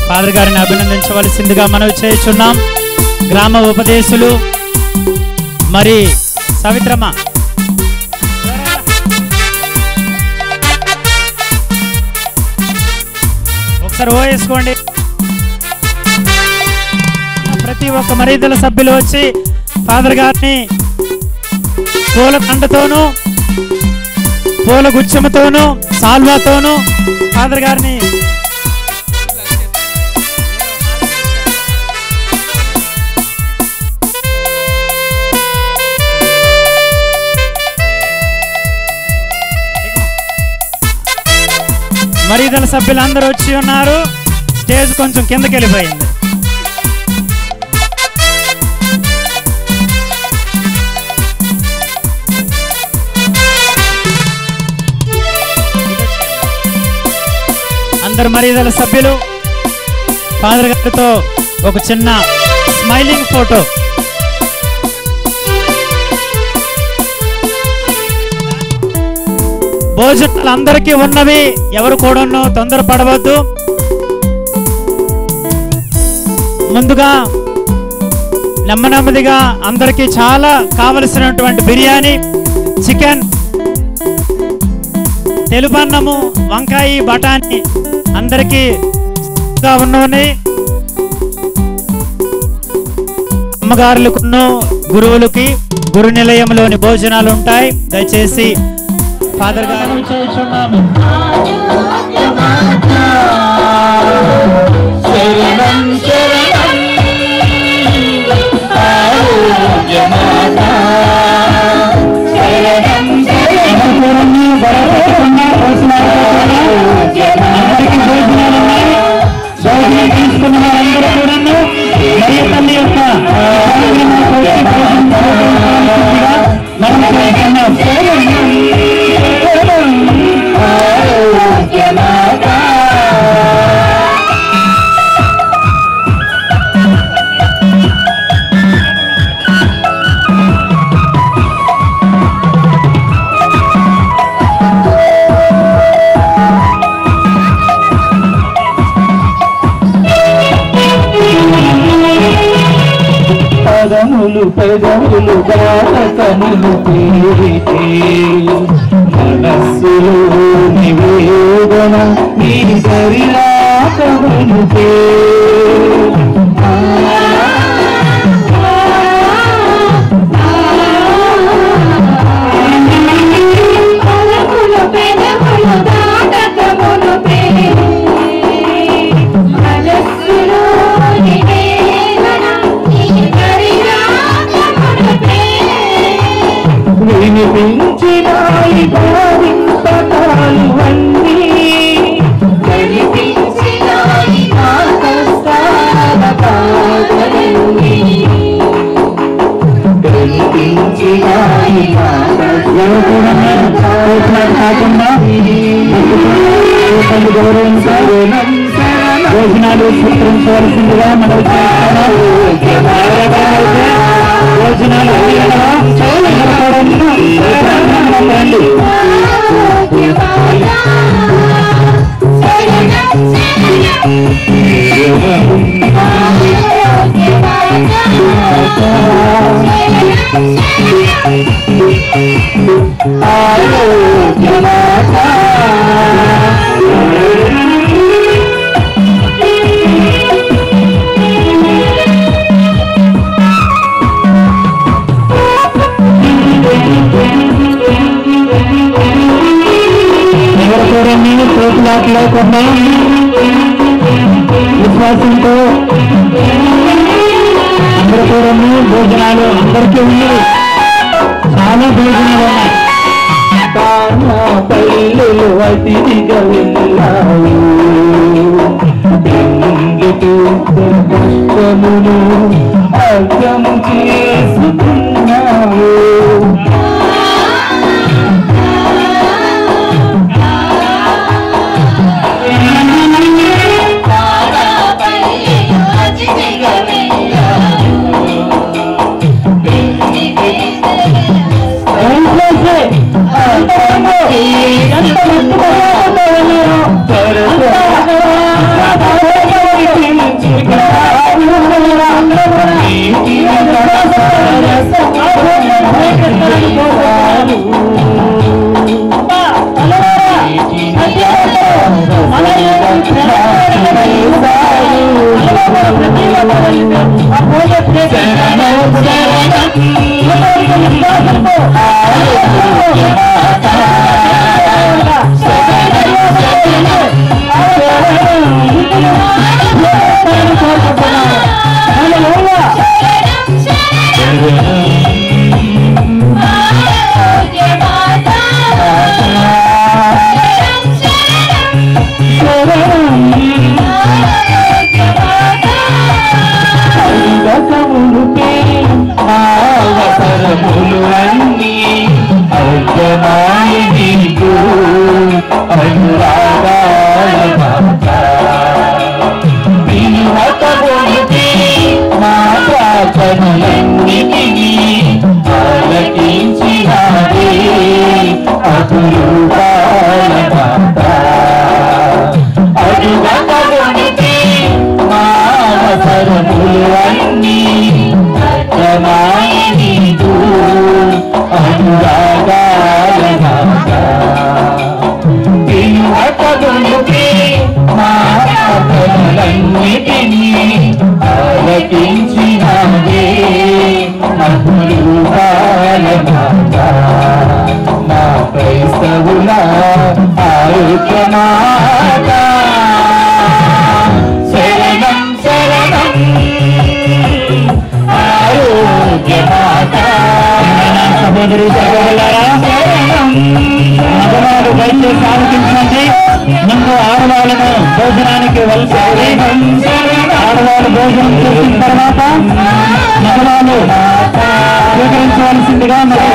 ఫాదర్ గారిని అభినందించవలసిందిగా మనవి చేయుచున్నాం. గ్రామ ఉపదేశులు మరి సవిత్రమ్మ ఒకసారి ఓ వేసుకోండి. ప్రతి ఒక్క మరీదల సభ్యులు వచ్చి ఫాదర్ గారిని పూల దండతోనూ పూల గుచ్చముతోనూ సాల్వాతోనూ ఫాదర్ గారిని మరీదల సభ్యులందరూ వచ్చి ఉన్నారు. స్టేజ్ కొంచెం కిందకి వెళ్ళిపోయింది. అందరు మరీదల సభ్యులు ఫాదర్ గారితో ఒక చిన్న స్మైలింగ్ ఫోటో. భోజనాలు అందరికీ ఉన్నవి, ఎవరు కూడా తొందరపడవద్దు. ముందుగా నెమ్మదిగా అందరికీ చాలా కావలసినటువంటి బిర్యానీ, చికెన్, తెలుపన్నము, వంకాయ, బఠానీ అందరికీ ఉన్నాయి. అమ్మగారులకును గురువులకి గురు నిలయంలోని భోజనాలు ఉంటాయి. దయచేసి ఫాదర్ గారు చేస్తున్నాము. తీసుకున్న వారందరూ కూడా మరియ తల్లి యొక్క పదములు పెదవులు బాలకములు పేరితే మనస్సులో నివేదన నీ సరిలాకములు వినిపించినాయి భావింపటాలు అన్నీ, కనిపించినాయి నా కష్టాల బాధలన్నీ, కనిపించినాయి నా కాకుండా భోజనాలు స్వీకరించవలసిందిగా మనం భోజనాలు రండి. లేకుండా విశ్వాసంతో అందరూ కూడా భోజనాలు అందరికీ ఉన్నాయి. చాలా భోజనాలు ఉన్నాయి. పల్లెలు అతిథిగా వెళ్ళావు, కష్టమును అర్థము చేసుకున్నావు. సహోదరి సహోదరులారా, మగవారు దయచేసి ఆలోచించండి. ముందు ఆడవాళ్ళను భోజనానికి వెళ్తారు. ఆడవాళ్ళు భోజనం చేసిన తర్వాత మగవాళ్ళు స్వీకరించవలసిందిగా మరి